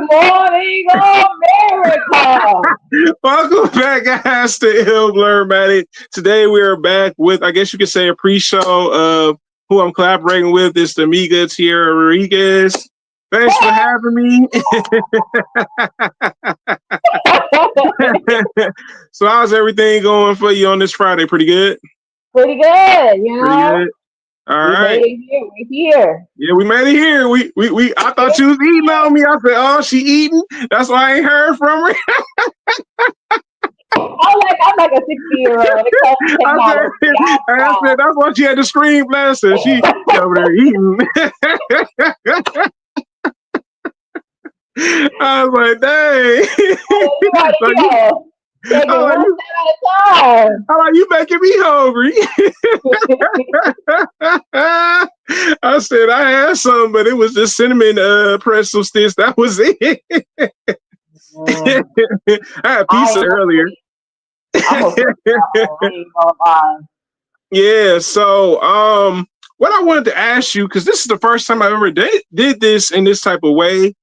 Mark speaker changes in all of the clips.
Speaker 1: morning, America.
Speaker 2: Welcome back, guys, to Ill Blurmatic. Today we are back with, I guess you could say, a pre-show of who I'm collaborating with. It's the amiga Tiara Rodriguez. Thanks for having me. So how's everything going for you on this Friday? Pretty good?
Speaker 1: Pretty good,
Speaker 2: Pretty good. All
Speaker 1: We
Speaker 2: right.
Speaker 1: made it here. We're here.
Speaker 2: Yeah, we made it here. We I thought you was eating on me. I said, oh, she eating. That's why I ain't heard from her.
Speaker 1: I'm like a 60-year-old when it comes to technology.
Speaker 2: I said that's why she had the screen blaster. She over there eating. I was like, dang. How about you making me hungry? I said I had some, but it was just cinnamon pretzel sticks. That was it. I had pizza earlier. Yeah, so what I wanted to ask you, because this is the first time I ever did this in this type of way.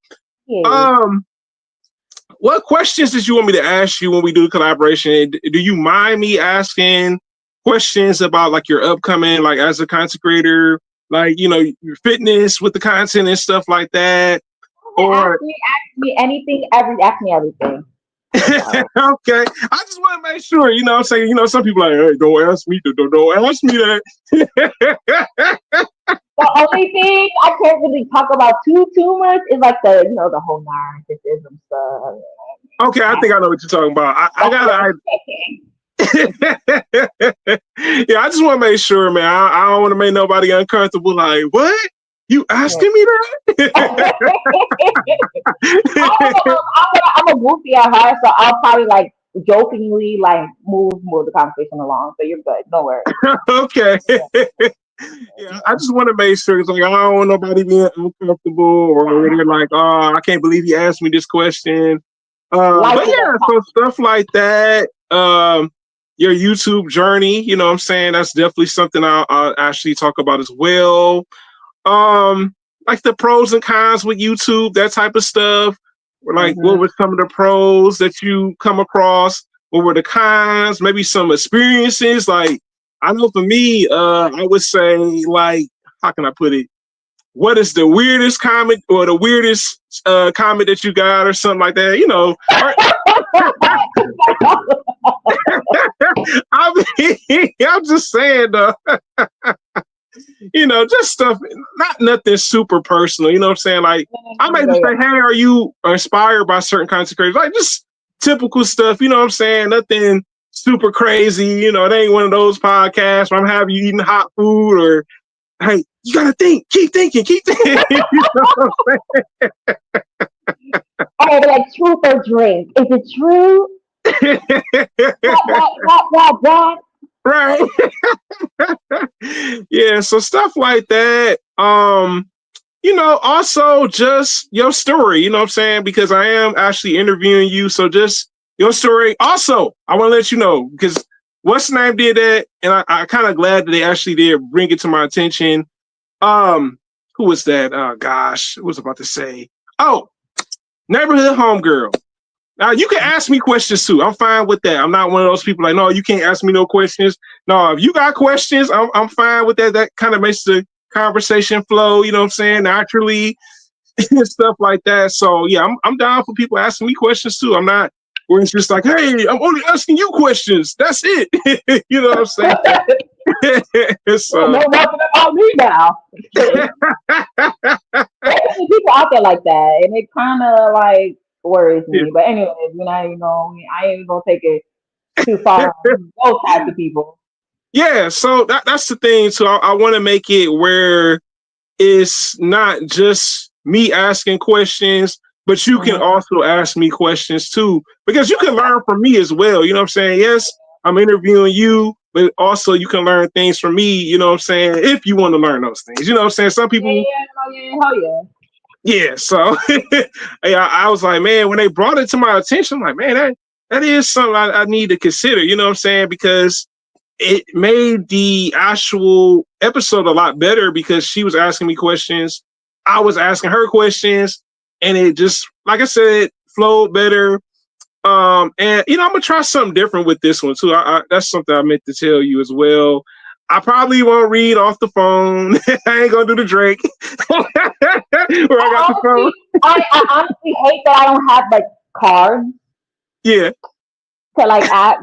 Speaker 2: What questions did you want me to ask you when we do the collaboration? Do you mind me asking questions about like your upcoming, like as a content creator, like, you know, your fitness with the content and stuff like that? Or
Speaker 1: ask me anything, ask me everything.
Speaker 2: Okay. I just want to make sure, you know what I'm saying? You know, some people are like, hey, don't ask me that.
Speaker 1: The only thing I can't really talk about too much is like the, you know, the whole narcissism stuff.
Speaker 2: Okay, I think I know what you're talking about. I gotta. Yeah, I just want to make sure, man. I don't want to make nobody uncomfortable. Like, what? You asking me that?
Speaker 1: I'm a goofy at heart, so I'll probably like jokingly like move the conversation along. So you're good. No worries.
Speaker 2: Okay. Yeah, I just want to make sure. It's like I don't want nobody being uncomfortable or they're like, oh, I can't believe he asked me this question. But yeah, so stuff like that. Your YouTube journey, you know what I'm saying? That's definitely something I'll actually talk about as well. Like the pros and cons with YouTube, that type of stuff. Like what were some of the pros that you come across? What were the cons? Maybe some experiences. Like I know for me, I would say, like, how can I put it? What is the weirdest comment or the weirdest comment that you got or something like that? You know, I'm just saying though. You know, just stuff, not nothing super personal. You know what I'm saying? Like, I may just say, hey, are you inspired by certain content creators? Like, just typical stuff. You know what I'm saying? Nothing super crazy. You know, it ain't one of those podcasts where I'm having you eating hot food or, hey, you gotta think, keep thinking. You know what I'm saying?
Speaker 1: Oh, like truth or drink? Is it true? What?
Speaker 2: Right. Yeah, so stuff like that. You know, also just your story, you know what I'm saying? Because I am actually interviewing you. So just your story. Also, I want to let you know, because what's the name did that, and I kind of glad that they actually did bring it to my attention. Who was that? Oh gosh, what was I about to say? Oh, neighborhood homegirl. Now you can ask me questions too. I'm fine with that. I'm not one of those people like, no, you can't ask me no questions. No, if you got questions, I'm fine with that. That kind of makes the conversation flow, you know what I'm saying, naturally, and stuff like that. So yeah, I'm down for people asking me questions too. I'm not where it's just like, hey, I'm only asking you questions. That's it. You know what I'm saying? So
Speaker 1: know nothing about me now. There's people out there like that, and it kind of like worries me. But anyways, I ain't gonna take it too far. Those types of people.
Speaker 2: Yeah, so that's the thing. So I want to make it where it's not just me asking questions, but you can also ask me questions too, because you can learn from me as well. You know what I'm saying? Yes, I'm interviewing you, but also you can learn things from me. You know what I'm saying? If you want to learn those things, you know what I'm saying? Some people. Yeah, so I was like, man, when they brought it to my attention, I'm like, man, that is something I need to consider, you know what I'm saying? Because it made the actual episode a lot better because she was asking me questions. I was asking her questions. and it just, like I said, flowed better. And I'm gonna try something different with this one too. That's something I meant to tell you as well. I probably won't read off the phone. I ain't gonna do the Drake where I got the phone.
Speaker 1: I honestly hate that I don't have like cards
Speaker 2: Yeah,
Speaker 1: to like add,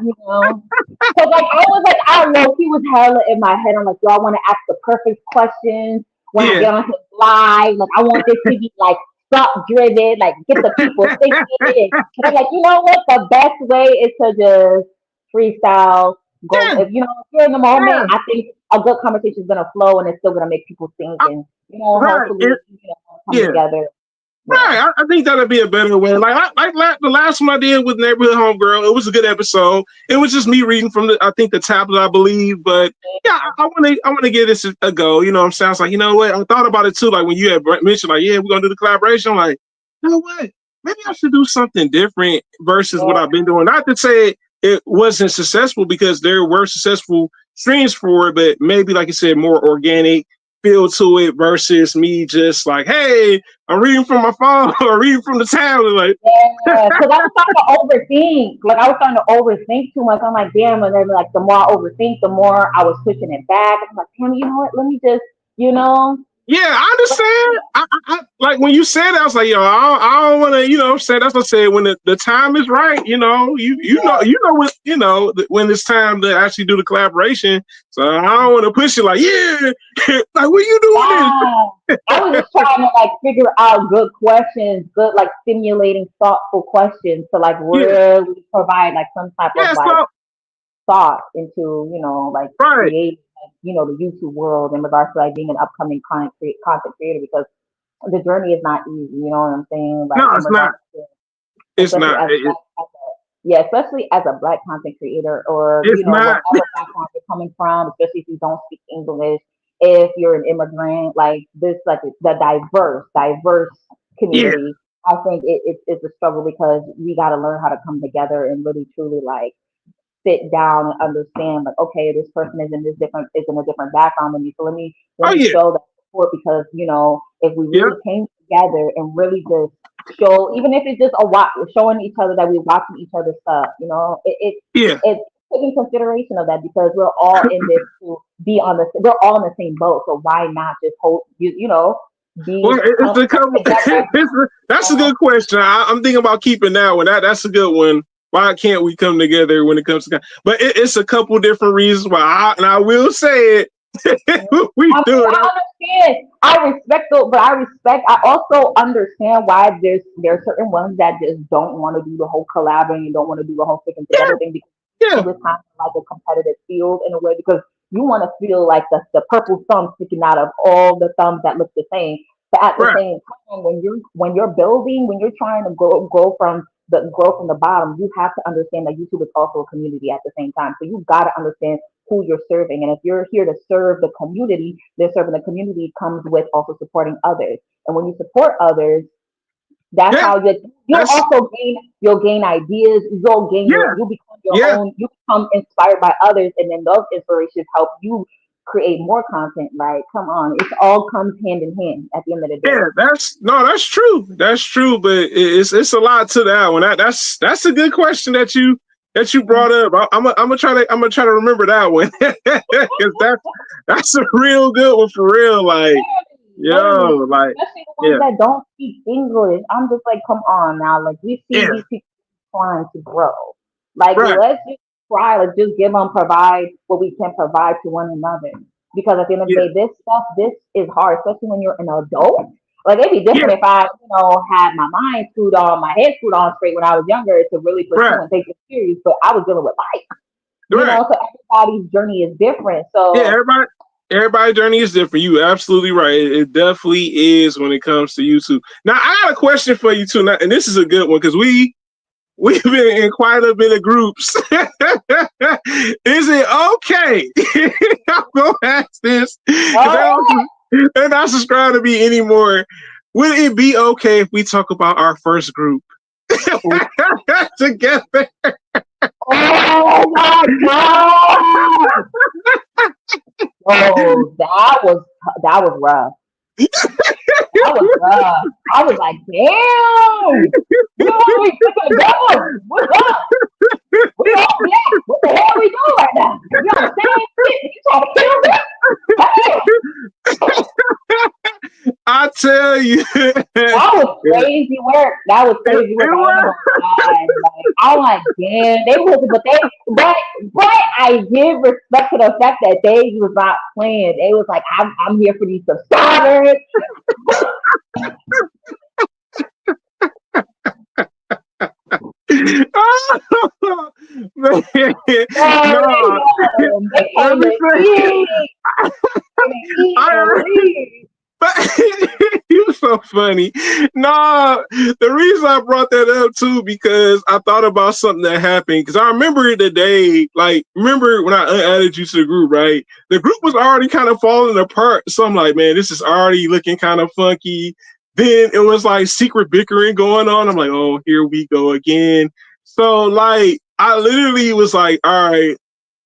Speaker 1: Cause like I was like, I don't know, he was hella in my head. I'm like, yo, I want to ask the perfect questions when I
Speaker 2: yeah,
Speaker 1: get on his live. Like I want this to be like thought driven, like get the people thinking. And I'm like, you know what? The best way is to just freestyle. Go
Speaker 2: yeah,
Speaker 1: if you're in the moment,
Speaker 2: yeah.
Speaker 1: I think a good conversation is gonna flow and it's still gonna make people think and
Speaker 2: Right.
Speaker 1: hopefully come
Speaker 2: Yeah.
Speaker 1: together. Yeah.
Speaker 2: Right, I think that'd be a better way. The last one I did with Neighborhood Homegirl, it was a good episode. It was just me reading from I think the tablet, I believe. But yeah, I want to give this a go. You know what I'm saying? I was like, you know what? I thought about it too. Like when you had mentioned, like, yeah, we're gonna do the collaboration. I'm like, you know what? Maybe I should do something different versus what
Speaker 1: Yeah.
Speaker 2: I've been doing. Not to say it wasn't successful because there were successful streams for it, but maybe like you said, more organic feel to it versus me just like, hey, I'm reading from my phone or reading from the tablet. Like,
Speaker 1: Yeah, because I was starting to overthink. Like I was starting to overthink too much. I'm like, damn, and then like the more I overthink, the more I was pushing it back. I'm like, damn, you know what? Let me just, you know.
Speaker 2: yeah, I understand. Like when you said that, I was like, yo, I don't want to, what I'm saying. That's what I said. When the time is right, when it's time to actually do the collaboration. So I don't want to push it like, yeah, like what you doing this?
Speaker 1: I was just trying to like figure out good questions, good like stimulating, thoughtful questions to like
Speaker 2: Yeah,
Speaker 1: really provide like some type of
Speaker 2: yeah.
Speaker 1: like
Speaker 2: So
Speaker 1: thought into like
Speaker 2: right,
Speaker 1: create like, the YouTube world in regards to like being an upcoming content creator because the journey is not easy. You know what I'm saying? Like
Speaker 2: no,
Speaker 1: in
Speaker 2: it's not.
Speaker 1: regards to
Speaker 2: It's
Speaker 1: especially
Speaker 2: not.
Speaker 1: as yeah, especially as a black content creator or
Speaker 2: It's not.
Speaker 1: whatever background you're coming from, especially if you don't speak English, if you're an immigrant, like this, like the diverse
Speaker 2: Yeah,
Speaker 1: community. I think it's a struggle because we got to learn how to come together and really truly like sit down and understand like okay this person is in a different background than me so let
Speaker 2: oh
Speaker 1: me
Speaker 2: yeah,
Speaker 1: show that support because if we
Speaker 2: yeah,
Speaker 1: really came together and really just show even if it's just a watch showing each other that we're watching each other's stuff
Speaker 2: yeah.
Speaker 1: it's taking consideration of that because we're all in this to be on the we're all in the same boat so why not just hold be
Speaker 2: Well, it's
Speaker 1: come
Speaker 2: a couple.
Speaker 1: together
Speaker 2: That's a good question. I'm thinking about keeping that one. That's a good one. Why can't we come together when it comes to? But it's a couple different reasons why. And I will say it. We
Speaker 1: I
Speaker 2: do
Speaker 1: mean,
Speaker 2: it.
Speaker 1: I understand. I respect though, but I respect. I also understand why there's certain ones that just don't want to do the whole collabing and don't want to do the whole sticking
Speaker 2: Yeah,
Speaker 1: together thing because
Speaker 2: yeah,
Speaker 1: it's kind of like a competitive field in a way because you want to feel like the purple thumb sticking out of all the thumbs that look the same. But at the
Speaker 2: right.
Speaker 1: same time, when you're building, when you're trying to grow from the bottom, you have to understand that YouTube is also a community at the same time. So you got to understand who you're serving. And if you're here to serve the community, then serving the community comes with also supporting others. And when you support others, that's
Speaker 2: Yeah,
Speaker 1: how you'll
Speaker 2: that's
Speaker 1: also gain ideas,
Speaker 2: yeah,
Speaker 1: you'll become your
Speaker 2: yeah,
Speaker 1: own, you become inspired by others, and then those inspirations help you create more content. Like, come on, it all comes hand in hand at the end of the
Speaker 2: yeah.
Speaker 1: day.
Speaker 2: That's true. That's true. But it's a lot to that one. That's a good question that you brought up. I'm gonna try to remember that one because that's a real good one for real. Like,
Speaker 1: Literally,
Speaker 2: yo, like,
Speaker 1: especially the ones
Speaker 2: yeah,
Speaker 1: that don't speak English. I'm just like, come on now. Like, we see
Speaker 2: yeah,
Speaker 1: these people trying to grow. Like,
Speaker 2: right,
Speaker 1: let's just try. Let's just provide what we can provide to one another. Because at the end of the
Speaker 2: yeah,
Speaker 1: day, this is hard, especially when you're an adult. Like, it'd be
Speaker 2: yeah,
Speaker 1: different if I, had my mind screwed on, my head screwed on straight when I was younger to really pursue
Speaker 2: right,
Speaker 1: and take it serious. But I was dealing with life,
Speaker 2: right.
Speaker 1: so everybody's journey is different.
Speaker 2: Yeah,
Speaker 1: So,
Speaker 2: everybody's journey is different. You absolutely right. It definitely is when it comes to YouTube. Now, I got a question for you too, and this is a good one because we've been in quite a bit of groups. Is it okay? I'm gonna ask this because
Speaker 1: oh,
Speaker 2: they're not subscribed to me anymore. Would it be okay if we talk about our first group together?
Speaker 1: oh my God. Oh, that was rough. I was rough. I was like, damn, we always picking the gun. What's up? We all black. What the hell we doing right now? We on the same shit. You trying to kill me? Hey,
Speaker 2: I tell you,
Speaker 1: that was crazy work. That was crazy work.
Speaker 2: it
Speaker 1: I ain't
Speaker 2: was.
Speaker 1: gonna lie. Like, I'm like, damn, they was, but I give respect to the fact that they was not playing. They was like, I'm here for these subscribers.
Speaker 2: Man,
Speaker 1: Oh,
Speaker 2: no,
Speaker 1: they
Speaker 2: let
Speaker 1: came
Speaker 2: me
Speaker 1: to
Speaker 2: say,
Speaker 1: eat, came to eat and
Speaker 2: I,
Speaker 1: leave.
Speaker 2: but you so funny. No, the reason I brought that up too because I thought about something that happened. Because I remember the day, like, remember when I added you to the group, right? The group was already kind of falling apart. So I'm like, man, this is already looking kind of funky. Then it was like secret bickering going on. I'm like, oh, here we go again. So like, I literally was like, all right,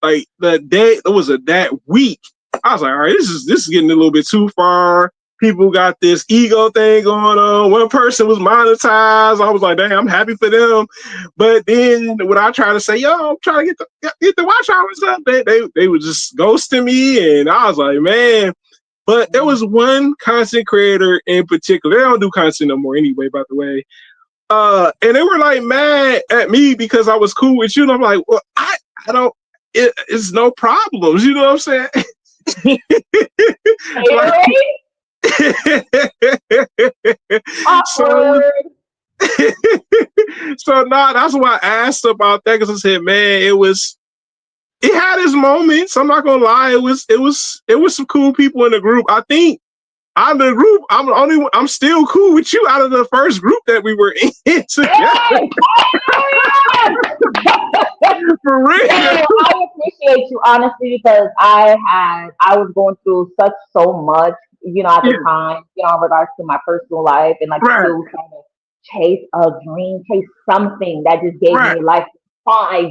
Speaker 2: like that day, it was that week. I was like, all right, this is getting a little bit too far. People got this ego thing going on. One person was monetized. I was like, dang, I'm happy for them. But then when I try to say, yo, I'm trying to get the watch hours up, they were just ghosting me. And I was like, man. But there was one content creator in particular. They don't do content no more anyway, by the way. And they were like mad at me because I was cool with you. And I'm like, well, I don't, it's no problems. You know what I'm saying? Like,
Speaker 1: Really?
Speaker 2: so
Speaker 1: Awkward.
Speaker 2: so nah, that's why I asked about that because I said, man, it had its moments. I'm not gonna lie, it was some cool people in the group. I think out of the group, I'm still cool with you out of the first group that we were in together.
Speaker 1: Yes! Hallelujah!
Speaker 2: For real.
Speaker 1: Yo, I appreciate you honestly because I was going through so much, at the
Speaker 2: Yeah,
Speaker 1: time, in regards to my personal life and like
Speaker 2: right,
Speaker 1: still trying to chase a dream, chase something that just gave
Speaker 2: right,
Speaker 1: me life five,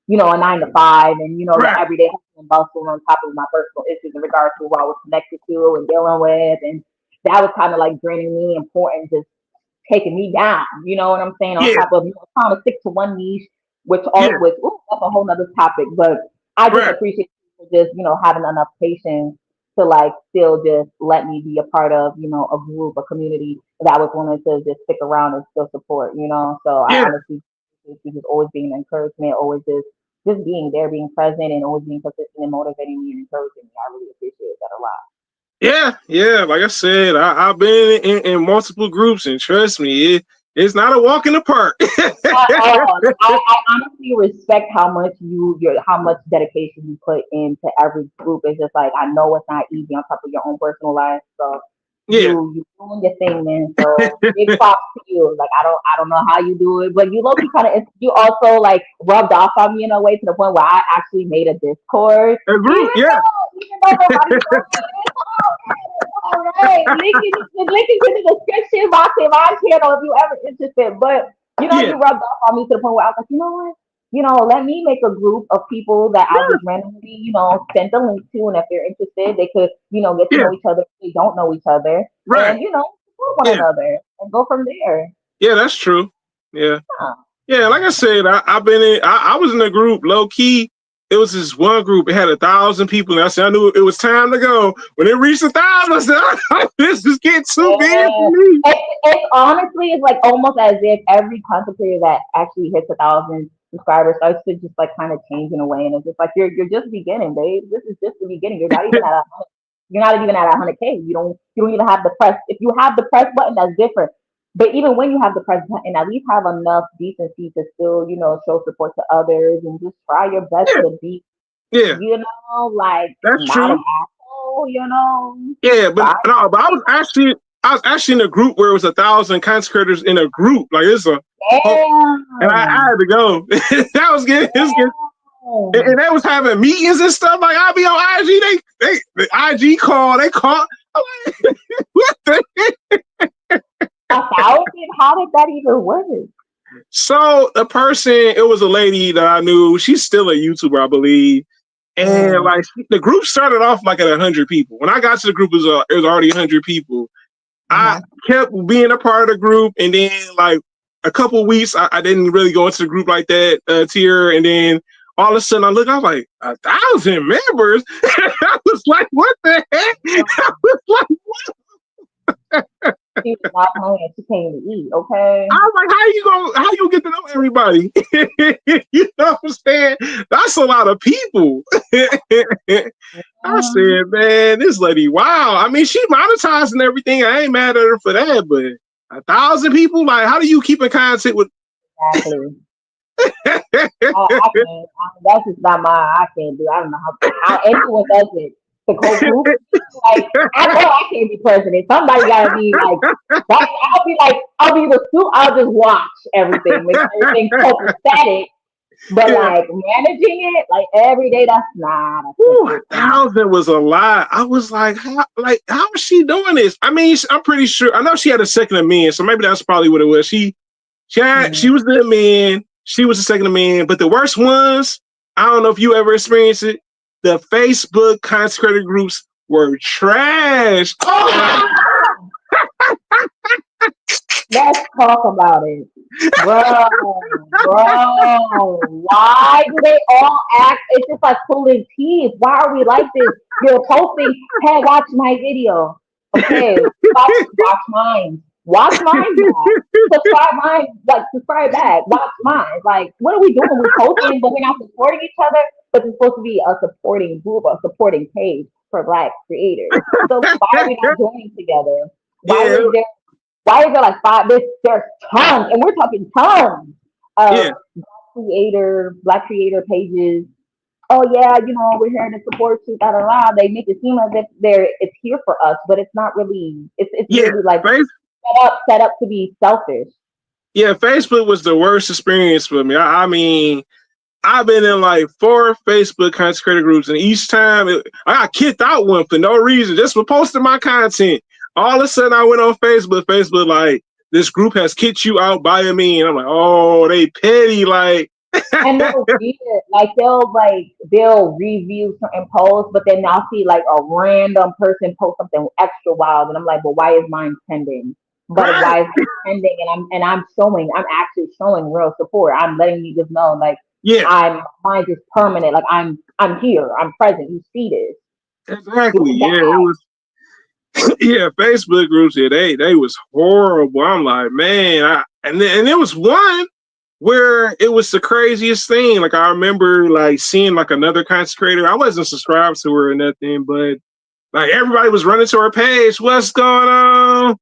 Speaker 1: a 9 to 5 and the
Speaker 2: right.
Speaker 1: everyday hustle and bustle on top of my personal issues in regards to what I was connected to and dealing with and that was kind of like draining me important just taking me down. You know what I'm saying? On
Speaker 2: Yeah,
Speaker 1: top of trying to stick to one niche, which all
Speaker 2: yeah,
Speaker 1: which that's a whole nother topic. But I just
Speaker 2: right.
Speaker 1: appreciate people just having enough patience to like still just let me be a part of a group, a community that was willing to just stick around and still support. So I
Speaker 2: Yeah,
Speaker 1: honestly appreciate you just always being encouragement, always just being there, being present, and always being consistent and motivating me and encouraging me. I really appreciate that a lot.
Speaker 2: yeah, yeah. Like I said, I've been in multiple groups, and trust me, it's not a walk in the park.
Speaker 1: At all. I honestly respect how much dedication you put into every group. It's just like I know it's not easy on top of your own personal life. So
Speaker 2: Yeah,
Speaker 1: you doing your thing, man. So big props to you. Like I don't know how you do it, but you low key kind of you also like rubbed off on me in a way to the point where I actually made a Discord,
Speaker 2: a group. Yeah,
Speaker 1: even though nobody's on it. All right, link is in the description box in my channel if you ever interested. But
Speaker 2: yeah,
Speaker 1: you rubbed off on me to the point where I was like, you know what? Let me make a group of people that I
Speaker 2: yeah,
Speaker 1: just randomly, send the link to, and if they're interested, they could, get to
Speaker 2: yeah.
Speaker 1: know each other if they don't know each other,
Speaker 2: Right.
Speaker 1: and support one
Speaker 2: Yeah,
Speaker 1: another and go from there.
Speaker 2: yeah. That's true. Yeah.
Speaker 1: Huh.
Speaker 2: Yeah, like I said, I've been in. I was in a group, low key. It was this one group. It had 1,000 people, and I said I knew it was time to go. When it reached 1,000, I said, "This is getting too big for
Speaker 1: Yeah,
Speaker 2: me."
Speaker 1: it's honestly it's like almost as if every content creator that actually hits 1,000 subscribers starts to just like kind of change in a way, and it's just like you're just beginning, babe. This is just the beginning. You're not even at 100K. You don't even have the press. If you have the press button, that's different. But even when you have the press button, at least have enough decency to still show support to others and just try your best
Speaker 2: Yeah,
Speaker 1: to be
Speaker 2: yeah,
Speaker 1: like
Speaker 2: that's
Speaker 1: not an
Speaker 2: true.
Speaker 1: asshole.
Speaker 2: Yeah, but
Speaker 1: Try
Speaker 2: no, but I was actually in a group where it was 1,000 content creators in a group. Like it's a whole, and I
Speaker 1: Damn.
Speaker 2: had to go. That was getting, it was getting, and
Speaker 1: Damn.
Speaker 2: they was having meetings and stuff. Like I'll be on IG, the IG call, they call. I'm like, what the?
Speaker 1: 1,000? How did that even work?
Speaker 2: So the person, it was a lady that I knew. She's still a YouTuber, I believe. And
Speaker 1: Mm.
Speaker 2: like the group started off like at 100 people. When I got to the group, it was already 100 people. I kept being a part of the group, and then like a couple of weeks, I didn't really go into the group like that, tier, and then all of a sudden I look, I was like 1,000 members. I was like, what the heck? I was like,
Speaker 1: She was not playing. She came to eat. Okay.
Speaker 2: I was like, how you get to know everybody? You know what I'm saying? That's a lot of people. I said, man, this lady, wow. I mean, she monetized and everything. I ain't mad at her for that, but 1,000 people, like, how do you keep in contact with?
Speaker 1: Exactly. I can't. That's just not my. I can't do. I don't know how anyone does it. The whole group. Like I know I can't be president. Somebody gotta be like. I'll be like. I'll be the suit. I'll just watch everything. Make sure everything's copacetic. But
Speaker 2: Yeah.
Speaker 1: like managing it, like every day, that's not.
Speaker 2: 1,000 was a lot. I was like, how is she doing this? I mean, I'm pretty sure. I know she had a second admin, so maybe that's probably what it was. She was the admin. She was the second admin. But the worst ones, I don't know if you ever experienced it. The Facebook consecrated groups were trash. Oh,
Speaker 1: Let's talk about it. Bro, why do they all act? It's just like pulling teeth. Why are we like this? You're posting, hey, watch my video. Okay, watch mine. Watch mine back. Subscribe back. Watch mine. Like, what are we doing? We're posting, but we're not supporting each other. But it's supposed to be a supporting group, a supporting page for Black creators. So why are we not joining together? Why is there like five? There's tons, and we're talking tons of Black creator pages. Oh yeah, we're here to support you. Da, da, da. They make it seem as if it's here for us, but it's not really. It's really like set up to be selfish.
Speaker 2: Yeah, Facebook was the worst experience for me. I mean, I've been in like 4 Facebook consecrated groups, and each time I got kicked out one for no reason, just for posting my content. All of a sudden, I went on Facebook. Facebook, like, this group has kicked you out by me, and I'm like, oh, they petty, like.
Speaker 1: And they'll read it, like they'll review certain posts, but then I'll see like a random person post something extra wild, and I'm like, well, why is mine trending? But why is it trending? I'm actually showing real support. I'm letting you just know, like, mine is permanent. Like I'm here. I'm present. You see this.
Speaker 2: Exactly. Yeah, it was. Yeah, Facebook groups. Yeah, they was horrible. I'm like, man. And there was one where it was the craziest thing. Like I remember like seeing like another consecrator. I wasn't subscribed to her or nothing, but like everybody was running to her page. What's going on?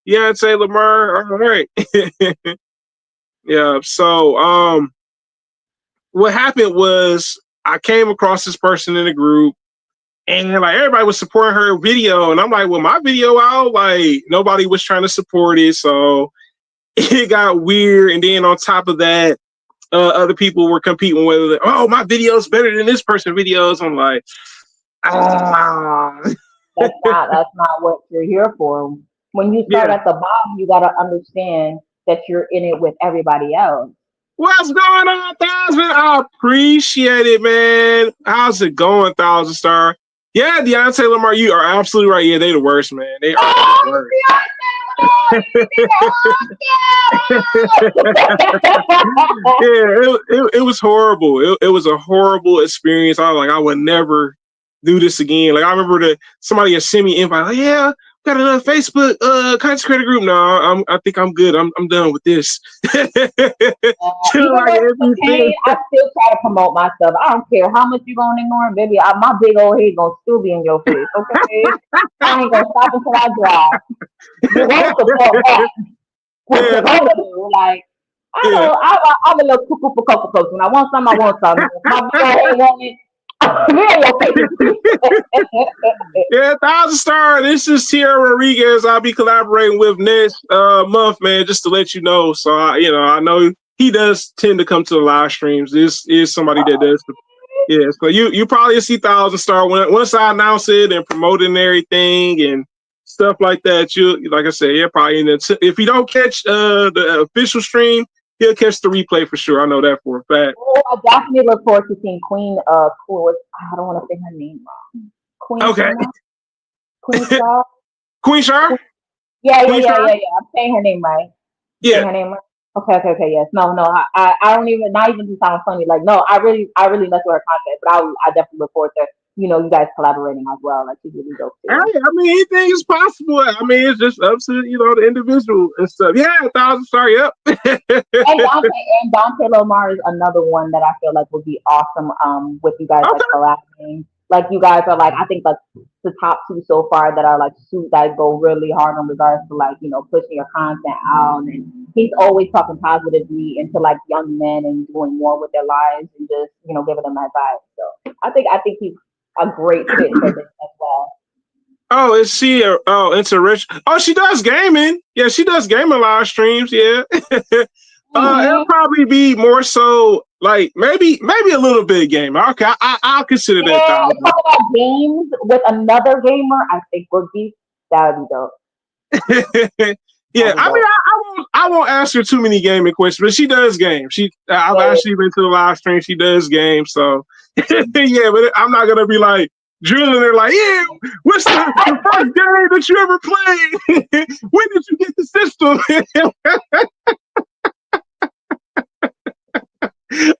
Speaker 2: Yeah, say Lamar. All right. Yeah. So what happened was I came across this person in the group, and like everybody was supporting her video, and I'm like, well, my video out, like nobody was trying to support it, so it got weird. And then on top of that, other people were competing with, oh, my video's better than this person's videos. I'm like,
Speaker 1: that's not what you're here for. When you start at the bottom, you gotta understand that you're in it with everybody else.
Speaker 2: What's going on, Thousand? I appreciate it, man. How's it going, Thousand Star? Yeah, Deontay Lamar, you are absolutely right. Yeah, they the worst, man. They are the worst. Yeah, it was horrible. It was a horrible experience. I was like, I would never do this again. Like I remember somebody had sent me an invite. Like, yeah, got another Facebook consecrated group. No, I think I'm good. I'm done with this.
Speaker 1: Even like I still try to promote myself. I don't care how much you gonna ignore, baby. My big old head gonna still be in your face. Okay, I ain't gonna stop until I drop. You won't support that. What you gonna do? Like I know I'm a little cuckoo for cocoa puffs. When I want something, I want something. My big old head want it.
Speaker 2: Yeah, Thousand Star. This is Tiara Rodriguez. I'll be collaborating with next month, man. Just to let you know. So I know he does tend to come to the live streams. This is somebody that does. Yeah, so you probably see Thousand Star once I announce it and promote it and everything and stuff like that. You, like I said, probably if you don't catch the official stream, he'll catch the replay for sure. I know that for a fact.
Speaker 1: Oh, I definitely look forward to seeing Queen. I don't want to say her name wrong. Queen.
Speaker 2: Okay.
Speaker 1: Queen Shaw.
Speaker 2: Queen Shar?
Speaker 1: Yeah, yeah,
Speaker 2: Queen
Speaker 1: yeah,
Speaker 2: Shar?
Speaker 1: yeah, yeah. I'm saying her name right. I'm saying
Speaker 2: Yeah.
Speaker 1: her name right. Okay, okay, okay. Yes. No, no. I don't even. Not even to sound funny. Like, no. I really mess with her content, but I definitely look forward to you guys collaborating as well. Like, she's really dope
Speaker 2: Hey,
Speaker 1: too.
Speaker 2: I mean, anything is possible. I mean, it's just up to the individual and stuff. Yeah, 1,000 star. Yep.
Speaker 1: And Dante Lomar is another one that I feel like would be awesome. With you guys like
Speaker 2: Okay.
Speaker 1: collaborating. Like, you guys are like, I think like the top two so far that are like suit that go really hard in regards to like pushing your content out, and he's always talking positively into like young men and doing more with their lives and just giving them advice. So I think he's a great fit for this as well.
Speaker 2: Oh, is she? Oh, into rich. Oh, she does gaming. Yeah, she does gaming live streams. Yeah. It'll
Speaker 1: Mm-hmm.
Speaker 2: probably be more so like maybe a little bit of gaming. Okay, I'll consider that
Speaker 1: Yeah,
Speaker 2: 1,000.
Speaker 1: talk about games with another gamer. I think would be that would be dope. That
Speaker 2: Yeah,
Speaker 1: would be
Speaker 2: I mean,
Speaker 1: dope.
Speaker 2: I won't ask her too many gaming questions, but she does game. I've
Speaker 1: Yeah,
Speaker 2: actually been to the live stream. She does game, so yeah. But I'm not gonna be like drilling her like, yeah, what's the first game that you ever played? When did you get the system?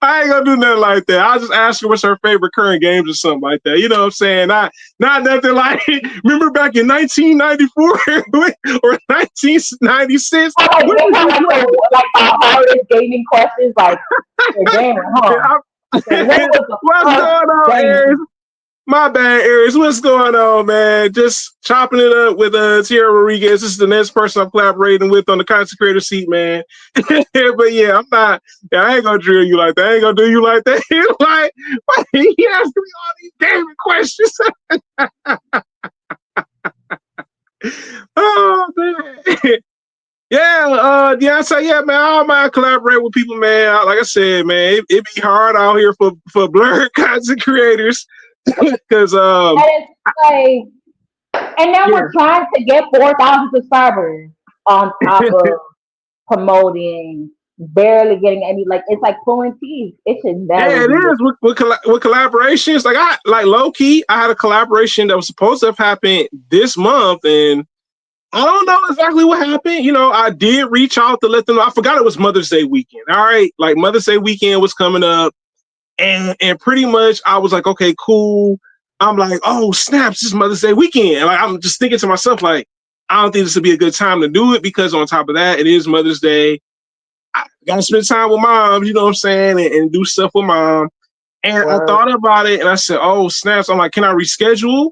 Speaker 2: I ain't gonna do nothing like that. I'll just ask her what's her favorite current games or something like that. You know what I'm saying? Not nothing like remember back in 1994 or 1996.
Speaker 1: I like
Speaker 2: What
Speaker 1: they
Speaker 2: did
Speaker 1: have
Speaker 2: you
Speaker 1: like
Speaker 2: play?
Speaker 1: like the hardest gaming questions. Like you're a gamer, huh? Okay, when was the
Speaker 2: What's
Speaker 1: first
Speaker 2: going on, Aries?
Speaker 1: game?
Speaker 2: My bad, Aries. What's going on, man? Just chopping it up with Tiara Rodriguez. This is the next person I'm collaborating with on the content creator seat, man. But yeah, I'm not. Yeah, I ain't gonna drill you like that. I ain't gonna do you like that. Like, why he asking me all these gaming questions? Oh man. Yeah, I say, yeah, man, I don't mind collaborate with people, man. Like I said, man, it be hard out here for blurred content creators. Because
Speaker 1: And it's like, and then
Speaker 2: yeah,
Speaker 1: we're trying to get 4,000 subscribers on top of promoting, barely getting any. Like it's like pulling teeth. It should never
Speaker 2: yeah, it
Speaker 1: be this.
Speaker 2: is with collaborations. Like low key, I had a collaboration that was supposed to have happened this month, and I don't know exactly what happened. I did reach out to let them know. I forgot it was Mother's Day weekend. All right, like Mother's Day weekend was coming up, and pretty much I was like, okay, cool. I'm like, oh snaps, this is Mother's Day weekend. And like I'm just thinking to myself, like, I don't think this would be a good time to do it because on top of that, it is Mother's Day. I gotta spend time with mom, you know what I'm saying, and do stuff with mom. And I
Speaker 1: Word.
Speaker 2: thought about it and I said, oh, snaps. I'm like, can I reschedule?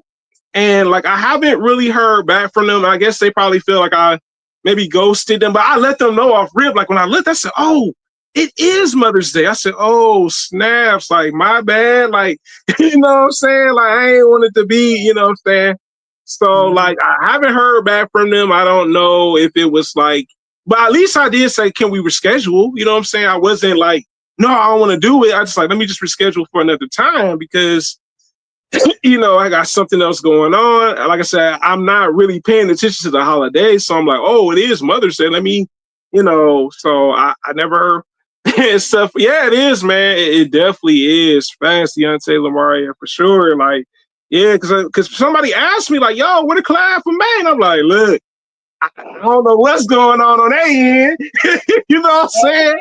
Speaker 2: And like, I haven't really heard back from them. I guess they probably feel like I maybe ghosted them, but I let them know off rip. Like when I looked, I said, oh, it is Mother's Day. I said, oh, snaps. Like, my bad. Like, you know what I'm saying? Like, I ain't want it to be, you know what I'm saying? So,
Speaker 1: Mm-hmm.
Speaker 2: like, I haven't heard back from them. I don't know if it was like, but at least I did say, can we reschedule? You know what I'm saying? I wasn't like, no, I don't want to do it. I just like, let me just reschedule for another time because, I got something else going on. Like I said, I'm not really paying attention to the holidays. So I'm like, oh, it is Mother's Day. Let me, so I never and stuff. Yeah, it is, man. It definitely is. Fast Deontay Lamaria for sure. Like, yeah, because somebody asked me, like, yo, what a collab for man? I'm like, look, I don't know what's going on their end. You know what I'm
Speaker 1: And
Speaker 2: saying?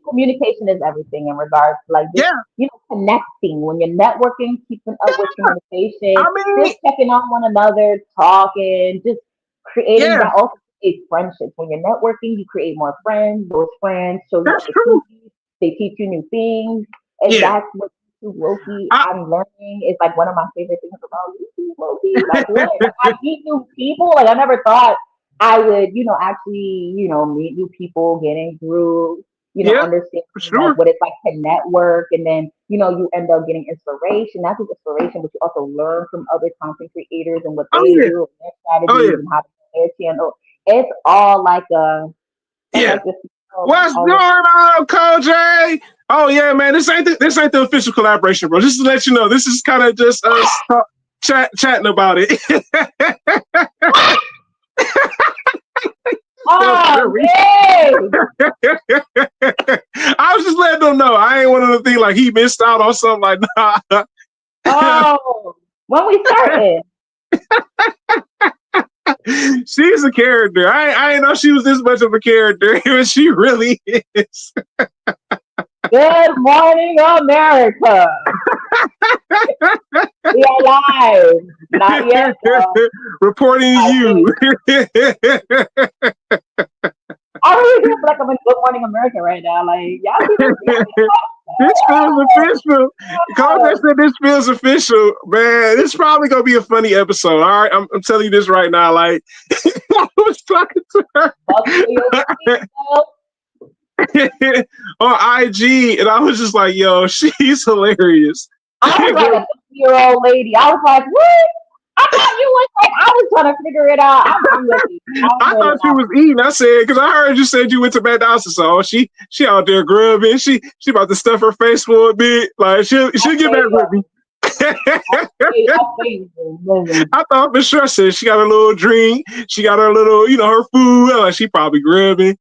Speaker 1: communication is everything in regards to like just
Speaker 2: Yeah,
Speaker 1: connecting. When you're networking, keeping up with
Speaker 2: yeah.
Speaker 1: communication,
Speaker 2: I mean,
Speaker 1: just checking on one another, talking, just creating
Speaker 2: yeah,
Speaker 1: that also creates friendships. When you're networking, you create more friends. Those friends show you
Speaker 2: that's true.
Speaker 1: opportunities. They teach you new things, and
Speaker 2: Yeah.
Speaker 1: that's what YouTube Loki
Speaker 2: I,
Speaker 1: I'm learning is like one of my favorite things about YouTube Loki. Like what? Like I meet new people. Like I never thought I would, actually, meet new people, get in groups,
Speaker 2: yeah,
Speaker 1: understanding
Speaker 2: for
Speaker 1: like
Speaker 2: sure.
Speaker 1: what it's like to network, and then you end up getting inspiration. Not just inspiration, but you also learn from other content creators and what
Speaker 2: Oh
Speaker 1: they
Speaker 2: yeah.
Speaker 1: do and their
Speaker 2: Oh
Speaker 1: strategies
Speaker 2: yeah.
Speaker 1: and how to do their channel. It's all like that's
Speaker 2: Yeah.
Speaker 1: like this.
Speaker 2: What's going
Speaker 1: All this.
Speaker 2: on, Coach J? Oh yeah, man. This ain't the official collaboration, bro. Just to let you know, this is kind of just us chatting about it.
Speaker 1: Oh man!
Speaker 2: I was just letting them know. I ain't one of the things like he missed out on something like nah.
Speaker 1: Oh, when we started.
Speaker 2: She's a character. I didn't know she was this much of a character, but she really is.
Speaker 1: Good morning, America. We are live. Not yet, though.
Speaker 2: Reporting to you.
Speaker 1: I really do feel like I'm in Good Morning America right now. Like, y'all see this?
Speaker 2: This feels official. Coach said this feels official. Man, this is probably gonna be a funny episode. All right, I'm telling you this right now. Like, I was talking to her on IG, and I was just like, "Yo, she's hilarious."
Speaker 1: I was like a 50-year-old lady. I was like, "What?" I thought you was like, I was trying to figure it out. I'm ready.
Speaker 2: I thought she was eating. I said, because I heard you said you went to McDonald's, so she out there grubbing. She about to stuff her face for a bit. Like she'll get back with me. I thought for sure. I said she got a little drink. She got her little, her food. Like she probably grubbing.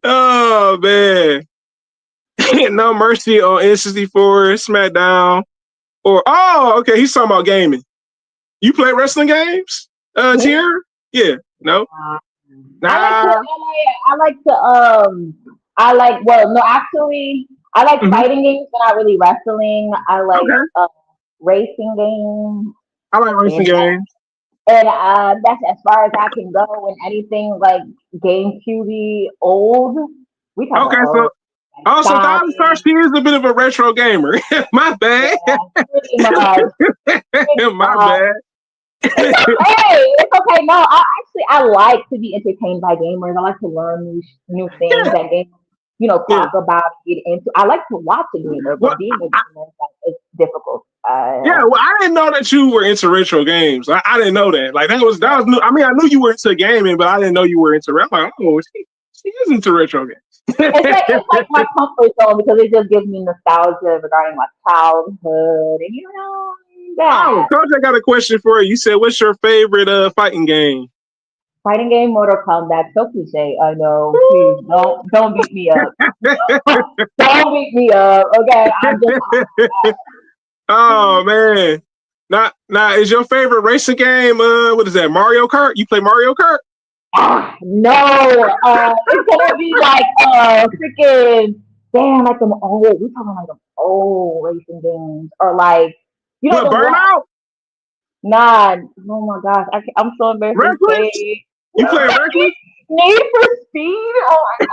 Speaker 2: Oh man. No Mercy on N64, SmackDown. Or okay, he's talking about gaming. You play wrestling games, Tiara? Yeah, no.
Speaker 1: Well, no, actually, I like fighting games, but not really wrestling. I like racing games.
Speaker 2: I like racing games.
Speaker 1: And that's as far as I can go. And anything like GameCube old. We talk about old.
Speaker 2: Also, Dolly Star, she is a bit of a retro gamer. My bad. Yeah, my bad.
Speaker 1: It's okay. No, I like to be entertained by gamers. I like to learn new things that gamers, talk about, get into. I like to watch a gamer, but being a gamer it's difficult.
Speaker 2: Well, I didn't know that you were into retro games. I didn't know that. Like that was new. I mean, I knew you were into gaming, but I didn't know you were into. I'm like, oh, she is into retro games.
Speaker 1: It's like my comfort zone because it just gives me nostalgia regarding my childhood and that.
Speaker 2: Oh, Coach, I got a question for you. You said, what's your favorite fighting game?
Speaker 1: Fighting game, Mortal Kombat. So cliche. I know. Please don't beat me up. Don't beat me up. Okay.
Speaker 2: Oh man. Now is your favorite racing game? What is that? Mario Kart? You play Mario Kart?
Speaker 1: No, it's gonna be like freaking damn, like them old. We talking like them old racing games, or like
Speaker 2: Burnout.
Speaker 1: Nah, oh my gosh, I'm so embarrassed.
Speaker 2: Reckless? You play Reckless?
Speaker 1: Need for Speed? Oh my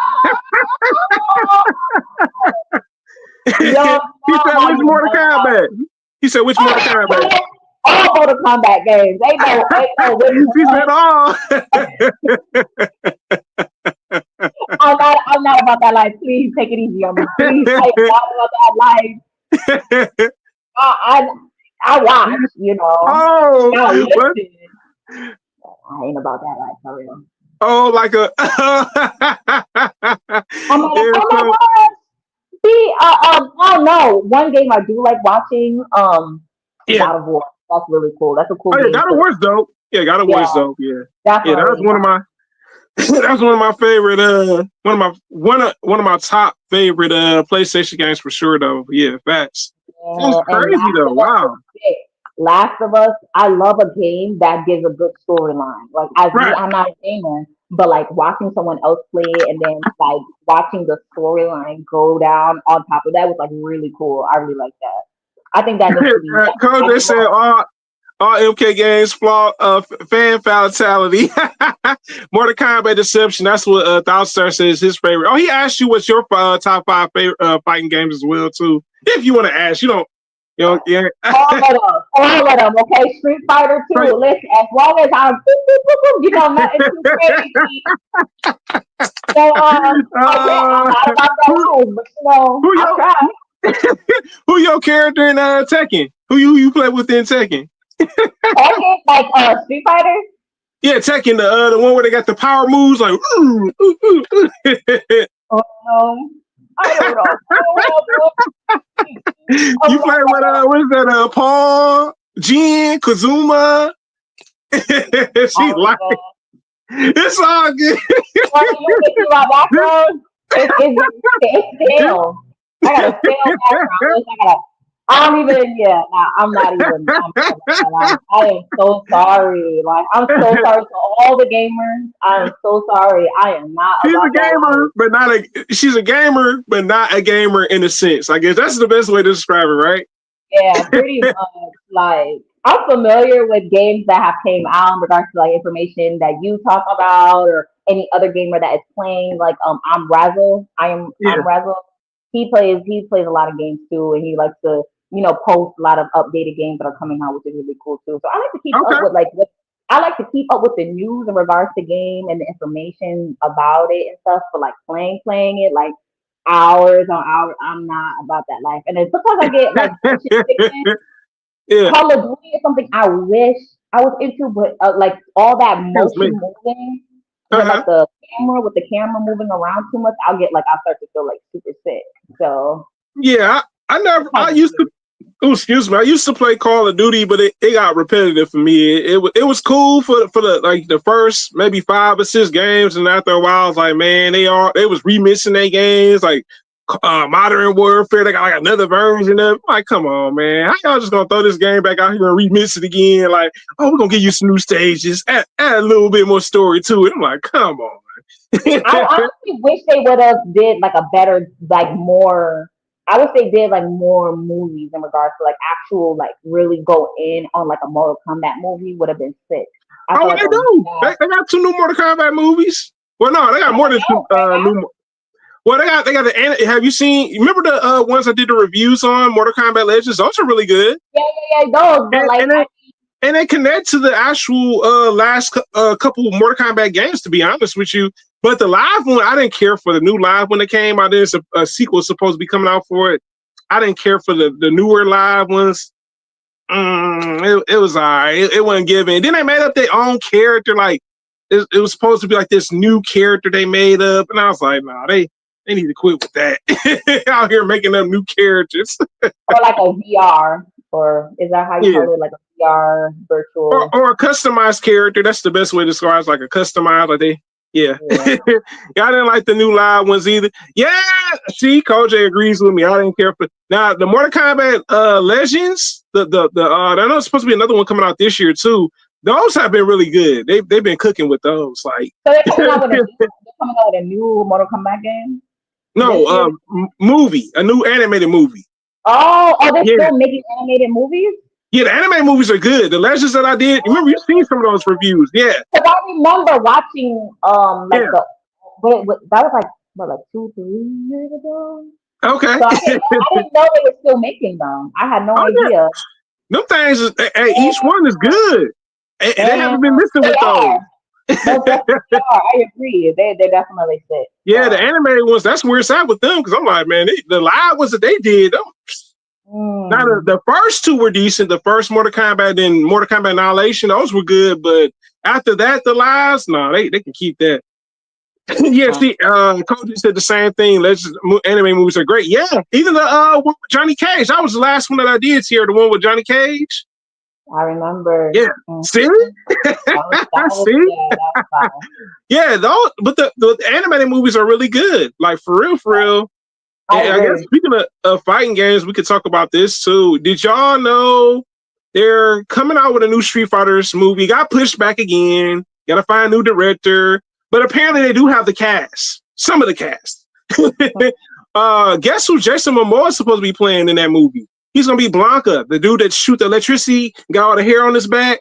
Speaker 1: god!
Speaker 2: He said which Mortal Kombat? He said which Mortal Kombat?
Speaker 1: All Mortal Kombat games. They know.
Speaker 2: She said all.
Speaker 1: I'm not about that life. Please take it easy on me. Please, I'm not about that life. I watch,
Speaker 2: Oh,
Speaker 1: I ain't about that life for real.
Speaker 2: Oh, like a.
Speaker 1: Oh my gosh. See, oh no. One game I do like watching. God of War. That's really cool. That's a cool game.
Speaker 2: God of War's dope. Yeah, God of War's dope. Yeah, that was one of my. That's one of my favorite. One of my top favorite PlayStation games for sure. Though, yeah, facts. That's crazy though. Wow.
Speaker 1: Last of Us. I love a game that gives a good storyline. Like I'm not a gamer, but like watching someone else play it and then like watching the storyline go down on top of that was like really cool. I really like that. I think that needs to be.
Speaker 2: Coach, they said all MK games fan fatality. Mortal Kombat Deception. That's what Thoughtstar says his favorite. Oh, he asked you what's your top 5 favorite fighting games as well too. If you want to ask, yeah.
Speaker 1: All of them. Okay, Street Fighter 2. Right. Listen, as long as I'm, nothing too crazy. So I'm not about that life, but I try.
Speaker 2: Who your character in Tekken? Who you play with in Tekken?
Speaker 1: Tekken, like Street Fighter?
Speaker 2: Yeah, Tekken, the one where they got the power moves, like.
Speaker 1: I don't know.
Speaker 2: You play with what is that? Paul, Jin, Kazuma. She like it's all good.
Speaker 1: You see my background? It's still. I got a still background. I don't even, yeah, nah, I'm not even, I'm not gonna lie. I am so sorry. Like, I'm so sorry to all the gamers. I am so sorry. I am not
Speaker 2: She's a
Speaker 1: about that life.
Speaker 2: gamer, but not a. She's a gamer, but not a gamer in a sense. I guess that's the best way to describe it, right?
Speaker 1: Yeah, pretty much. Like, I'm familiar with games that have came out in regards to like information that you talk about or any other gamer that is playing. Like, I'm Razzle.
Speaker 2: Yeah.
Speaker 1: I'm Razzle. He plays a lot of games too, and he likes to post a lot of updated games that are coming out, which is really cool too. So I like to keep up
Speaker 2: Okay.
Speaker 1: with like what I like to keep up with the news in regards to game and the information about it and stuff. But like playing it like hours on hours, I'm not about that life. And it's because I get like motion sickness.
Speaker 2: Yeah.
Speaker 1: Call of Duty is something I wish I was into, but like all that
Speaker 2: Excuse me.
Speaker 1: motion moving with
Speaker 2: Uh-huh.
Speaker 1: like the camera moving around too much, I'll start to feel like super sick. So
Speaker 2: Yeah. I never.
Speaker 1: kind
Speaker 2: I
Speaker 1: of
Speaker 2: used to. Oh, excuse me. I used to play Call of Duty, but it got repetitive for me. It was cool for the like the first maybe 5 or 6 games, and after a while, I was like, man, they was remixing their games like Modern Warfare. They got like another version of it. I'm like, come on, man, how y'all just gonna throw this game back out here and remix it again? Like, oh, we're gonna give you some new stages, add a little bit more story to it. I'm like, come on.
Speaker 1: I honestly wish they would have did like a better like more. I wish they did like more movies in regards to like actual like really go in on like a Mortal Kombat movie would have been sick. I
Speaker 2: Oh,
Speaker 1: feel
Speaker 2: what
Speaker 1: like
Speaker 2: they
Speaker 1: a
Speaker 2: do? They got 2 new Mortal Kombat movies. Well, no, they got more than two new. Well, they got the. Have you seen? Remember the ones I did the reviews on Mortal Kombat Legends? Those are really good,
Speaker 1: yeah, those, but
Speaker 2: and
Speaker 1: like
Speaker 2: and they and they connect to the actual last couple of Mortal Kombat games. To be honest with you, but the live one, I didn't care for the new live one that came out. There's a sequel supposed to be coming out for it. I didn't care for the newer live ones. It was alright. It wasn't giving. Then they made up their own character. Like it was supposed to be like this new character they made up, and I was like, nah, they need to quit with that. Out here making up new characters.
Speaker 1: or like a VR, or is that how you
Speaker 2: Yeah.
Speaker 1: call it? Like a VR
Speaker 2: Or,
Speaker 1: virtual?
Speaker 2: or a customized character. That's the best way to describe it, like a customized. Like yeah.
Speaker 1: Yeah.
Speaker 2: Y'all didn't like the new live ones either. Yeah, see, Koj agrees with me. I didn't care for now the Mortal Kombat Legends. I know it's supposed to be another one coming out this year too. Those have been really good. They've been cooking with those. Like
Speaker 1: So they're coming out with a new Mortal Kombat game this
Speaker 2: no
Speaker 1: year.
Speaker 2: movie, a new animated movie.
Speaker 1: Oh, they're
Speaker 2: Yeah,
Speaker 1: still making animated movies.
Speaker 2: yeah. The anime movies are good. The Legends that I did. Remember, you've seen some of those reviews. Yeah,
Speaker 1: Because I remember watching like
Speaker 2: yeah.
Speaker 1: that was like what, like 2 3 years ago.
Speaker 2: Okay.
Speaker 1: So I didn't know they were still making them. I had no
Speaker 2: Oh yeah.
Speaker 1: idea.
Speaker 2: Them things, hey, each one is good. They
Speaker 1: Damn,
Speaker 2: haven't been missing
Speaker 1: they
Speaker 2: with those.
Speaker 1: are. Most definitely are. I agree. They definitely fit.
Speaker 2: Yeah, the
Speaker 1: So,
Speaker 2: animated ones, that's where it's at with them. Because I'm like, man, the live ones that they did, now
Speaker 1: mm,
Speaker 2: the first two were decent. The first Mortal Kombat and Mortal Kombat Annihilation, those were good. But after that, the lives, no, they can keep that. Yeah,
Speaker 1: uh,
Speaker 2: see, Coach said the same thing. Anime movies are great. Yeah, even the one with Johnny Cage. That was the last one that I did here. The one with Johnny Cage.
Speaker 1: I remember.
Speaker 2: Yeah,
Speaker 1: Mm,
Speaker 2: see, see.
Speaker 1: yeah, that was fire.
Speaker 2: Yeah, those, but the animated movies are really good. Like for real, for real.
Speaker 1: I
Speaker 2: And I guess
Speaker 1: agree.
Speaker 2: speaking of fighting games, we could talk about this too. Did y'all know they're coming out with a new Street Fighters movie? Got pushed back again. Got to find a new director, but apparently they do have the cast. Some of the cast. Guess who Jason Momoa is supposed to be playing in that movie? He's gonna be Blanca, the dude that shoot the electricity, got all the hair on his back.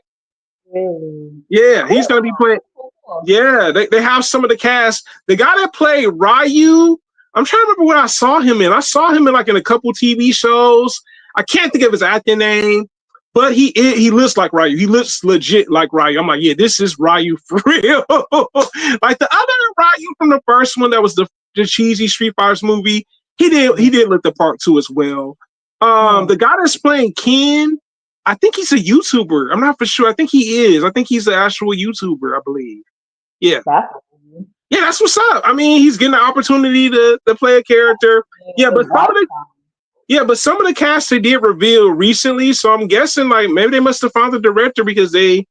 Speaker 1: Really.
Speaker 2: Yeah, he's gonna be
Speaker 1: Cool.
Speaker 2: playing.
Speaker 1: Cool.
Speaker 2: Yeah, they have some of the cast. The guy that played Ryu, I'm trying to remember what I saw him in. I saw him in like in a couple TV shows. I can't think of his acting name, but he looks like Ryu. He looks legit like Ryu. I'm like, yeah, this is Ryu for real. Like the other Ryu from the first one that was the cheesy Street Fighters movie. He did look the part too as well.
Speaker 1: Hmm.
Speaker 2: The guy that's playing Ken, I think he's a YouTuber. I'm not for sure. I think he is. I think he's an actual YouTuber, I believe. Yeah.
Speaker 1: That's cool.
Speaker 2: Yeah, that's what's up. I mean, he's getting the opportunity to play a character. Yeah,
Speaker 1: Yeah,
Speaker 2: but some of the cast they did reveal recently, so I'm guessing like maybe they must have found the director because they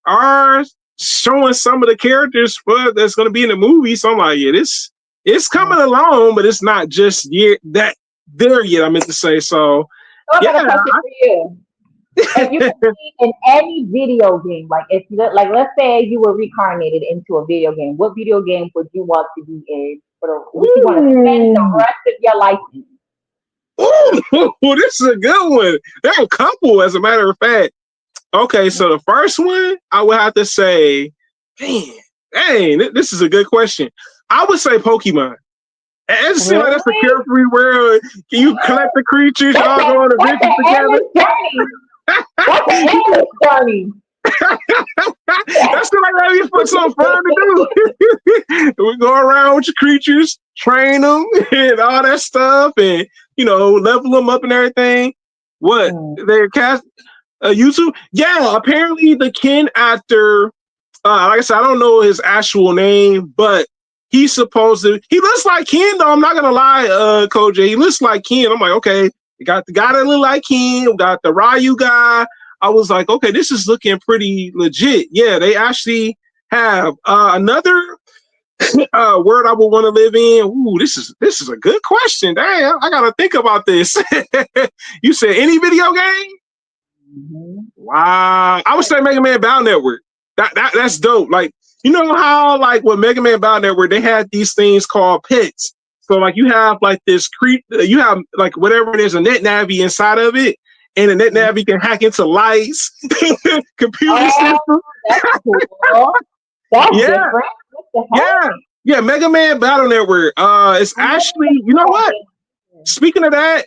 Speaker 2: are showing some of the characters that's going to be in the movie. So I'm like, yeah, this it's coming along, but it's not just yet that there yet. I meant to say so.
Speaker 1: So I
Speaker 2: Yeah.
Speaker 1: got a question for you. If you could be in any video game, like if you like, let's say you were reincarnated into a video game, what video game would you want to be in? For the, would you want to spend the
Speaker 2: Ooh.
Speaker 1: rest of your life in?
Speaker 2: Ooh, this is a good one. There are a couple, as a matter of fact. Okay, so the first one, I would have to say, man, dang, this is a good question. I would say Pokemon. It seems like that's a
Speaker 1: Really?
Speaker 2: carefree world. Can you collect the creatures?
Speaker 1: That's
Speaker 2: Y'all
Speaker 1: a
Speaker 2: go on
Speaker 1: that's an
Speaker 2: adventures together.
Speaker 1: endless journey. That's an endless journey.
Speaker 2: That's like that be for some fun to do. We go around with your creatures, train them, and all that stuff, and level them up and everything. What
Speaker 1: Mm.
Speaker 2: they cast YouTube? Yeah, apparently the Ken actor. Like I said, I don't know his actual name, but he's supposed to. He looks like Ken, though. I'm not gonna lie, Coach. He looks like Ken. I'm like, okay, we got the guy that look like Ken. We got the Ryu guy. I was like, okay, this is looking pretty legit. Yeah, they actually have another word I would want to live in. Ooh, this is a good question. Damn, I gotta think about this. You said any video game?
Speaker 1: Mhm.
Speaker 2: Wow, I would say Mega Man Battle Network. That's dope. Like how like with Mega Man Battle Network they had these things called pits. So like you have like this you have like whatever it is a net navy inside of it, and the net navy can hack into lights, computer
Speaker 1: Oh,
Speaker 2: systems.
Speaker 1: that's cool. That's
Speaker 2: Yeah,
Speaker 1: different. What the heck?
Speaker 2: yeah, yeah. Mega Man Battle Network. It's
Speaker 1: I never
Speaker 2: actually
Speaker 1: even
Speaker 2: you
Speaker 1: heard
Speaker 2: know
Speaker 1: that
Speaker 2: what?
Speaker 1: game.
Speaker 2: Speaking of that,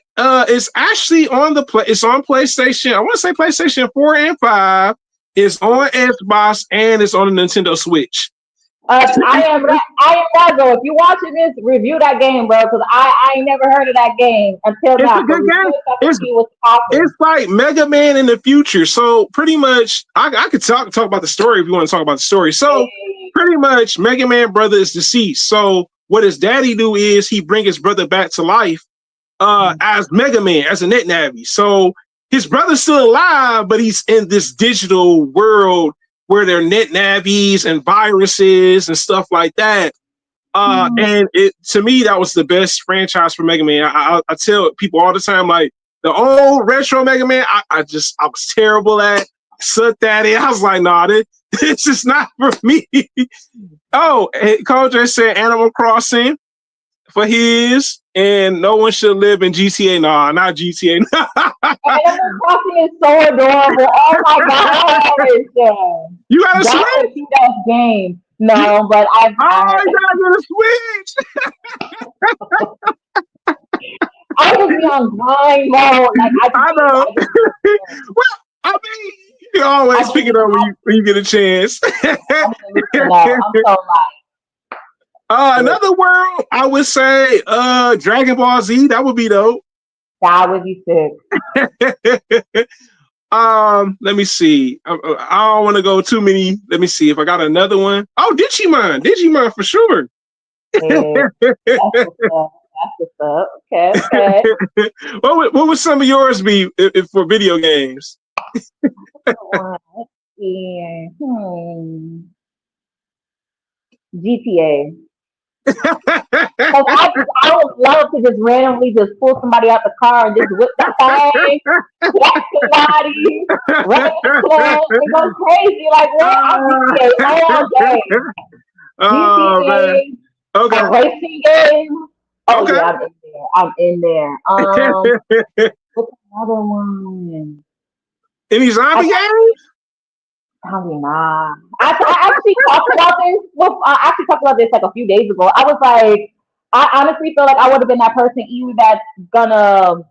Speaker 2: it's actually on it's on PlayStation. I want to say PlayStation 4 and 5. It's on Xbox and it's on the Nintendo Switch.
Speaker 1: I am Razo. If you watching this, review that game, bro, because I ain't never heard of that game until
Speaker 2: It's a
Speaker 1: now. So
Speaker 2: good
Speaker 1: review
Speaker 2: game.
Speaker 1: it so I can
Speaker 2: It's
Speaker 1: see what's popping.
Speaker 2: it's like Mega Man in the future. So pretty much, I could talk about the story if you want to talk about the story. So
Speaker 1: Hey,
Speaker 2: pretty much, Mega Man brother is deceased. So what his daddy do is he bring his brother back to life as Mega Man, as a net navy. So his brother's still alive, but he's in this digital world where there are net navies and viruses and stuff like that. And it to me that was the best franchise for Mega Man. I tell people all the time, like the old retro Mega Man, I was terrible at. I sucked at it. I was like, nah, this is not for me. Oh, and Coach said Animal Crossing for his, and no one should live in GTA. Nah, not GTA.
Speaker 1: Animal Crossing is so adorable. Oh my gosh.
Speaker 2: You got a
Speaker 1: That's a
Speaker 2: Switch?
Speaker 1: cute ass game.
Speaker 2: You,
Speaker 1: No, but
Speaker 2: oh, you gotta get a Switch.
Speaker 1: I just be on grind mode. Like
Speaker 2: I know.
Speaker 1: I just
Speaker 2: Well, I mean, you can
Speaker 1: I
Speaker 2: always
Speaker 1: just
Speaker 2: pick it
Speaker 1: need
Speaker 2: up when you get a chance.
Speaker 1: I need to loosen up. I'm so like
Speaker 2: Another world, I would say, Dragon Ball Z. That would be dope.
Speaker 1: that would be sick.
Speaker 2: Let me see. I don't want to go too many. Let me see if I got another one. Oh, Digimon for sure.
Speaker 1: Yeah, that's what's up. That's what's up. Okay, okay.
Speaker 2: What would some of yours be if for video games?
Speaker 1: Let's see. GTA. Cause I would love to just randomly just pull somebody out the car and just whip that thing, whack somebody, run in the club, and go crazy. Like what? I'm GTA all day.
Speaker 2: Oh man.
Speaker 1: GTA,
Speaker 2: Okay.
Speaker 1: a racing game. Oh
Speaker 2: Okay.
Speaker 1: yeah, I'm in there. I'm in there. What's another one?
Speaker 2: Any zombie
Speaker 1: I
Speaker 2: games?
Speaker 1: Probably not. I actually talked about this. Well, I actually talked about this like a few days ago. I was like, I honestly feel like I would have been that person either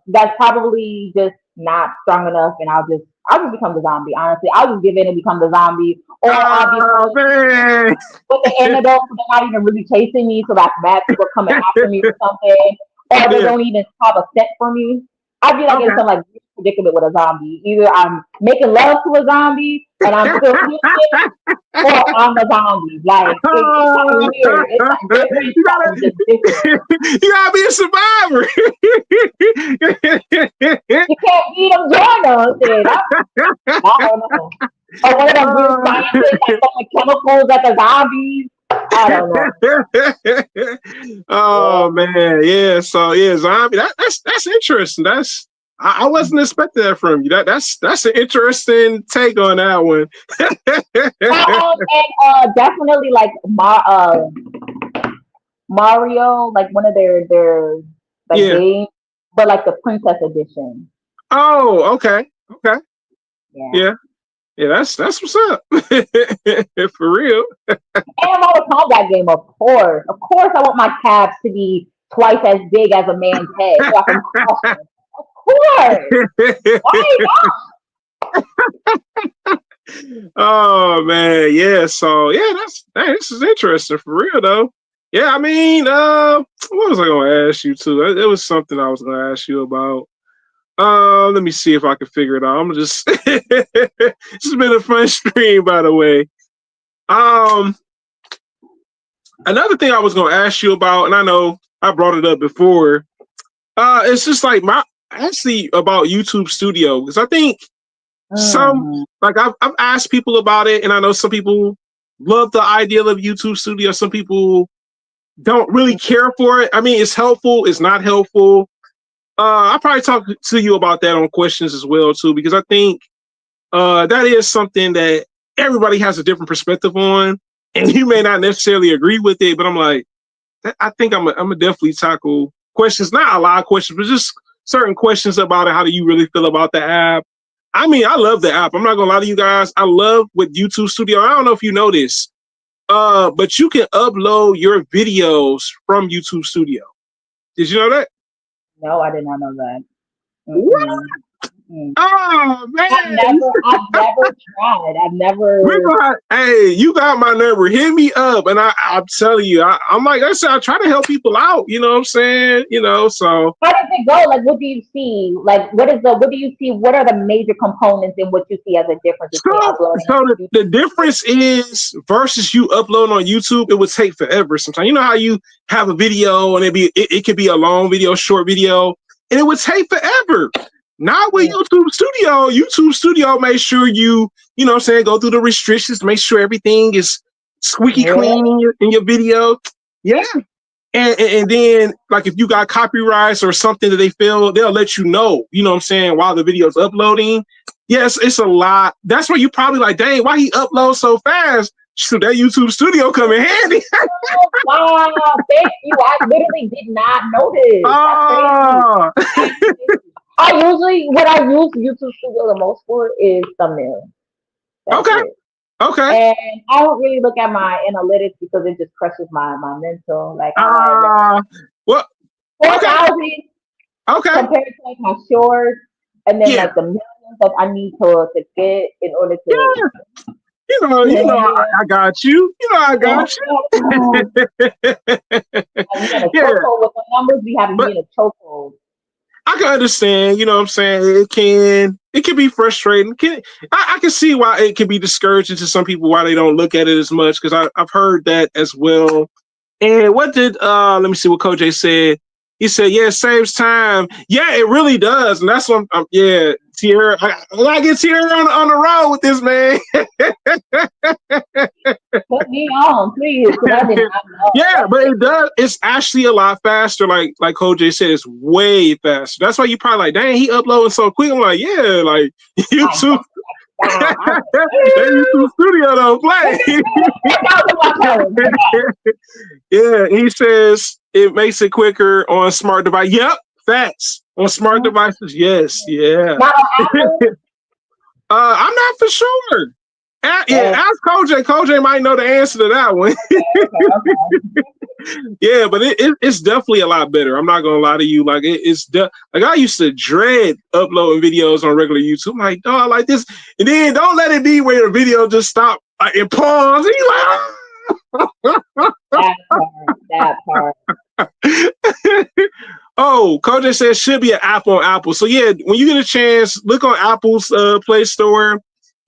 Speaker 1: that's probably just not strong enough, and I'll just become the zombie. Honestly, I'll just give in and become the zombie, or I'll be
Speaker 2: Oh man.
Speaker 1: with the antidote, so they're not even really chasing me, so that's bad people coming after me or something, or they
Speaker 2: Yeah.
Speaker 1: don't even have a scent for me. I'd be like in
Speaker 2: Okay.
Speaker 1: some like predicament with a zombie. Either I'm making love to a zombie and I'm still human, or I'm a zombie. Like it's something weird. It's something different.
Speaker 2: You gotta
Speaker 1: Something just different.
Speaker 2: you gotta be a survivor.
Speaker 1: You can't eat them, join them. Shit, I don't know. Or one of them weird scientists like some chemicals that the zombies. I don't know. Yeah.
Speaker 2: Oh man, yeah. So yeah, zombie. That's interesting. I wasn't expecting that from you. That's an interesting take on that one.
Speaker 1: And definitely like Mario, like one of their like
Speaker 2: Yeah.
Speaker 1: games, but like the Princess Edition.
Speaker 2: Oh, okay. Okay.
Speaker 1: Yeah.
Speaker 2: Yeah. Yeah, that's what's up. For real.
Speaker 1: And Mortal Kombat game, of course. Of course, I want my calves to be twice as big as a man's head so I can crush him. Of course. Why
Speaker 2: Oh man, yeah. So yeah, this is interesting for real though. Yeah, I mean, what was I gonna ask you too? It was something I was gonna ask you about. Let me see if I can figure it out. I'm just it's been a fun stream, by the way. Um, Another thing I was gonna ask you about, and I know I brought it up before. It's just like my actually about YouTube Studio because I think some
Speaker 1: not?
Speaker 2: like I've asked people about it, and I know some people love the idea of YouTube Studio. Some people don't really care for it. I mean, it's helpful. It's not helpful. I'll probably talk to you about that on questions as well too, because I think that is something that everybody has a different perspective on, and you may not necessarily agree with it. But I'm like, I think I'm gonna definitely tackle questions, not a lot of questions, but just certain questions about it. How do you really feel about the app? I mean, I love the app. I'm not gonna lie to you guys. I love with YouTube Studio. I don't know if you know this, but you can upload your videos from YouTube Studio. Did you know that?
Speaker 1: No, I did not know that.
Speaker 2: What?
Speaker 1: Mm-mm. Mm.
Speaker 2: Oh man,
Speaker 1: I've never tried. I've
Speaker 2: we
Speaker 1: never.
Speaker 2: got. Hey, you got my number. Hit me up, and I'm telling you, I'm like I said, I try to help people out. You know what I'm saying? So
Speaker 1: How does it go? Like, what do you see? Like, what do you see? What are the major components in what you see as a difference between
Speaker 2: So,
Speaker 1: uploading
Speaker 2: so the,
Speaker 1: and
Speaker 2: the difference is versus you upload on YouTube, it would take forever sometimes. You know how you have a video and it could be a long video, short video, and it would take forever. Not with
Speaker 1: YouTube?
Speaker 2: YouTube Studio. YouTube Studio makes sure you know what I'm saying, go through the restrictions, make sure everything is squeaky
Speaker 1: Really?
Speaker 2: clean in your video. Yeah. And then like if you got copyrights or something that they feel, they'll let you know what I'm saying, while the video's uploading. Yes, it's a lot. That's why you probably like, dang, why he uploads so fast? So that YouTube Studio come in handy.
Speaker 1: Oh, wow, thank you. I literally did not notice. That's crazy.
Speaker 2: Oh,
Speaker 1: That's crazy. What I use YouTube Studio the most for is thumbnails. That's
Speaker 2: okay,
Speaker 1: it.
Speaker 2: okay.
Speaker 1: And I don't really look at my analytics because it just crushes my mental. Like I like
Speaker 2: Uh, well,
Speaker 1: four
Speaker 2: okay,
Speaker 1: thousand
Speaker 2: okay.
Speaker 1: compared to like my shorts, and then
Speaker 2: Yeah,
Speaker 1: like the millions that I need to get in order to,
Speaker 2: yeah. I got you. You know, I got
Speaker 1: I'm
Speaker 2: you.
Speaker 1: in a
Speaker 2: Yeah,
Speaker 1: chokehold with the numbers. We having
Speaker 2: but
Speaker 1: me in a chokehold.
Speaker 2: I can understand, you know what I'm saying? It can be frustrating. I can see why it can be discouraging to some people why they don't look at it as much because I've heard that as well. And what did let me see what Coach J said. He said, "Yeah, it saves time. Yeah, it really does, and that's what yeah, Tiara. I get Tiara on the road with this man.
Speaker 1: Put me on, please, because I did not know.
Speaker 2: Yeah,
Speaker 1: That's
Speaker 2: but
Speaker 1: it.
Speaker 2: it does. It's actually a lot faster. Like Coach J said, it's way faster. That's why you probably like, dang, he uploading so quick. I'm like, yeah, like
Speaker 1: Like,
Speaker 2: YouTube,
Speaker 1: wow. I was
Speaker 2: that YouTube Studio don't
Speaker 1: like,
Speaker 2: play.
Speaker 1: that was my turn.
Speaker 2: Yeah, he says it makes it quicker on smart device. Yep, facts on smart devices. Yes, yeah.
Speaker 1: Not on Apple.
Speaker 2: I'm not for sure. Yeah,
Speaker 1: Oh,
Speaker 2: ask Coach J. Coach J might know the answer to that one.
Speaker 1: okay.
Speaker 2: Yeah, but it's definitely a lot better. I'm not gonna lie to you. Like like I used to dread uploading videos on regular YouTube. I'm like, dog, like this, and then don't let it be where the video just stop like it pause. And you like,
Speaker 1: That part.
Speaker 2: oh, Coach says should be an app on Apple. So yeah, when you get a chance, look on Apple's Play Store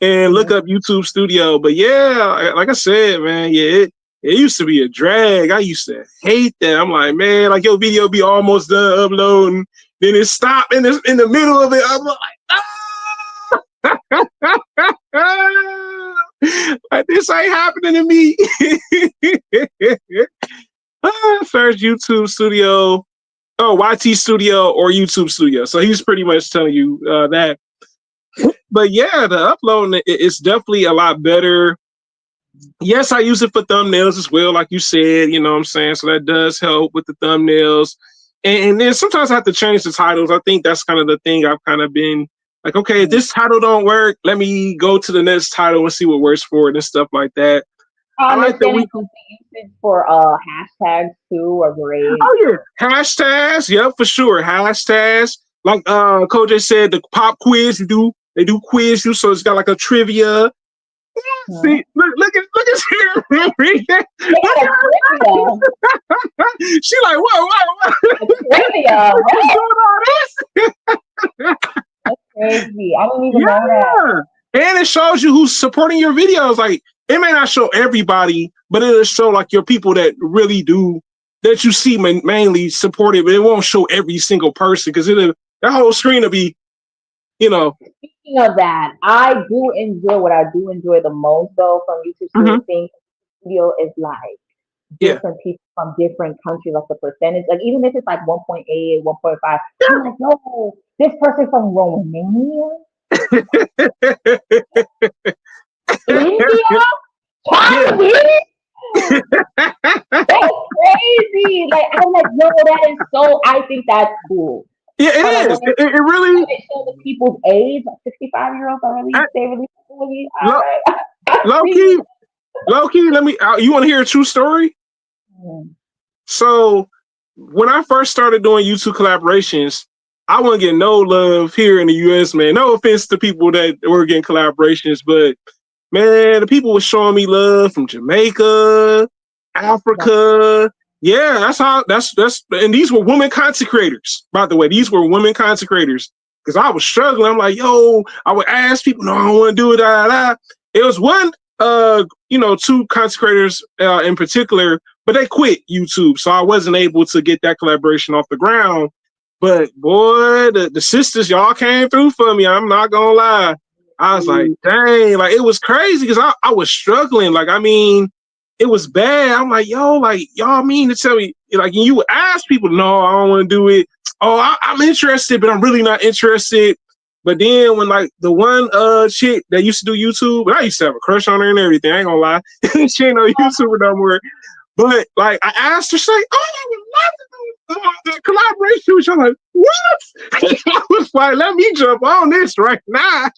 Speaker 2: and look
Speaker 1: Mhm.
Speaker 2: up YouTube Studio. But yeah, like I said, man, yeah, it used to be a drag. I used to hate that. I'm like, man, like your video be almost done uploading, then it stop in the middle of it. I'm like, ah! Like this ain't happening to me. Search YouTube Studio. Oh, YT Studio or YouTube Studio. So he's pretty much telling you that. But yeah, the uploading it's definitely a lot better. Yes, I use it for thumbnails as well, like you said, you know what I'm saying? So that does help with the thumbnails. And then sometimes I have to change the titles. I think that's kind of the thing I've kind of been like, okay, if
Speaker 1: Mm.
Speaker 2: this title don't work, let me go to the next title and see what works for it and stuff like that.
Speaker 1: I
Speaker 2: I like that
Speaker 1: understand
Speaker 2: we
Speaker 1: it goes to usage for hashtags too are great.
Speaker 2: oh yeah, hashtags, yep, for sure. Hashtags. Like Koj said, the pop quiz they do quiz you, so it's got like a trivia.
Speaker 1: Hmm.
Speaker 2: See, look at here.
Speaker 1: They got a trivia.
Speaker 2: She like, whoa.
Speaker 1: A trivia.
Speaker 2: What's
Speaker 1: What?
Speaker 2: going on this?
Speaker 1: That's crazy. I didn't even know that.
Speaker 2: Yeah. And it shows you who's supporting your videos. Like it may not show everybody, but it'll show like your people that really do that you see mainly supported, but it won't show every single person because it'll that whole screen will be, you know.
Speaker 1: Speaking of that, I do enjoy what I do enjoy the most though from YouTube
Speaker 2: Mhm.
Speaker 1: studio is like
Speaker 2: Yeah.
Speaker 1: different people from different countries, like the percentage, like even if it's like 1.8, 1.5,
Speaker 2: Yeah.
Speaker 1: I'm like, no, this person from Romania, India,
Speaker 2: Yeah.
Speaker 1: China, that's crazy. Like I'm like, yo, that is so. I think that's cool.
Speaker 2: Yeah,
Speaker 1: But like
Speaker 2: it is. It
Speaker 1: when
Speaker 2: really
Speaker 1: they show the people's age, like 65-year-olds are really
Speaker 2: I,
Speaker 1: they really really all
Speaker 2: low,
Speaker 1: right. I
Speaker 2: low
Speaker 1: see.
Speaker 2: key, low key. Let me. You want to hear a true story?
Speaker 1: Mm,
Speaker 2: So when I first started doing YouTube collaborations, I wasn't getting no love here in the US, man. No offense to people that were getting collaborations, but man, the people were showing me love from Jamaica,
Speaker 1: that's
Speaker 2: Africa. Yeah, that's and these were women content creators, by the way. These were women content creators. Because I was struggling. I'm like, yo, I would ask people, no, I don't want to do it. Da, da. It was one two content creators in particular, but they quit YouTube. So I wasn't able to get that collaboration off the ground. But boy, the sisters, y'all came through for me. I'm not gonna lie. I was like,
Speaker 1: crazy.
Speaker 2: dang, like it was crazy because I was struggling. Like, I mean, it was bad. I'm like, yo, like y'all mean to tell me, like, and you would ask people, no, I don't want to do it. Oh, I'm interested, but I'm really not interested. But then when like the one chick that used to do YouTube, and I used to have a crush on her and everything, I ain't gonna lie. She ain't no YouTuber no more. But like I asked her, she's like, oh, I would love to do the collaboration with you. I'm like, what? I was like, let me jump on this right now.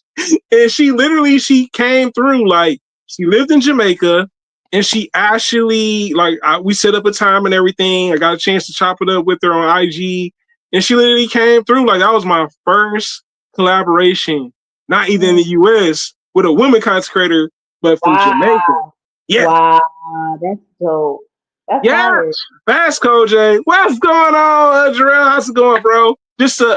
Speaker 2: And she came through. Like she lived in Jamaica, and she actually we set up a time and everything. I got a chance to chop it up with her on IG, and she literally came through. Like that was my first collaboration, not even in
Speaker 1: Mm,
Speaker 2: the US with a woman content creator, but from Jamaica.
Speaker 1: wow,
Speaker 2: Yeah.
Speaker 1: wow, that's dope. That's
Speaker 2: Yeah,
Speaker 1: fire.
Speaker 2: fast Koj. What's going on, Jarrell? How's it going, bro? This is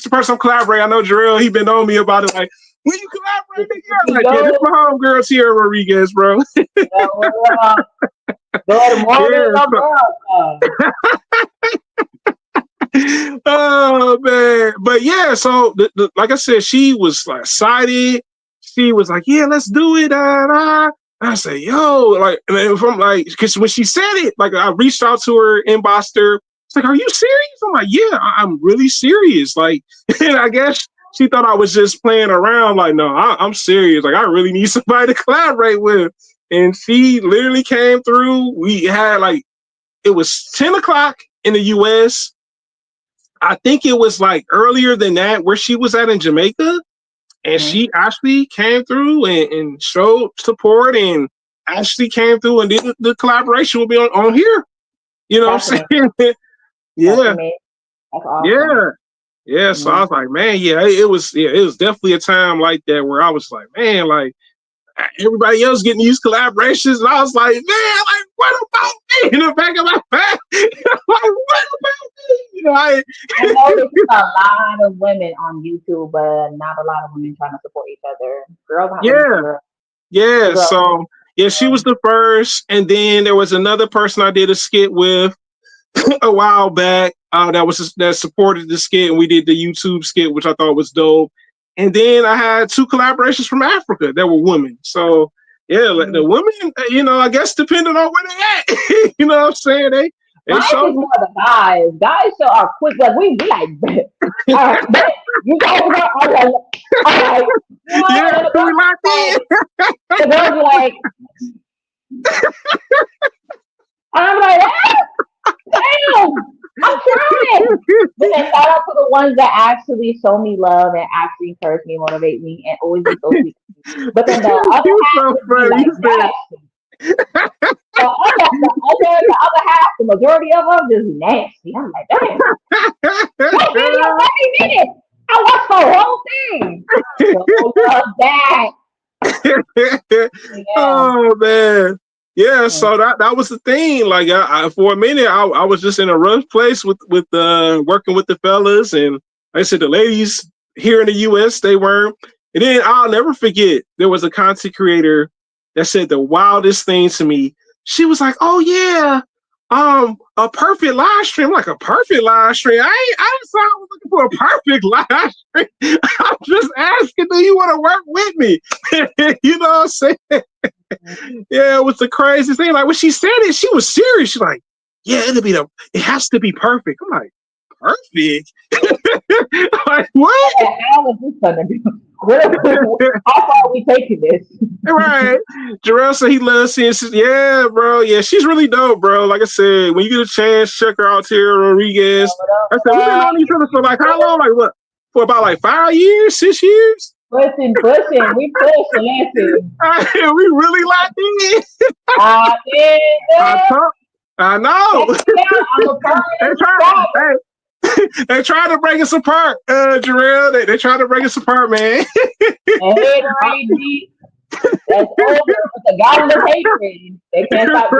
Speaker 2: the person I'm collaborating. I know Jarrell, he been on me about it. Like, when you collaborate again? I'm like, yeah, this
Speaker 1: Yo,
Speaker 2: is my homegirl Tiara Rodriguez, bro.
Speaker 1: yo, what up? Good morning,
Speaker 2: Yeah.
Speaker 1: America.
Speaker 2: Oh man, but yeah. So like I said, she was like excited. She was like, "Yeah, let's do it." I said, "Yo," like, and from like, because when she said it, like, I reached out to her, inboxed her. It's like, "Are you serious?" I'm like, "Yeah, I'm really serious." Like, and I guess she thought I was just playing around. Like, no, I'm serious. Like, I really need somebody to collaborate with. And she literally came through. We had like it was 10 o'clock in the U.S. I think it was like earlier than that where she was at in Jamaica, and
Speaker 1: Mhm.
Speaker 2: she actually came through and showed support and actually came through and did the collaboration will be on here. You know what
Speaker 1: That's
Speaker 2: I'm
Speaker 1: amazing.
Speaker 2: saying?
Speaker 1: That's
Speaker 2: Yeah,
Speaker 1: amazing. That's awesome.
Speaker 2: yeah, yeah. So I
Speaker 1: Mhm.
Speaker 2: was like, man, yeah, it was definitely a time like that where I was like, man, like everybody else getting these collaborations, and I was like, man, like what about me in the back of my head? Like what about me? You know,
Speaker 1: I noticed a lot of women on YouTube, but not a lot of women trying to support each other. Girls not really
Speaker 2: yeah.
Speaker 1: girls.
Speaker 2: Yeah,
Speaker 1: Girls.
Speaker 2: so yeah, she was the first, and then there was another person I did a skit with a while back that supported the skit, and we did the YouTube skit, which I thought was dope. And then I had two collaborations from Africa that were women. So yeah, like the
Speaker 1: Mm,
Speaker 2: women, I guess depending on where they at, you know what I'm saying? It
Speaker 1: Mine is
Speaker 2: shows.
Speaker 1: more the guys. Guys show are quick. Like we like, all right, bet. You guys are all right. All right. You know,
Speaker 2: Yeah,
Speaker 1: and the
Speaker 2: we
Speaker 1: girls
Speaker 2: locked
Speaker 1: be
Speaker 2: in.
Speaker 1: like, the girls be like, and I'm like, ah, damn, I'm trying. But then shout out to the ones that actually show me love and actually encourage me, motivate me, and always be so sweet. But then the other
Speaker 2: You
Speaker 1: half
Speaker 2: so
Speaker 1: would be
Speaker 2: funny.
Speaker 1: like
Speaker 2: You said,
Speaker 1: nasty. The other half, the majority of them just nasty. I'm like, damn, that video 30 minutes. I watched the whole thing. So love that. Yeah.
Speaker 2: oh man. Yeah, so that was the thing. Like for a minute, I was just in a rough place with working with the fellas, and like I said, the ladies here in the U.S. they weren't. And then I'll never forget there was a content creator that said the wildest thing to me. She was like, "Oh yeah, a perfect live stream, like a perfect live stream. I didn't say I was looking for a perfect live stream. I'm just asking, do you want to work with me? You know what I'm saying?" Yeah, it was the craziest thing. Like when she said it, she was serious. She's like, "Yeah, it has to be perfect." I'm like, "Perfect?" Like what?
Speaker 1: How is this gonna do? How far are we taking this?
Speaker 2: Right. Jarrell said he loves seeing. Yeah, bro. Yeah, she's really dope, bro. Like I said, when you get a chance, check her out, Tiara Rodriguez. I said we've been on each other for like how long? Like what? For about like 5 years, 6 years.
Speaker 1: Pushing, we pushing, listen.
Speaker 2: We really locked in.
Speaker 1: I did
Speaker 2: I
Speaker 1: it.
Speaker 2: talk. I
Speaker 1: Check
Speaker 2: know.
Speaker 1: me out. I'm a
Speaker 2: They
Speaker 1: permanent
Speaker 2: try.
Speaker 1: subscriber.
Speaker 2: Hey, they try to break us apart, Jarrell. They try to break us apart, man.
Speaker 1: The hater ain't deep. That's over with the goblet of hatred. They can't stop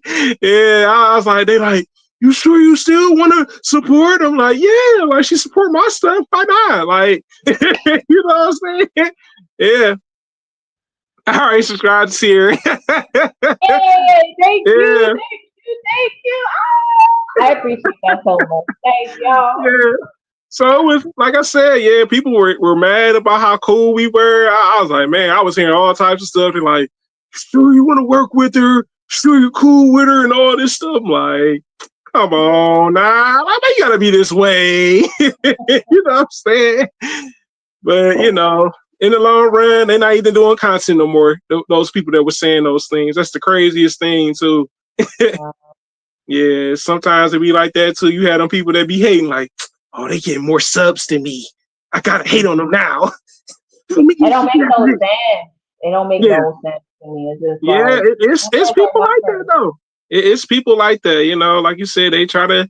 Speaker 1: this.
Speaker 2: Yeah, I was like, they like, you sure you still want to support? I'm like, yeah, like she support my stuff. Why not? Like, you know what I'm saying? Yeah. All right, subscribe to Siri.
Speaker 1: Hey, thank you,
Speaker 2: Yeah,
Speaker 1: thank you. Ah, I appreciate that so much. Thank y'all.
Speaker 2: yeah. So it was like I said, yeah, people were mad about how cool we were. I was like, man, I was hearing all types of stuff. And like, sure you want to work with her? Sure you're cool with her and all this stuff. I'm like, come on, nah, I know you gotta be this way. You know what I'm saying? But you know, in the long run, they're not even doing content no more. Those people that were saying those things. That's the craziest thing too. Yeah, sometimes it be like that too. You had them people that be hating, like, oh, they get more subs than me. I gotta hate on them now.
Speaker 1: It don't make no sense. It don't make
Speaker 2: Yeah,
Speaker 1: no sense to me. It's just
Speaker 2: yeah,
Speaker 1: like
Speaker 2: it's people like that though. It's people like that, you know. Like you said, they try to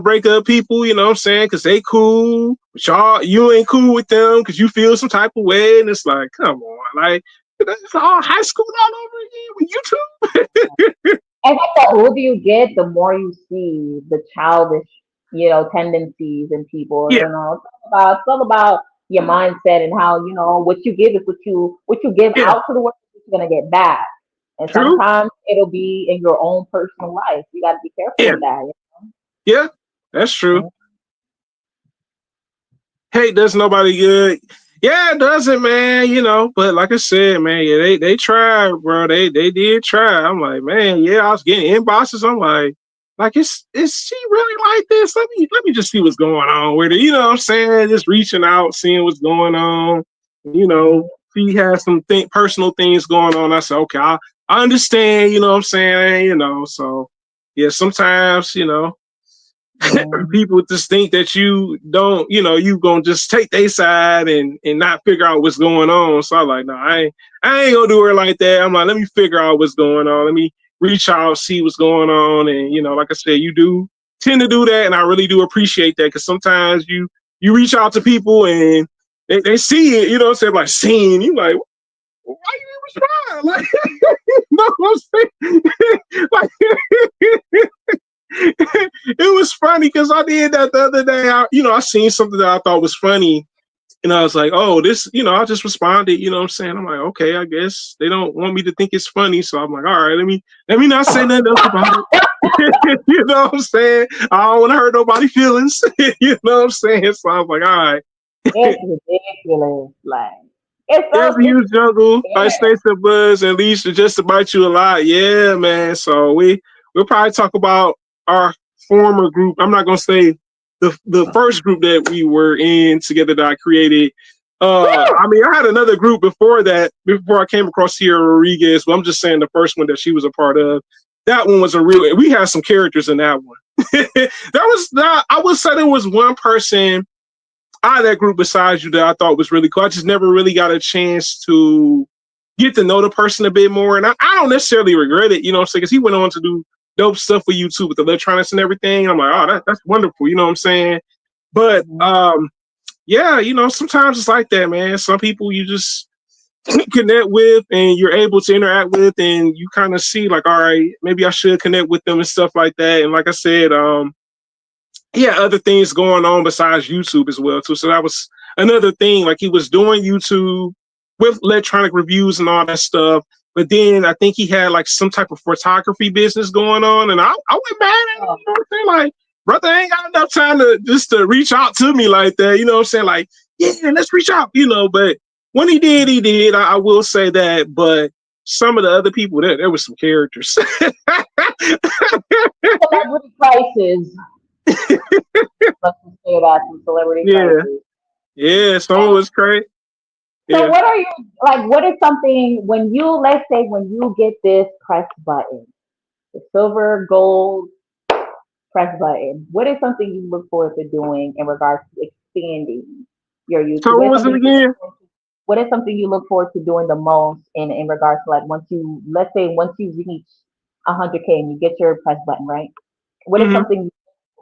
Speaker 2: break up people. You know what I'm saying? Because they cool, but you ain't cool with them because you feel some type of way, and it's like, come on, like it's all high school all over again with YouTube.
Speaker 1: I think the older you get, the more you see the childish, tendencies in people.
Speaker 2: Yeah,
Speaker 1: It's all about your mindset and how what you give is what you give
Speaker 2: yeah,
Speaker 1: out to the world is what you're gonna get back. And
Speaker 2: true.
Speaker 1: sometimes it'll be in your own personal life. You got to be careful
Speaker 2: Yeah,
Speaker 1: with that.
Speaker 2: yeah, that's true.
Speaker 1: Mhm.
Speaker 2: Hate does nobody good. Yeah, it doesn't, man. You know, but like I said, man, yeah, they tried, bro. They did try. I'm like, man, yeah, I was getting inboxes. I'm like, is she really like this? Let me just see what's going on with her. You know what I'm saying? Just reaching out, seeing what's going on. You know, she has some personal things going on. I said, okay, I understand. You know what I'm saying? You know, so yeah, sometimes
Speaker 1: Mhm.
Speaker 2: people just think that you don't, you gonna just take their side and not figure out what's going on. So I'm like, no, I ain't gonna do her like that. I'm like, let me figure out what's going on. Let me reach out, see what's going on. And like I said, you do tend to do that, and I really do appreciate that because sometimes you reach out to people and they see it, you know what I'm saying, like seeing you like, why you even trying? Like, you know what I'm saying? Like, it was funny because I did that the other day. I seen something that I thought was funny, and I was like, "Oh, this," I just responded. You know what I'm saying? I'm like, "Okay, I guess they don't want me to think it's funny," so I'm like, "All right, let me not say nothing else about it." You know what I'm saying? I don't want to hurt nobody's feelings. You know what I'm saying? So I was like, "All right."
Speaker 1: It's ridiculous. Like it's
Speaker 2: Yes,
Speaker 1: so it's
Speaker 2: you jungle. I
Speaker 1: yeah.
Speaker 2: stay to buzz and leash to just about you a lot. Yeah, man. So we'll probably talk about our former group. I'm not gonna say the first group that we were in together that I created. I mean, I had another group before that, before I came across Tiara Rodriguez, but I'm just saying the first one that she was a part of. That one was a real. We had some characters in that one. That was not. I would say there was one person out of that group besides you that I thought was really cool. I just never really got a chance to get to know the person a bit more, and I don't necessarily regret it. You know what I'm saying? Because he went on to do dope stuff for YouTube with electronics and everything. I'm like, oh, that's wonderful. You know what I'm saying? But yeah, you know, sometimes it's like that, man. Some people you just connect with and you're able to interact with, and you kind of see like, all right, maybe I should connect with them and stuff like that. And like I said, he had other things going on besides YouTube as well too. So that was another thing. Like he was doing YouTube with electronic reviews and all that stuff. But then I think he had like some type of photography business going on, and I went mad at him. You know what I'm saying? Like, brother, I ain't got enough time to just to reach out to me like that. You know what I'm saying? Like, yeah, let's reach out. You know, but when he did, he did. I will say that. But some of the other people, there was some characters.
Speaker 1: Celebrity crisis. Let's just say that, some celebrity
Speaker 2: Yeah,
Speaker 1: crisis.
Speaker 2: yeah. Some
Speaker 1: And
Speaker 2: was crazy.
Speaker 1: so
Speaker 2: Yeah.
Speaker 1: what are you like, what is something when you, let's say when you get this press button, the silver gold press button, what is something you look forward to doing in regards to expanding your YouTube?
Speaker 2: So what was it again?
Speaker 1: What is something you look forward to doing the most in regards to, like, once you, let's say once you reach 100K and you get your press button, right? What is
Speaker 2: Hmm.
Speaker 1: something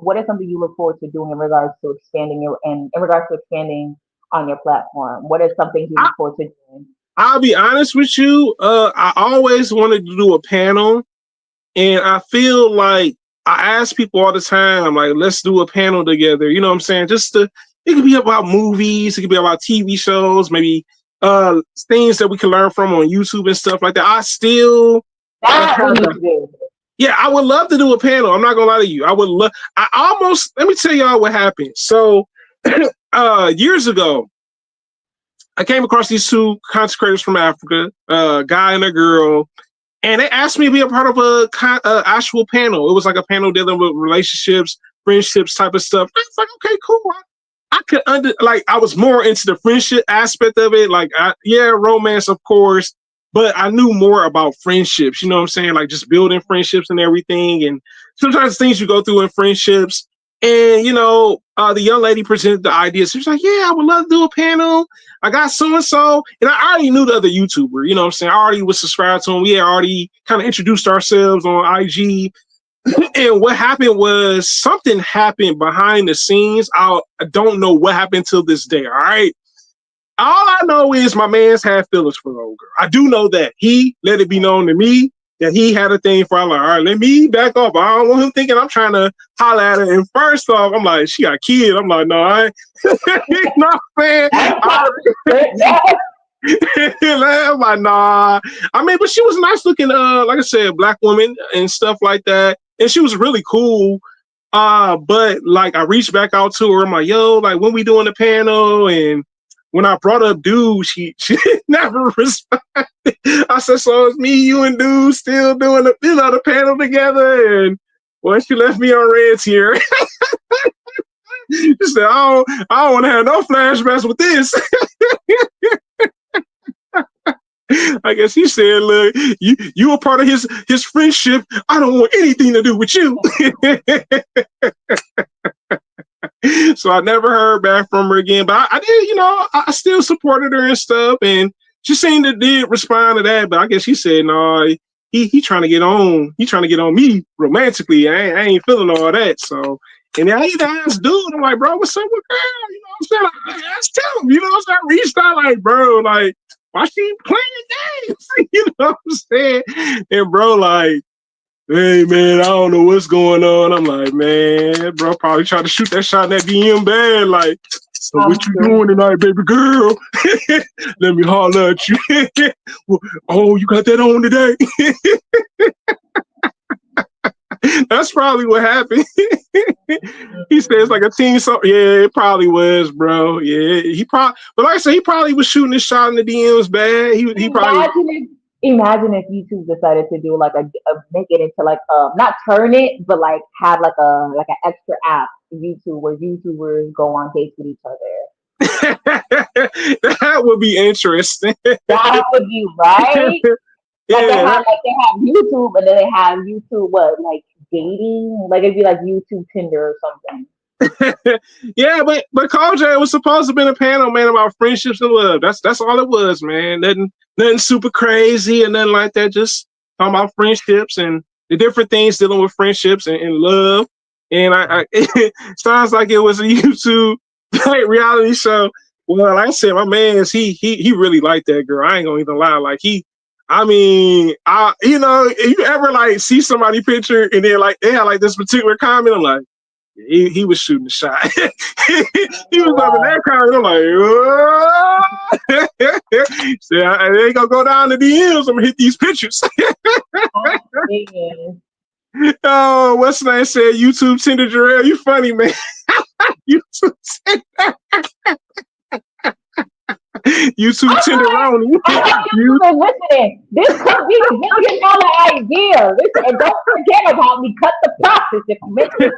Speaker 1: what is something you look forward to doing in regards to expanding your, and in regards to expanding on your platform? What is something you
Speaker 2: I
Speaker 1: look forward to doing?
Speaker 2: I'll be honest with you. I always wanted to do a panel, and I feel like I ask people all the time, like, let's do a panel together. You know what I'm saying? Just to, it could be about movies, it could be about TV shows, maybe things that we can learn from on YouTube and stuff like that. I still
Speaker 1: That we
Speaker 2: have
Speaker 1: need
Speaker 2: the,
Speaker 1: to do.
Speaker 2: yeah, I would love to do a panel. I'm not gonna lie to you. I would love. I almost, let me tell y'all what happened. So years ago, I came across these two content creators from Africa, a guy and a girl, and they asked me to be a part of a actual panel. It was like a panel dealing with relationships, friendships, type of stuff. I was like, okay, cool. I could like, I was more into the friendship aspect of it. Like, yeah, romance, of course, but I knew more about friendships. You know what I'm saying? Like just building friendships and everything, and sometimes things you go through in friendships. And you know, the young lady presented the idea. So she's like, "Yeah, I would love to do a panel. I got so and so," and I already knew the other YouTuber. You know what I'm saying? I already was subscribed to him. We had already kind of introduced ourselves on IG. And what happened was something happened behind the scenes. I don't know what happened till this day. All right. All I know is my man's had feelings for the old girl. I do know that. He let it be known to me that he had a thing for. I'm like, all right, let me back off. I don't want him thinking I'm trying to holler at her. And first off, I'm like, she got kids. I'm like, no, I ain't. You know what I'm saying? I'm like, nah. I mean, but she was nice looking, like I said, black woman and stuff like that. And she was really cool. But like I reached back out to her. I'm like, yo, like when we doing the panel? And when I brought up Dude, she never responded. I said, so it's me, you, and Dude still doing the panel together. And well, she left me on red here. She said, I don't want to have no flashbacks with this. I guess he said, look, you a part of his friendship. I don't want anything to do with you. So I never heard back from her again. But I did, you know, I still supported her and stuff. And she seemed to did respond to that. But I guess he said, no, he trying to get on. He trying to get on me romantically. I ain't feeling all that. So, and then I even asked Dude, I'm like, bro, what's up with girl? You know what I'm saying? I asked him, you know what I'm saying? I reached out like, bro, like, why she playing games? You know what I'm saying? And bro, like, hey man, I don't know what's going on. I'm like, man, bro, probably trying to shoot that shot in that DM bad. Like, so what you
Speaker 1: Sure.
Speaker 2: doing tonight, baby girl? Let me holler at you. Well, oh, you got that on today? That's probably what happened. He said it's like a team song. Yeah, it probably was, bro. Yeah, he probably, but like I said, he probably was shooting his shot in the DMs bad. He probably.
Speaker 1: Imagine it. Imagine if YouTube decided to do like a make it into like not turn it, but like have like an extra app YouTube where YouTubers go on dates with each other.
Speaker 2: That would be interesting.
Speaker 1: That would be right.
Speaker 2: Yeah,
Speaker 1: Like they have YouTube and then they have YouTube what like dating, like it'd be like YouTube Tinder or something.
Speaker 2: yeah, but Call J was supposed to be in a panel, man, about friendships and love. That's all it was, man. Nothing super crazy and nothing like that. Just talking about friendships and the different things dealing with friendships and love. And I it sounds like it was a YouTube like, reality show. Well, like I said, my man is he really liked that girl. I ain't gonna even lie. Like I mean, you ever like see somebody picture and then like they had like this particular comment, I'm like, he was shooting the shot. He was up in that car. I'm like, oh. So I ain't gonna go down to the DMs. I'm gonna hit these pictures. Oh, what's the name said? YouTube Tinder Jarrell. You funny, man. YouTube Tinder. YouTube Tenderoni.
Speaker 1: You been listening. This could be $1 million idea. Listen, and don't forget about me. Cut the process if you make this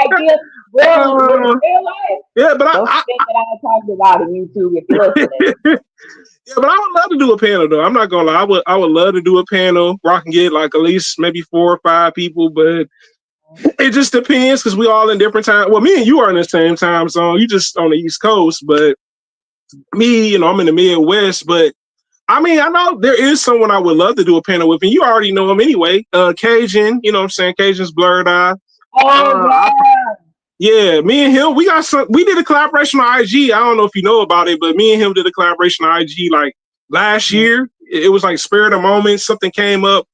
Speaker 1: idea real life.
Speaker 2: Yeah, but
Speaker 1: don't think that I talked about it YouTube if you're listening.
Speaker 2: Yeah, but I would love to do a panel though. I'm not gonna lie. I would love to do a panel where I can get like at least maybe 4 or 5 people, but it just depends because we all in different time. Well, me and you are in the same time zone. You just on the East Coast, but me, I'm in the Midwest. But I mean, I know there is someone I would love to do a panel with, and you already know him anyway. Cajun, you know what I'm saying? Cajun's Blurred Eye.
Speaker 1: Oh,
Speaker 2: yeah, me and him, we did a collaboration on IG. I don't know if you know about it, but me and him did a collaboration on IG like last year. It was like spare the moment. Something came up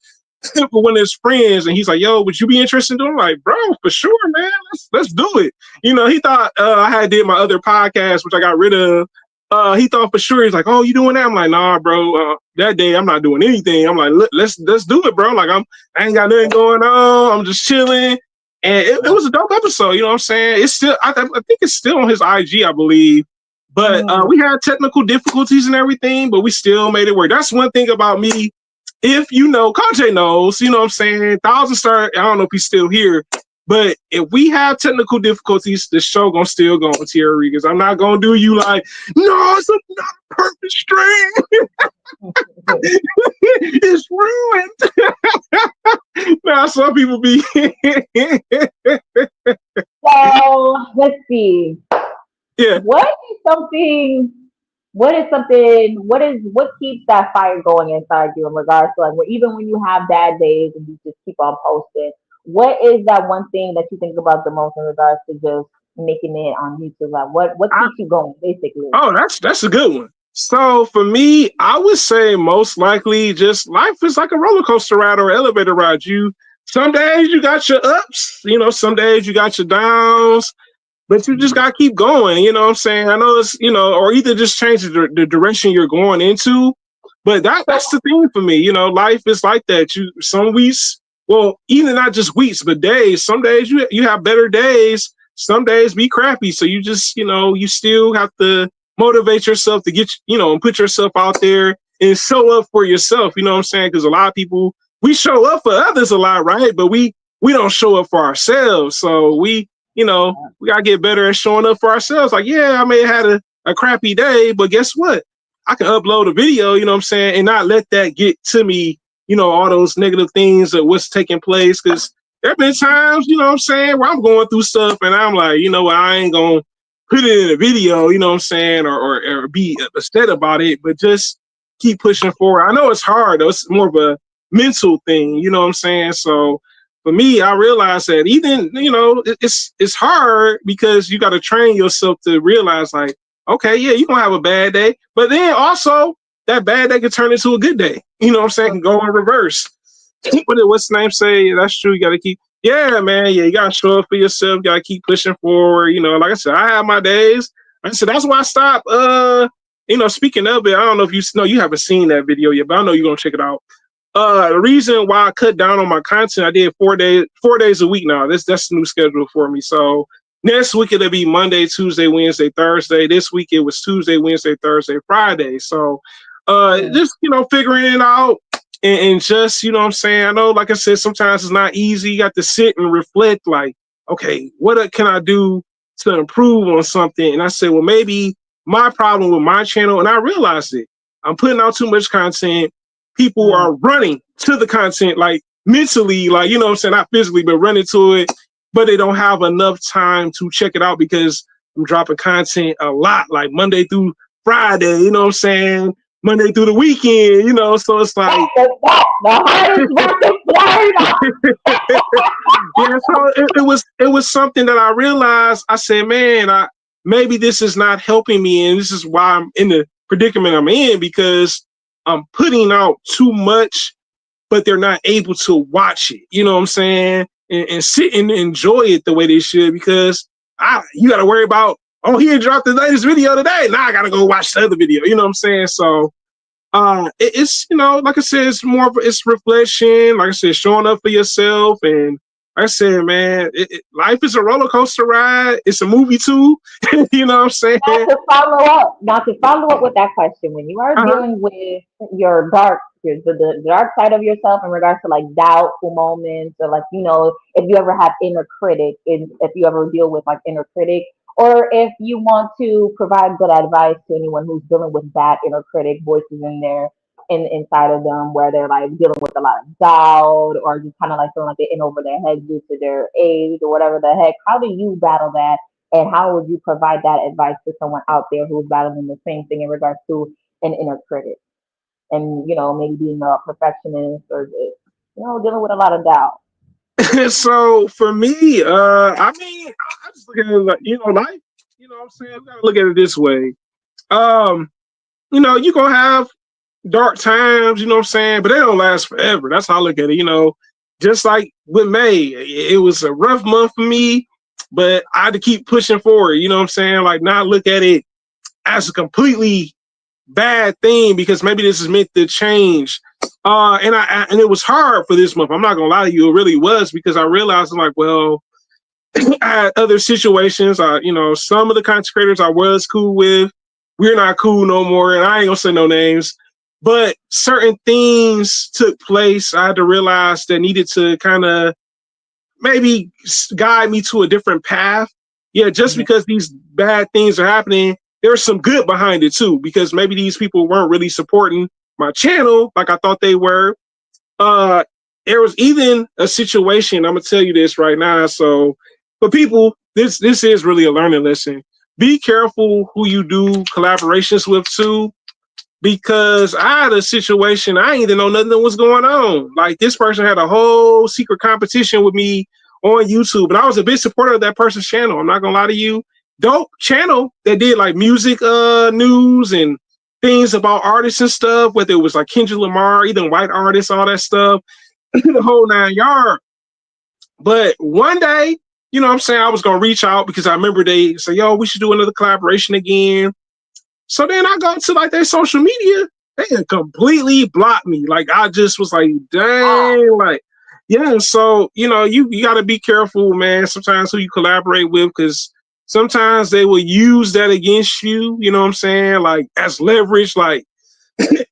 Speaker 2: for one of his friends, and he's like, "Yo, would you be interested in doing?" I'm like, bro, for sure, man. Let's do it. He thought I had did my other podcast, which I got rid of. He thought for sure. He's like, "Oh, you doing that?" I'm like, "Nah, bro. That day I'm not doing anything." I'm like, "Let's do it, bro. Like I ain't got nothing going on. I'm just chilling." And it was a dope episode. You know what I'm saying? It's still, I think it's still on his IG, I believe. But we had technical difficulties and everything, but we still made it work. That's one thing about me. If you know, Kanye knows, you know what I'm saying? Thousand Star, I don't know if he's still here, but if we have technical difficulties, the show gonna still go on Tiara Rodriguez. I'm not gonna do you like, no, it's not a perfect string. It's ruined. Now some people be.
Speaker 1: So let's see.
Speaker 2: Yeah.
Speaker 1: What what keeps that fire going inside you in regards to like even when you have bad days and you just keep on posting, what is that one thing that you think about the most in regards to just making it on YouTube? Like what keeps you going basically?
Speaker 2: Oh, that's a good one. So for me, I would say most likely just life is like a roller coaster ride or elevator ride. Some days you got your ups, some days you got your downs, but you just gotta keep going. You know what I'm saying? I know it's, or either just change the direction you're going into. But that's the thing for me. Life is like that. Some weeks, well, even not just weeks, but days. Some days you have better days. Some days be crappy. So you just, you still have to motivate yourself to get, and put yourself out there and show up for yourself. You know what I'm saying? Because a lot of people, we show up for others a lot, right? But we don't show up for ourselves. So we gotta get better at showing up for ourselves. Like, yeah, I may have had a crappy day, but guess what? I can upload a video, you know what I'm saying, and not let that get to me, all those negative things of what's taking place. Because there have been times, you know what I'm saying, where I'm going through stuff and I'm like, I ain't going to put it in a video, you know what I'm saying, or be upset about it, but just keep pushing forward. I know it's hard, though. It's more of a mental thing, you know what I'm saying? So for me, I realized that even, it's hard because you got to train yourself to realize like, okay, yeah, you're going to have a bad day. But then also that bad day can turn into a good day. You know what I'm saying? Can go in reverse. What's the name say? That's true. You got to keep, yeah, man. Yeah, you got to show up for yourself. You got to keep pushing forward. Like I said, I have my days. I said, that's why I stopped. Speaking of it, I don't know if you haven't seen that video yet, but I know you're going to check it out. The reason why I cut down on my content, I did 4 days a week now. That's the new schedule for me. So next week it'll be Monday, Tuesday, Wednesday, Thursday. This week it was Tuesday, Wednesday, Thursday, Friday. So
Speaker 1: Mm.
Speaker 2: Just, figuring it out and just, what I'm saying, I know, like I said, sometimes it's not easy. You got to sit and reflect like, okay, what can I do to improve on something? And I said, well, maybe my problem with my channel, and I realized it, I'm putting out too much content. People
Speaker 1: Mm.
Speaker 2: are running to the content, like mentally, like, what I'm saying, not physically, but running to it, but they don't have enough time to check it out because I'm dropping content a lot, like Monday through Friday, what I'm saying? Monday through the weekend, so it's like,
Speaker 1: The hardest working Florida.
Speaker 2: yeah, so it was something that I realized. I said, man, maybe this is not helping me, and this is why I'm in the predicament I'm in, because I'm putting out too much, but they're not able to watch it. You know what I'm saying? And sit and enjoy it the way they should, because you got to worry about, oh, he dropped the latest video today. Now I got to go watch the other video. You know what I'm saying? So it's, like I said, it's more of it's reflection, like I said, showing up for yourself. And like I said, man, life is a roller coaster ride. It's a movie too. You know what I'm saying?
Speaker 1: Not to follow up with that question, when you are
Speaker 2: Uh-huh.
Speaker 1: dealing with the dark side of yourself in regards to like doubtful moments, or like, if you ever have inner critic, if you ever deal with like inner critic, or if you want to provide good advice to anyone who's dealing with bad inner critic voices inside of them, where they're like dealing with a lot of doubt, or just kind of like feeling like they're in over their heads due to their age or whatever the heck. How do you battle that? And how would you provide that advice to someone out there who's battling the same thing in regards to an inner critic, and maybe being a perfectionist, or just dealing with a lot of doubt?
Speaker 2: So for me, I mean, I just look at it like, life, what I'm saying? We gotta look at it this way. Um, you're gonna have dark times, you know what I'm saying? But they don't last forever. That's how I look at it, Just like with May, it was a rough month for me, but I had to keep pushing forward, you know what I'm saying? Like, not look at it as a completely bad thing, because maybe this is meant to change. And it was hard for this month. I'm not gonna lie to you, it really was, because I realized, I'm like, well, I had other situations. Some of the content creators I was cool with, we're not cool no more, and I ain't gonna say no names. But certain things took place. I had to realize that needed to kind of maybe guide me to a different path. Yeah, just
Speaker 1: Mm-hmm.
Speaker 2: because these bad things are happening, there's some good behind it too. Because maybe these people weren't really supporting my channel like I thought they were. Uh, there was even a situation. I'm gonna tell you this right now. So, for people, this is really a learning lesson. Be careful who you do collaborations with too, because I had a situation. I didn't even know nothing was going on. Like, this person had a whole secret competition with me on YouTube, and I was a big supporter of that person's channel. I'm not gonna lie to you. Dope channel that did like music news and things about artists and stuff, whether it was like Kendrick Lamar, even white artists, all that stuff, the whole 9 yard. But one day, what I'm saying, I was gonna reach out because I remember they say, yo, we should do another collaboration again. So then I go to like their social media, they had completely blocked me. Like, I just was like,
Speaker 1: Wow.
Speaker 2: dang, like, yeah. So, you gotta be careful, man, sometimes who you collaborate with, because sometimes they will use that against you, you know what I'm saying? Like, as leverage, like,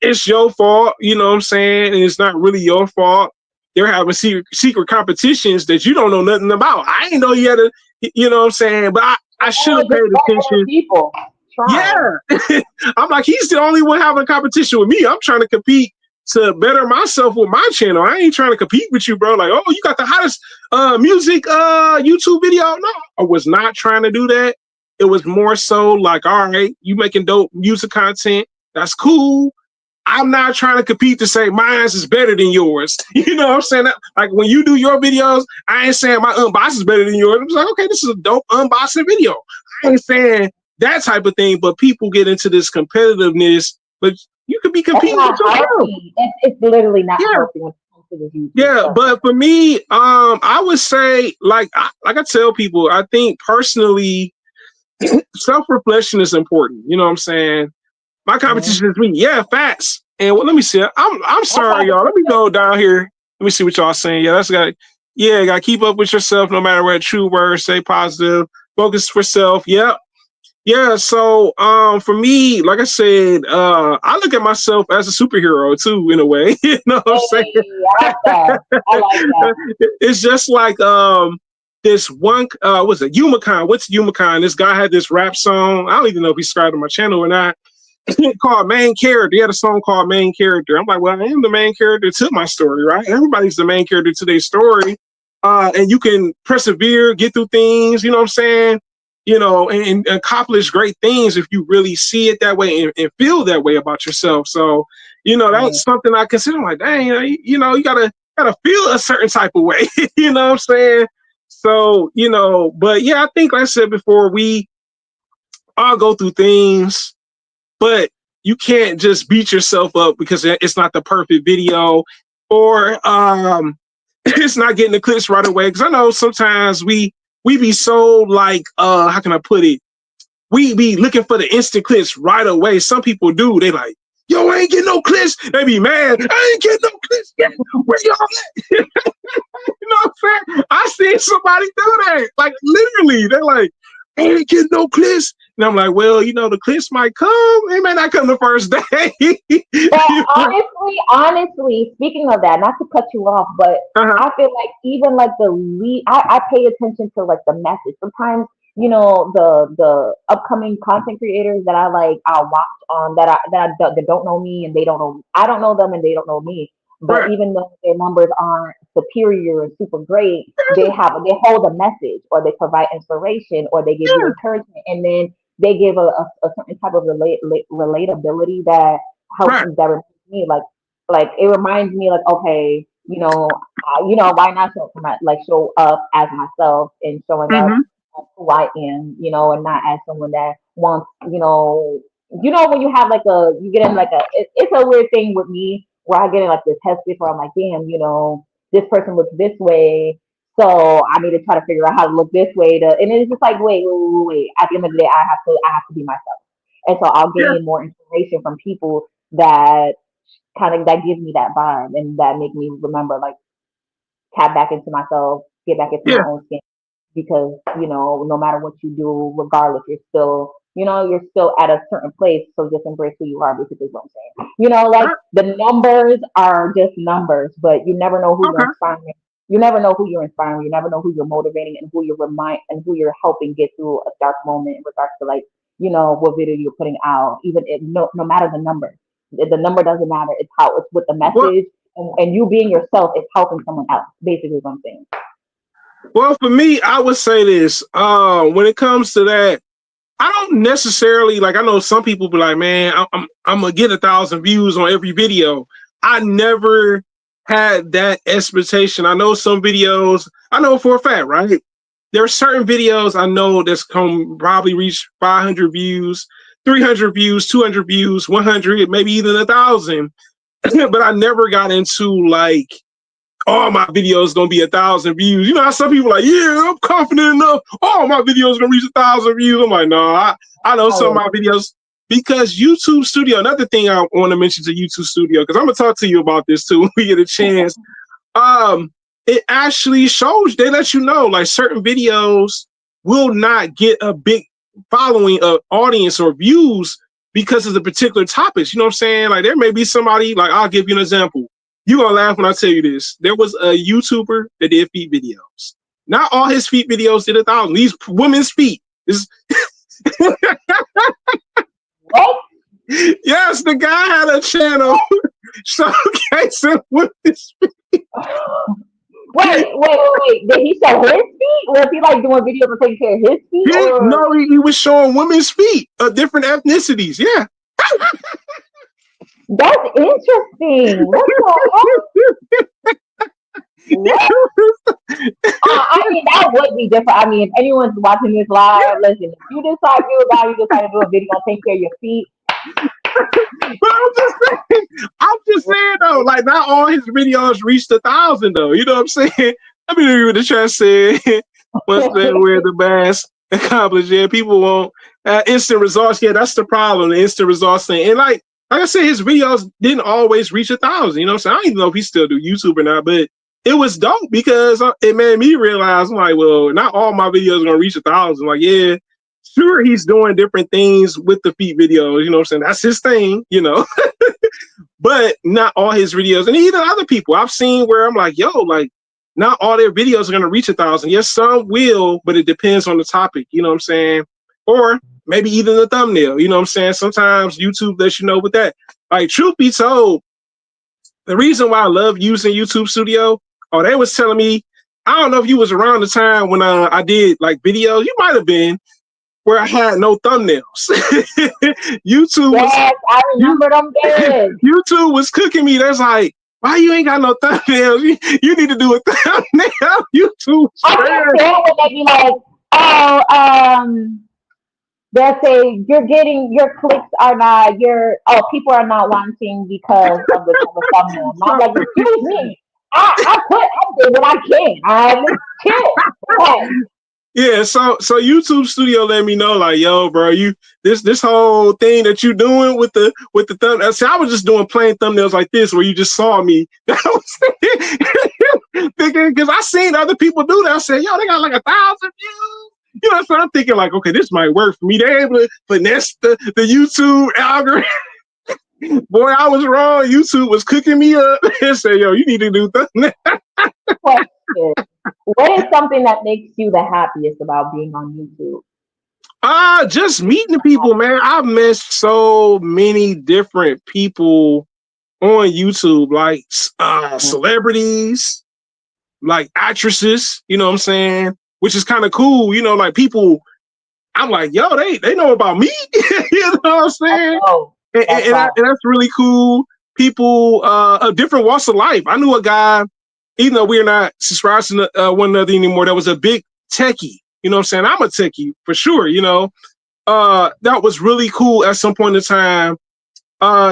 Speaker 2: it's your fault, you know what I'm saying? And it's not really your fault. They're having secret competitions that you don't know nothing about. I didn't know you had a, you know what I'm saying? But I should
Speaker 1: Or
Speaker 2: have
Speaker 1: just
Speaker 2: paid
Speaker 1: regular
Speaker 2: attention.
Speaker 1: people
Speaker 2: Yeah.
Speaker 1: trying.
Speaker 2: I'm like, he's the only one having a competition with me. I'm trying to compete to better myself with my channel. I ain't trying to compete with you, bro. Like, oh, you got the hottest music YouTube video. No, I was not trying to do that. It was more so like, all right, you making dope music content. That's cool. I'm not trying to compete to say mine is better than yours. You know what I'm saying? Like, when you do your videos, I ain't saying my unbox is better than yours. I'm just like, okay, this is a dope unboxing video. I ain't saying that type of thing, but people get into this competitiveness, but you could be
Speaker 1: That's
Speaker 2: competing with
Speaker 1: not
Speaker 2: yourself.
Speaker 1: healthy. It's literally not
Speaker 2: Yeah.
Speaker 1: healthy when it comes to this YouTube
Speaker 2: Yeah,
Speaker 1: stuff.
Speaker 2: but for me, I would say, like I tell people, I think personally, self-reflection is important. You know what I'm saying? My
Speaker 1: Mm-hmm.
Speaker 2: competition is me. Yeah, facts. And let me see. I'm
Speaker 1: That's
Speaker 2: sorry, y'all. Let me
Speaker 1: competition.
Speaker 2: go down here. Let me see what y'all saying. Yeah, that's got. Yeah, got to keep up with yourself no matter what. True words. Stay positive. Focus for self. Yep. Yeah, so for me, like I said, I look at myself as a superhero too, in a way. You know what I'm saying?
Speaker 1: Hey, I like that. I like that.
Speaker 2: It's just like this one what's it, Umacon. What's Umacon? This guy had this rap song. I don't even know if he subscribed to my channel or not. Called Main Character. He had a song called Main Character. I'm like, well, I am the main character to my story, right? Everybody's the main character to their story. And you can persevere, get through things, you know what I'm saying? You know, and accomplish great things if you really see it that way and feel that way about yourself. So, you know,
Speaker 1: Right.
Speaker 2: that's something I consider like, dang, you gotta feel a certain type of way. You know what I'm saying? So, you know, but yeah, I think like I said before, we all go through things, but you can't just beat yourself up because it's not the perfect video or it's not getting the clicks right away. Because I know sometimes we be so like how can I put it? We be looking for the instant clicks right away. Some people do. They like, yo, I ain't getting no clicks. They be mad. I ain't getting no clicks. Where y'all at? You know what I'm saying? I seen somebody do that. Like literally, they're like, I ain't getting no clicks. And I'm like, well, you know, the clicks might come. They may not come the first day.
Speaker 1: But honestly, speaking of that, not to cut you off, but
Speaker 2: Uh-huh.
Speaker 1: I feel like even like the lead, I pay attention to like the message. Sometimes, the upcoming content creators that I like, I watch on that don't know me and they don't know, I don't know them and they don't know me. But
Speaker 2: Right.
Speaker 1: even though their numbers aren't superior and super great, they hold a message or they provide inspiration or they give you
Speaker 2: Yeah.
Speaker 1: encouragement, and then they give a certain type of relatability that helps
Speaker 2: Right.
Speaker 1: that reminds me like it reminds me like, okay, why not show up as myself and showing up
Speaker 2: Mm-hmm.
Speaker 1: as who I am, and not as someone that wants, when you have like you get in like it's a weird thing with me where I get in like this headspace where I'm like, damn, this person looks this way, so I need to try to figure out how to look this way and it's just like, wait. At the end of the day, I have to be myself. And so I'll
Speaker 2: Yeah.
Speaker 1: gain more information from people that that gives me that vibe and that make me remember, like, tap back into myself, get back into my
Speaker 2: Yeah.
Speaker 1: own skin. Because, no matter what you do, regardless, you're still at a certain place. So just embrace who you are, basically is what I'm saying. Like,
Speaker 2: Right.
Speaker 1: the numbers are just numbers, but you never know who you're
Speaker 2: Okay.
Speaker 1: inspiring. You never know who you're inspiring. You never know who you're motivating and who you're helping get through a dark moment in regards to, like, what video you're putting out. Even if, no matter the number, the number doesn't matter. It's with the
Speaker 2: Well,
Speaker 1: message, and you being yourself is helping someone else. Basically, is what I'm saying.
Speaker 2: well, for me, I would say this. When it comes to that, I don't necessarily like. I know some people be like, "Man, I'm gonna get 1,000 views on every video." I never had that expectation. I know some videos. I know for a fact, right? There are certain videos I know that's come probably reach 500 views, 300 views, 200 views, 100, maybe even 1,000. But I never got into like all my videos gonna be 1,000 views. You know how some people are like, yeah, I'm confident enough. All my videos gonna reach 1,000 views. I'm like, no, I know some of my videos because YouTube Studio. Another thing I want to mention to YouTube Studio because I'm gonna talk to you about this too when we get a chance. It actually shows they let you know like certain videos will not get a big following of audience or views because of the particular topics. You know what I'm saying? Like there may be somebody like I'll give you an example. You gonna laugh when I tell you this. There was a YouTuber that did feet videos. Not all his feet videos did 1,000. These women's feet. This,
Speaker 1: What?
Speaker 2: yes, the guy had a channel showcasing women's
Speaker 1: Wait. Did he show his feet? Was he like doing videos of taking care of his feet,
Speaker 2: feet.
Speaker 1: or
Speaker 2: No, he was showing women's feet of different ethnicities. Yeah.
Speaker 1: that's interesting? What the heck? What? I mean, that would be different. I mean, if anyone's watching this live, listen. If you decide to do a video on taking care of your feet.
Speaker 2: But I'm just saying though, like not all his videos reached 1,000 though. You know what I'm saying? I mean, even the chat said, once they wear the mask, accomplished. Yeah, people want instant results. Yeah, that's the problem. The instant results thing. And like I said, his videos didn't always reach 1,000. You know what I'm saying? I don't even know if he still do YouTube or not, but it was dope because it made me realize I'm like, well, not all my videos are gonna reach 1,000. Like, yeah. Sure, he's doing different things with the feet videos, you know what I'm saying? That's his thing, you know. But not all his videos, and even other people I've seen where I'm like, yo, like not all their videos are gonna reach 1,000. Yes, some will, but it depends on the topic, you know what I'm saying? Or maybe even the thumbnail, you know what I'm saying? Sometimes YouTube lets you know with that. Like, truth be told, the reason why I love using YouTube Studio, oh, they was telling me, I don't know if you was around the time when I did like videos, you might have been, where I had no thumbnails. YouTube was
Speaker 1: Yes, I remember them days.
Speaker 2: YouTube was cooking me. That's like, why you ain't got no thumbnails? You need to do a thumbnail. YouTube was
Speaker 1: I
Speaker 2: trash.
Speaker 1: can't stand when they be like, oh, they'll say you're getting your clicks are not your people are not watching because of the thumbnail. And I'm like, excuse me, I did what I can. Let's chill. Okay.
Speaker 2: Yeah, so YouTube Studio let me know, like, yo, bro, you this whole thing that you doing with the thumbnail. See, I was just doing plain thumbnails like this where you just saw me. I was thinking, because I seen other people do that. I said, yo, they got like 1,000 views. You know, so I'm thinking like, okay, this might work for me. They're able to finesse the YouTube algorithm. Boy, I was wrong. YouTube was cooking me up and said, yo, you need to do thumbnails.
Speaker 1: Question. What is something that makes you the happiest about being on YouTube?
Speaker 2: Just meeting the people, man. I've met so many different people on YouTube, like celebrities, like actresses, you know what I'm saying? Which is kind of cool, you know, like people, I'm like, yo, they know about me, you know what I'm saying? And that's really cool. People of different walks of life. I knew a guy, even though we're not subscribed to one another anymore, that was a big techie. You know what I'm saying? I'm a techie for sure, you know. That was really cool at some point in time.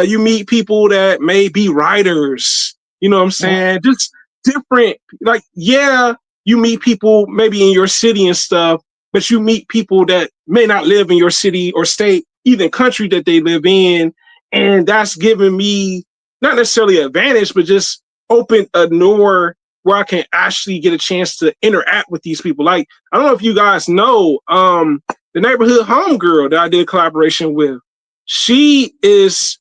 Speaker 2: You meet people that may be writers, you know what I'm saying? Just different, like, yeah, you meet people maybe in your city and stuff, but you meet people that may not live in your city or state, even country that they live in. And that's given me not necessarily an advantage, but just open a door where I can actually get a chance to interact with these people. Like, I don't know if you guys know, the neighborhood homegirl that I did a collaboration with. She is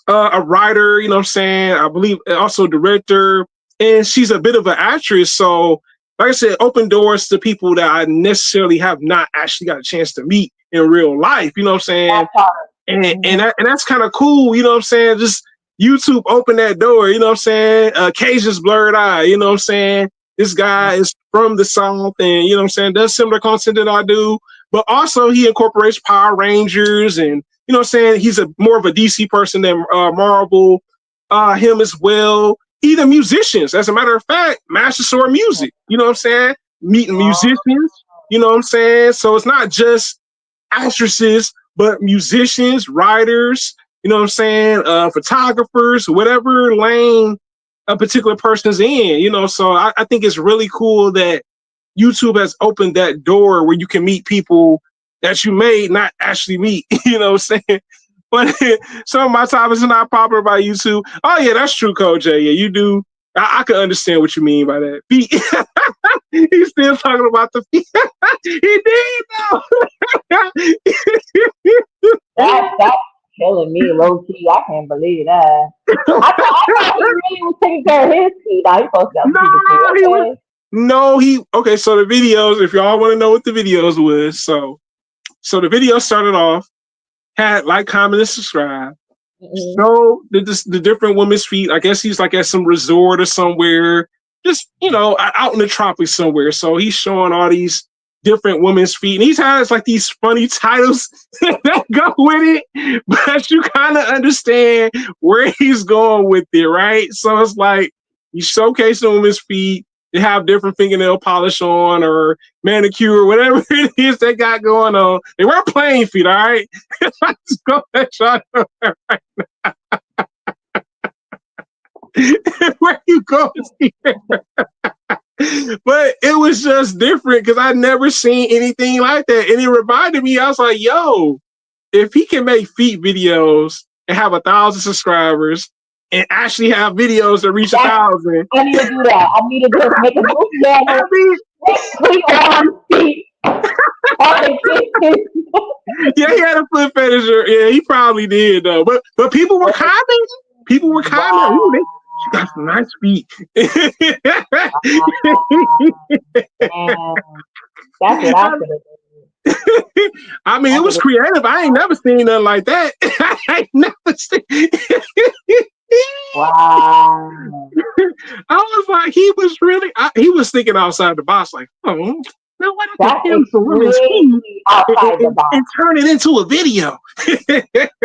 Speaker 2: a writer, you know what I'm saying? I believe also director, and she's a bit of an actress. So, like I said, open doors to people that I necessarily have not actually got a chance to meet in real life. You know what I'm saying? And that's kind of cool. You know what I'm saying? Just YouTube opened that door. You know what I'm saying? Cajun's blurred eye. You know what I'm saying? This guy is from the South, and you know what I'm saying, does similar content that I do, but also he incorporates Power Rangers, and you know what I'm saying, he's a more of a DC person than Marvel. Him as well. Even musicians, as a matter of fact, Master Sword Music. You know what I'm saying? Meeting musicians. You know what I'm saying? So it's not just actresses, but musicians, writers. You know what I'm saying? Photographers, whatever lane a particular person's in, you know. So I think it's really cool that YouTube has opened that door where you can meet people that you may not actually meet, you know what I'm saying? But some of my topics are not popular by YouTube. Oh yeah, that's true, Coach J. Yeah, you do. I can understand what you mean by that. Feet. He's still talking about the feet. He did though.
Speaker 1: That's killing me, low key. I can't believe that. I thought he really was taking care of his feet. Now he's supposed to have people too.
Speaker 2: Okay, so the videos, if y'all want to know what the videos was, so the video started off, had like, comment, and subscribe. So the different women's feet. I guess he's like at some resort or somewhere, just, you know, out in the tropics somewhere. So he's showing all these different women's feet, and he has like these funny titles that go with it, but you kind of understand where he's going with it, right? So it's like he's showcasing women's feet. They have different fingernail polish on or manicure or whatever it is they got going on. They wear plain feet, all right? I just go that shot right now. Where you going here? But it was just different because I'd never seen anything like that. And it reminded me, I was like, yo, if he can make feet videos and have 1,000 subscribers and actually have videos that reach 1,000.
Speaker 1: I need to do that. I need to just make a new channel. Feet on feet. Oh, the
Speaker 2: Yeah, he had a foot fetish. Yeah, he probably did though. But people were commenting. People were commenting. Ooh,
Speaker 1: wow.
Speaker 2: she got some nice feet.
Speaker 1: Man, that's what I should have done.
Speaker 2: I mean,
Speaker 1: I
Speaker 2: it
Speaker 1: should
Speaker 2: was
Speaker 1: have.
Speaker 2: creative. I ain't never seen nothing like that. I ain't never seen.
Speaker 1: Wow.
Speaker 2: I was like, he was really, he was thinking outside the box, like, oh, now what I can
Speaker 1: That's
Speaker 2: film some women's feet
Speaker 1: extremely outside the box.
Speaker 2: and turn it into a video.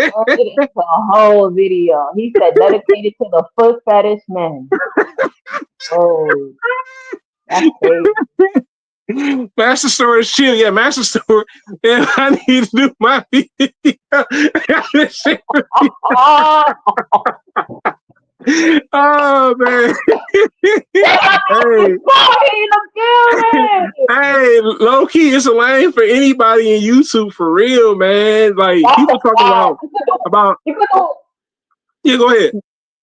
Speaker 1: Turned it into a whole video. He said dedicated to the foot fetish men. Oh, that's crazy.
Speaker 2: Master Store is chill. Yeah, Master Store. Yeah, I need to do my video. Oh man. Hey, hey, low key, it's a lane for anybody in YouTube for real, man. Like
Speaker 1: That's a
Speaker 2: people talking
Speaker 1: fact.
Speaker 2: about.
Speaker 1: You could do.
Speaker 2: Yeah, go ahead.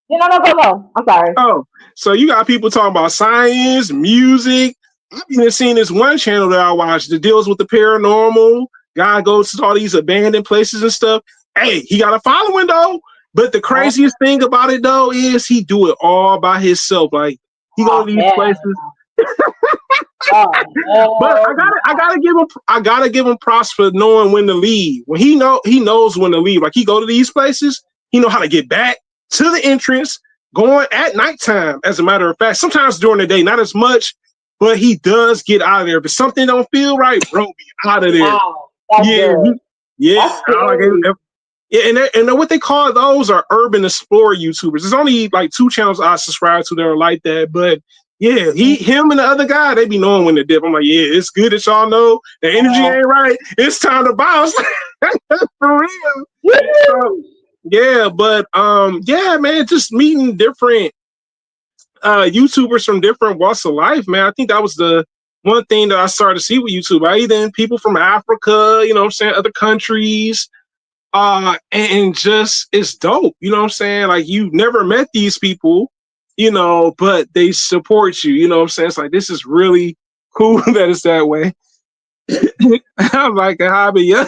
Speaker 1: You know, no, go, go. I'm sorry.
Speaker 2: Oh, so you got people talking about science, music. I've even seen this one channel that I watch that deals with the paranormal. Guy goes to all these abandoned places and stuff. Hey, he got a following though. But the
Speaker 1: Oh,
Speaker 2: craziest thing about it though is he do it all by himself. Like he go to
Speaker 1: oh
Speaker 2: these
Speaker 1: hell
Speaker 2: places. But
Speaker 1: no.
Speaker 2: I gotta give him props for knowing when to leave. When he knows when to leave. Like he go to these places, he know how to get back to the entrance, going at nighttime. As a matter of fact, sometimes during the day, not as much, but he does get out of there. If something don't feel right, bro, be out of there.
Speaker 1: Wow. That's
Speaker 2: Yeah,
Speaker 1: good.
Speaker 2: yeah.
Speaker 1: That's
Speaker 2: I like
Speaker 1: scary.
Speaker 2: it. Yeah, and what they call those are urban explorer YouTubers. There's only like two channels I subscribe to that are like that, but yeah, him and the other guy, they be knowing when to dip. I'm like, yeah, it's good that y'all know the energy
Speaker 1: Uh,
Speaker 2: ain't right. It's time to bounce for real. So
Speaker 1: woo!
Speaker 2: yeah, but yeah, man, just meeting different YouTubers from different walks of life, man. I think that was the one thing that I started to see with YouTube. I even people from Africa, you know what I'm saying, other countries, and just it's dope, you know what I'm saying? Like you've never met these people, you know, but they support you, you know what I'm saying? It's like this is really cool that it's that way. I'm like a hobby, yeah.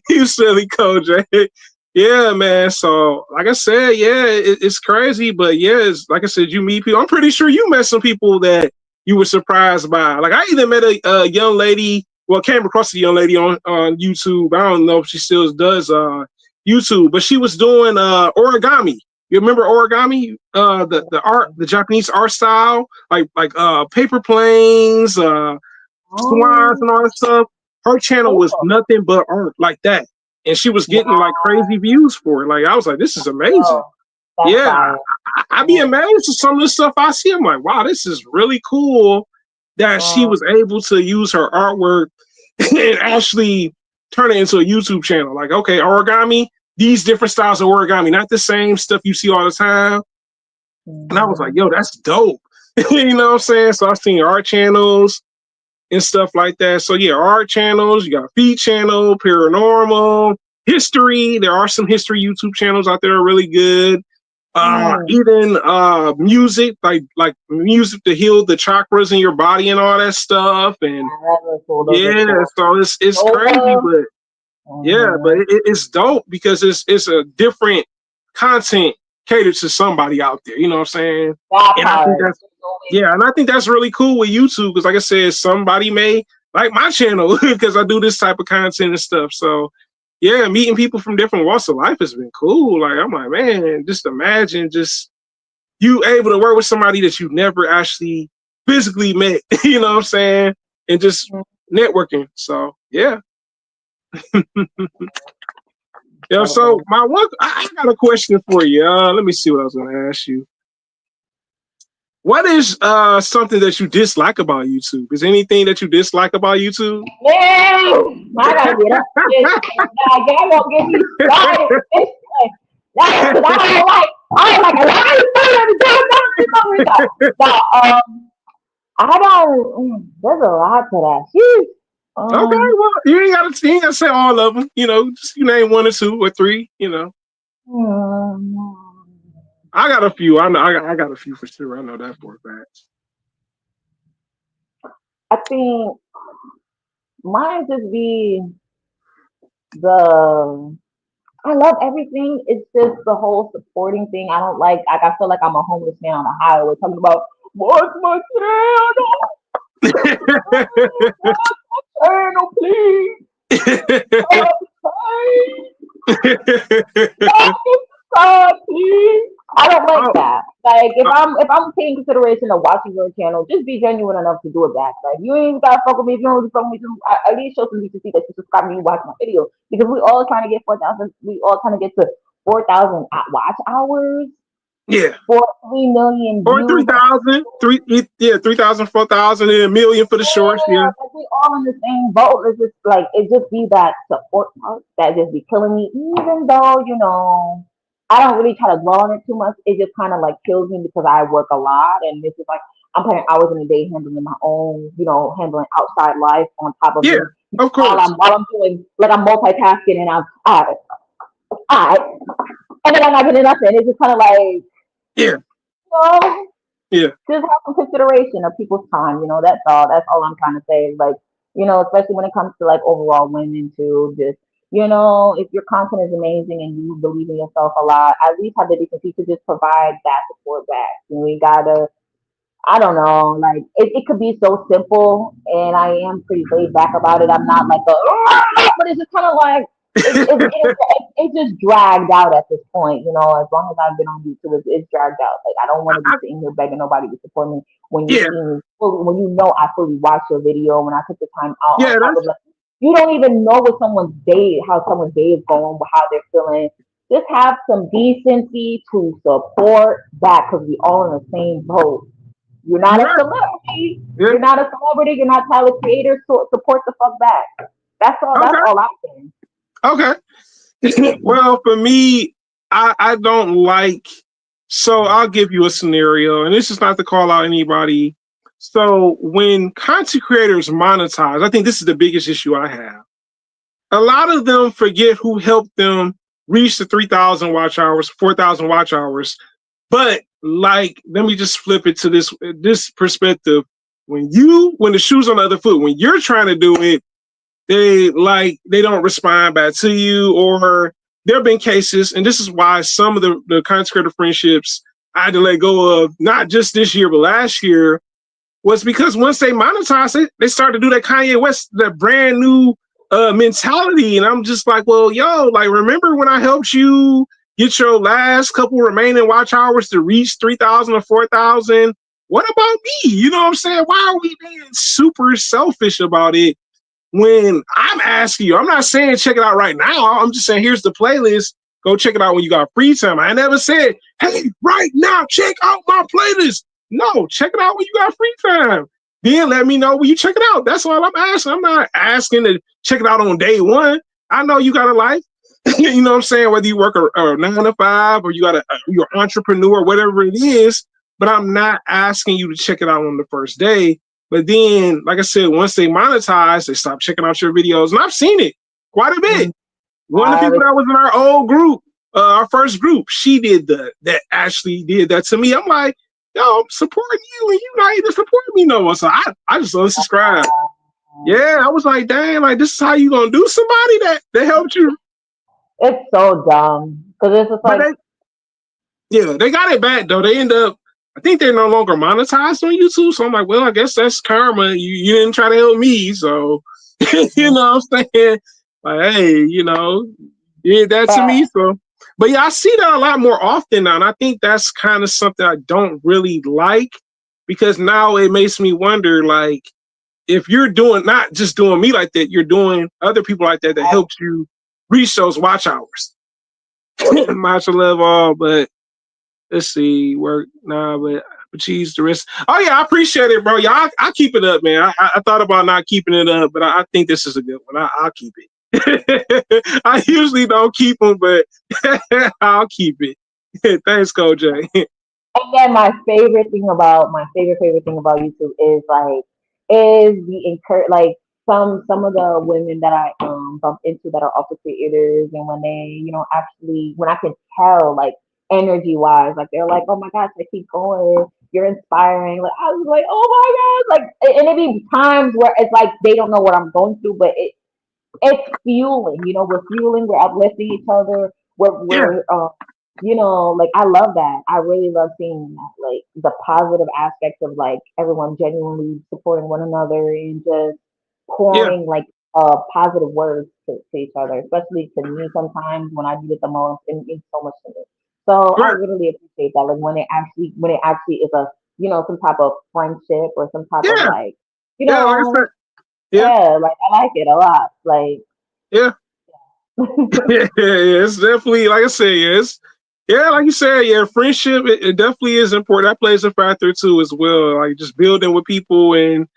Speaker 2: You silly Koj. Yeah, man. So, like I said, yeah, it's crazy, but yeah, it's like I said, you meet people. I'm pretty sure you met some people that you were surprised by. Like I even met a young lady. Well, came across a young lady on YouTube. I don't know if she still does YouTube, but she was doing origami. You remember origami? The art, the Japanese art style, like paper planes, swans
Speaker 1: Oh,
Speaker 2: and all that stuff. Her channel was
Speaker 1: cool.
Speaker 2: nothing but art like that, and she was getting like crazy
Speaker 1: Wow.
Speaker 2: views for it. Like I was like, this is amazing.
Speaker 1: Yo, that's
Speaker 2: Yeah,
Speaker 1: fire.
Speaker 2: I be amazed at some of the stuff I see. I'm like, wow, this is really cool that she
Speaker 1: Mm,
Speaker 2: was able to use her artwork and actually turn it into a YouTube channel. Like, okay, origami, these different styles of origami, not the same stuff you see all the time. And I was like,
Speaker 1: mhm.
Speaker 2: yo, that's dope. You know what I'm saying? So I've seen art channels and stuff like that. So yeah, art channels, you got feed channel, paranormal, history. There are some history YouTube channels out there that are really good.
Speaker 1: Mm.
Speaker 2: Even music, like music to heal the chakras in your body and all that stuff. And
Speaker 1: Yeah, those are cool. Those are
Speaker 2: yeah,
Speaker 1: cool.
Speaker 2: so it's crazy,
Speaker 1: Yoga.
Speaker 2: but yeah, but
Speaker 1: Mm-hmm.
Speaker 2: it's dope because it's a different content catered to somebody out there. You know what I'm saying?
Speaker 1: That
Speaker 2: And I think
Speaker 1: part.
Speaker 2: that's yeah, and I think that's really cool with YouTube because, like I said, somebody may like my channel because I do this type of content and stuff. So yeah, meeting people from different walks of life has been cool. Like I'm like, man, just imagine just you able to work with somebody that you never actually physically met. You know what I'm saying? And just networking. So yeah. Yeah, so
Speaker 1: Incredible.
Speaker 2: my one, I got a question for you. Let me see what I was going to ask you. What is something that you dislike about YouTube? Is there anything that you dislike about YouTube?
Speaker 1: No, I gotta get up this. Now, y'all won't get me started with this one. That's because I don't like a lot of food every time. But I don't. There's a lot to that. Sheesh.
Speaker 2: Okay,
Speaker 1: Um,
Speaker 2: well, you ain't gotta say all of them. You know, just you name one or two or three. You know,
Speaker 1: um,
Speaker 2: I got a few. I know I got a few for sure. I know that for a fact.
Speaker 1: I think Mine just be the I love everything. It's just the whole supporting thing. I don't like I feel like I'm a homeless man on a highway talking about what's my channel, please. Please. I don't like
Speaker 2: Oh,
Speaker 1: that. Like if I'm paying consideration of watching your channel, just be genuine enough to do it back. Like you ain't gotta fuck with me if you don't fuck with me. At least show some decency that you subscribe to me and watch my video because we all trying to get 4,000. We all trying to get to 4,000 watch hours
Speaker 2: yeah.
Speaker 1: for 3 million
Speaker 2: Or
Speaker 1: views.
Speaker 2: 3,000, yeah, 3,000, 4,000, and a million for the shorts, yeah.
Speaker 1: Yeah, like we all in the same boat. It's just like it just be that support part that just be killing me. Even though I don't really try to dwell on it too much. It just kind of like kills me because I work a lot, and this is like I'm putting hours in a day handling my own, handling outside life on top of
Speaker 2: Yeah,
Speaker 1: this.
Speaker 2: of
Speaker 1: While
Speaker 2: course.
Speaker 1: I'm doing like I'm multitasking and I'm alright, and then I'm not getting nothing. It's just kind of like
Speaker 2: Yeah,
Speaker 1: know,
Speaker 2: yeah,
Speaker 1: just have some consideration of people's time. That's all. That's all I'm trying to say. Like, especially when it comes to like overall women too. Just if your content is amazing and you believe in yourself a lot, at least have the decency to just provide that support back. We gotta. I don't know. Like it could be so simple, and I am pretty laid back about it. I'm not like but it's just kind of like it's just dragged out at this point. As long as I've been on YouTube, it's dragged out. Like I don't want to be
Speaker 2: I,
Speaker 1: sitting here begging nobody to support me when you
Speaker 2: yeah,
Speaker 1: see me, when I fully watched your video, when I took the time out on
Speaker 2: yeah.
Speaker 1: top of
Speaker 2: That's
Speaker 1: like you don't even know how someone's day is going, how they're feeling. Just have some decency to support that because we all in the same boat. You're not
Speaker 2: you're
Speaker 1: a
Speaker 2: right.
Speaker 1: celebrity.
Speaker 2: Yeah.
Speaker 1: You're not a celebrity. You're not Tyler Creator. So support the fuck back. That's all. That's
Speaker 2: Okay.
Speaker 1: all I'm saying.
Speaker 2: Okay. Well, for me, I don't like. So I'll give you a scenario, and this is not to call out anybody. So when content creators monetize, I think this is the biggest issue I have. A lot of them forget who helped them reach the 3,000 watch hours, 4,000 watch hours. But like, let me just flip it to this perspective. When the shoe's on the other foot, when you're trying to do it, they don't respond back to you, or there have been cases, and this is why some of the content creator friendships I had to let go of, not just this year but last year, was because once they monetize it, they started to do that Kanye West, that brand new mentality. And I'm just like, well, yo, like, remember when I helped you get your last couple remaining watch hours to reach 3,000 or 4,000? What about me? You know what I'm saying? Why are we being super selfish about it when I'm asking you? I'm not saying check it out right now. I'm just saying here's the playlist. Go check it out when you got free time. I never said, hey, right now, check out my playlist. No, check it out when you got free time. Then let me know when you check it out. That's all I'm asking. I'm not asking to check it out on day one. I know you got a life. You know what I'm saying? Whether you work a 9 to 5 or you're an entrepreneur, whatever it is. But I'm not asking you to check it out on the first day. But then, like I said, once they monetize, they stop checking out your videos. And I've seen it quite a bit. One of the people that was in our old group, our first group, she did that actually did that to me. I'm like, yo, I'm supporting you and you not even supporting me no more. So I just unsubscribed. Yeah, I was like, dang, like this is how you gonna do somebody that helped you.
Speaker 1: It's so dumb because it's just
Speaker 2: But
Speaker 1: like
Speaker 2: they got it back though. They end up, I think they're no longer monetized on YouTube. So I'm like, well, I guess that's karma. You didn't try to help me, so you know what I'm saying? Like, hey, did that to me. So, but yeah, I see that a lot more often now, and I think that's kind of something I don't really like, because now it makes me wonder, like, if you're doing, not just doing me like that, you're doing other people like that helped you reach those watch hours. Much love all, but let's see, work nah, but cheese the rest. Oh yeah, I appreciate it, bro. Yeah, I keep it up, man. I thought about not keeping it up, but I think this is a good one. I'll keep it. I usually don't keep them, but I'll keep it. Thanks, Coach J.
Speaker 1: and then my favorite thing about YouTube is the like some of the women that I bump into that are also creators, and when they actually when I can tell like energy wise, like they're like, oh my gosh, I keep going, you're inspiring. Like I was like, oh my gosh, like and it be times where it's like they don't know what I'm going through, but it's fueling. You know, we're fueling, we're uplifting each other.
Speaker 2: Yeah,
Speaker 1: Like I love that. I really love seeing that, like the positive aspects of like everyone genuinely supporting one another and just
Speaker 2: yeah,
Speaker 1: pouring like positive words to each other, especially to me sometimes when I need it the most. It means so much to me. So I
Speaker 2: right.
Speaker 1: really appreciate that. Like when it actually is a some type of friendship or some type of
Speaker 2: Yeah,
Speaker 1: like you
Speaker 2: yeah. Like I said,
Speaker 1: know
Speaker 2: yeah,
Speaker 1: yeah, like I like it a lot. Like
Speaker 2: yeah. Yeah, it's definitely like I said, yes. Yeah, like you said, yeah, friendship it definitely is important. That plays a factor too as well. Like just building with people and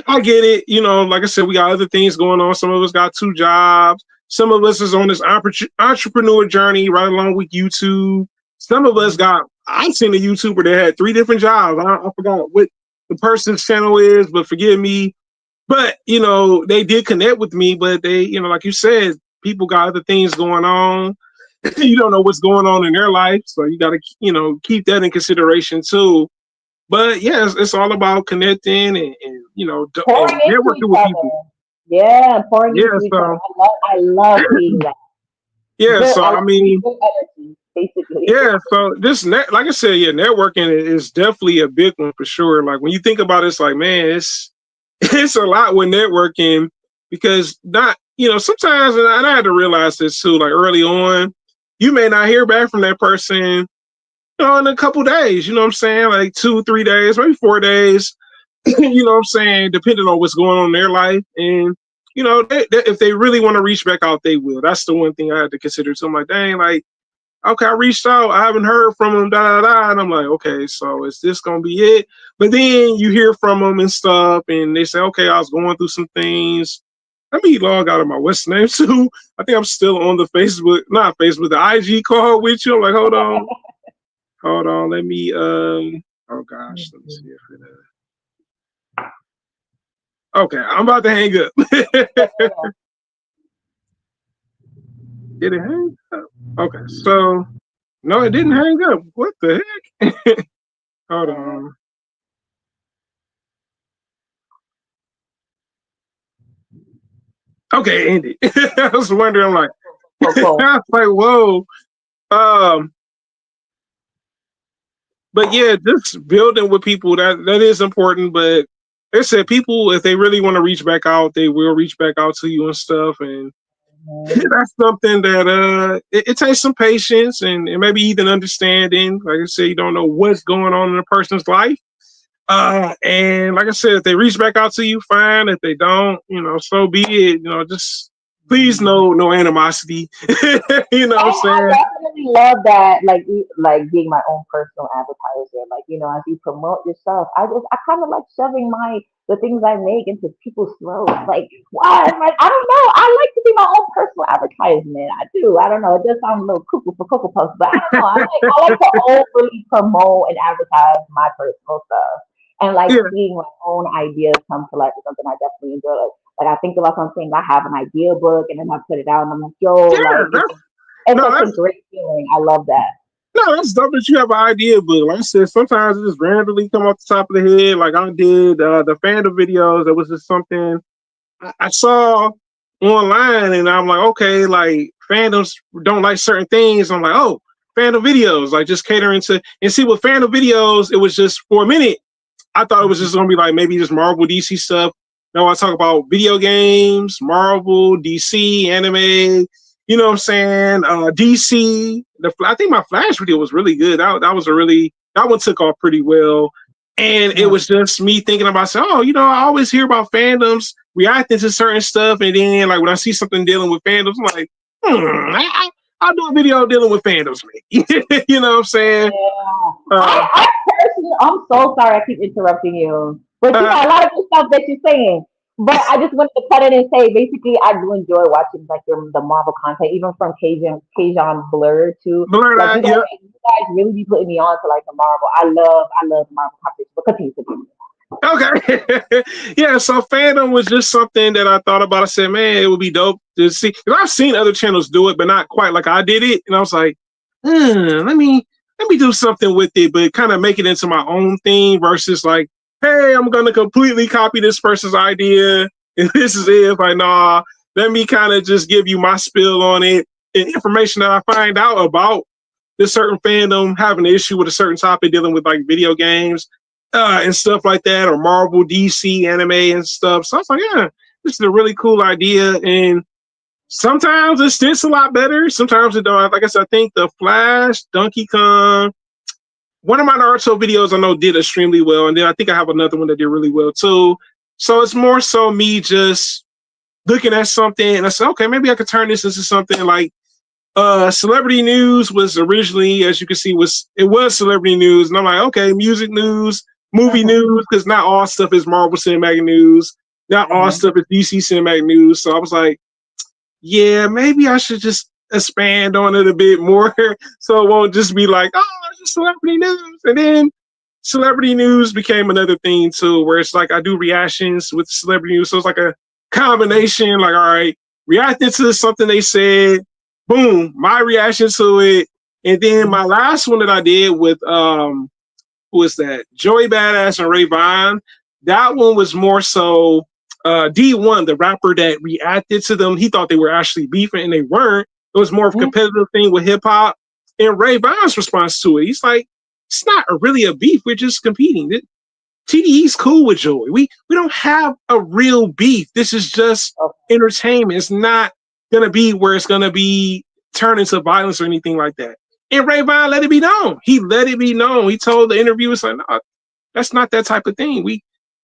Speaker 2: I get it. Like I said, we got other things going on. Some of us got 2 jobs. Some of us is on this entrepreneur journey right along with YouTube. Some of us got I've seen a YouTuber that had 3 different jobs. I forgot what the person's channel is, but forgive me. But they did connect with me, but they, like you said, people got other things going on. You don't know what's going on in their life, so you got to, keep that in consideration too. But yeah, it's all about connecting and
Speaker 1: pouring
Speaker 2: and
Speaker 1: into
Speaker 2: networking
Speaker 1: each
Speaker 2: with
Speaker 1: other.
Speaker 2: people.
Speaker 1: Yeah, pouring
Speaker 2: Yeah,
Speaker 1: into each other.
Speaker 2: so
Speaker 1: I love seeing that.
Speaker 2: yeah,
Speaker 1: Good.
Speaker 2: so
Speaker 1: I love
Speaker 2: I mean,
Speaker 1: good energy, basically.
Speaker 2: yeah, so this like I said, yeah, networking is definitely a big one for sure. Like when you think about it, it's like, man, it's it's a lot with networking because not, sometimes, and I had to realize this too, like early on, you may not hear back from that person, in a couple days, you know what I'm saying? Like 2, 3 days, maybe 4 days, you know what I'm saying? Depending on what's going on in their life. And, if they really want to reach back out, they will. That's the one thing I had to consider. So I'm like, dang, like, okay, I reached out, I haven't heard from them, da da da. And I'm like, okay, so is this gonna be it? But then you hear from them and stuff, and they say, okay, I was going through some things. Let me log out of my what's name too. I think I'm still on the Facebook, not Facebook, the IG call with you. I'm like, hold on, let me oh gosh, let me see if it okay, I'm about to hang up. Did it hang up? Okay, so no, it didn't hang up. What the heck? Hold on. Okay, Andy. I was wondering, I'm like,
Speaker 1: So cool.
Speaker 2: I was like, whoa. Um, but yeah, just building with people that is important. But they said people, if they really want to reach back out, they will reach back out to you and stuff. And
Speaker 1: Mhm.
Speaker 2: that's something that it takes some patience and maybe even understanding. Like I said, you don't know what's going on in a person's life. And like I said, if they reach back out to you, fine. If they don't, so be it. Just please no animosity. You know what I'm
Speaker 1: I
Speaker 2: saying?
Speaker 1: definitely love that, like being my own personal advertiser. Like, as you promote yourself, I kind of like shoving the things I make into people's throats. Like, why? Like, I don't know. I like to be my own personal advertisement. I do. I don't know. It does sound a little cuckoo for cocoa puffs, but I don't know. I like to overly promote and advertise my personal stuff, and like
Speaker 2: Yeah,
Speaker 1: seeing my own ideas come to life is something I definitely enjoy. Like I think about something, I have an idea book, and then I put it out, and I'm like, yo,
Speaker 2: yeah.
Speaker 1: like it's
Speaker 2: No,
Speaker 1: such a
Speaker 2: that's
Speaker 1: great feeling. I love that.
Speaker 2: that's dope that you have an idea, but like I said, sometimes it just randomly come off the top of the head. Like I did the fandom videos. That was just something I saw online, and I'm like, okay, like fandoms don't like certain things. I'm like, oh, fandom videos, like just catering to and see with fandom videos, it was just for a minute. I thought it was just gonna be like maybe just Marvel DC stuff. Now I talk about video games, Marvel, DC, anime. You know what I'm saying? DC. I think my Flash video was really good. That was a really that one took off pretty well. And it was just me thinking about saying, oh, I always hear about fandoms reacting to certain stuff, and then like when I see something dealing with fandoms, I'm like, I'll do a video dealing with fandoms, man. You know what I'm saying?
Speaker 1: Yeah.
Speaker 2: Uh,
Speaker 1: I personally, I'm so sorry I keep interrupting you. But you
Speaker 2: uh,
Speaker 1: got a lot of good stuff that you're saying. But I just wanted to cut in and say, basically, I do enjoy watching like the Marvel content, even from Cajun Blur to
Speaker 2: Blur
Speaker 1: like
Speaker 2: that, yeah.
Speaker 1: you guys really be putting me on to like the Marvel. I love the Marvel content. But continue to do.
Speaker 2: Okay. Yeah, so fandom was just something that I thought about. I said, man, it would be dope to see. 'Cause I've seen other channels do it, but not quite like I did it. And I was like, let me do something with it, but kind of make it into my own thing versus like hey, I'm gonna completely copy this person's idea, and this is it. It's like, nah, let me kind of just give you my spill on it and information that I find out about this certain fandom having an issue with a certain topic dealing with like video games and stuff like that, or Marvel, DC, anime, and stuff. So I was like, yeah, this is a really cool idea. And sometimes it sticks a lot better. Sometimes it don't. Like I said, I think the Flash, Donkey Kong, one of my Naruto videos I know did extremely well. And then I think I have another one that did really well too. So it's more so me just looking at something and I said, okay, maybe I could turn this into something like celebrity news was originally, as you can see, was celebrity news. And I'm like, okay, music news, movie news, because not all stuff is Marvel Cinematic News. Not all stuff is DC Cinematic News. So I was like, yeah, maybe I should just expand on it a bit more so it won't just be like, oh, it's just celebrity news. And then celebrity news became another thing too, where it's like I do reactions with celebrity news. So it's like a combination, like, all right, reacting to something they said, boom, my reaction to it. And then my last one that I did with who is that? Joey Badass and Ray Vaughn. That one was more so D1, the rapper that reacted to them. He thought they were actually beefing and they weren't. It was more of a competitive thing with hip hop. And Ray Vaughn's response to it, he's like, it's not really a beef. We're just competing. TDE's cool with Joey. We don't have a real beef. This is just entertainment. It's not gonna be where it's gonna be turned into violence or anything like that. And Ray Vaughn let it be known. He let it be known. He told the interviewers like, no, that's not that type of thing.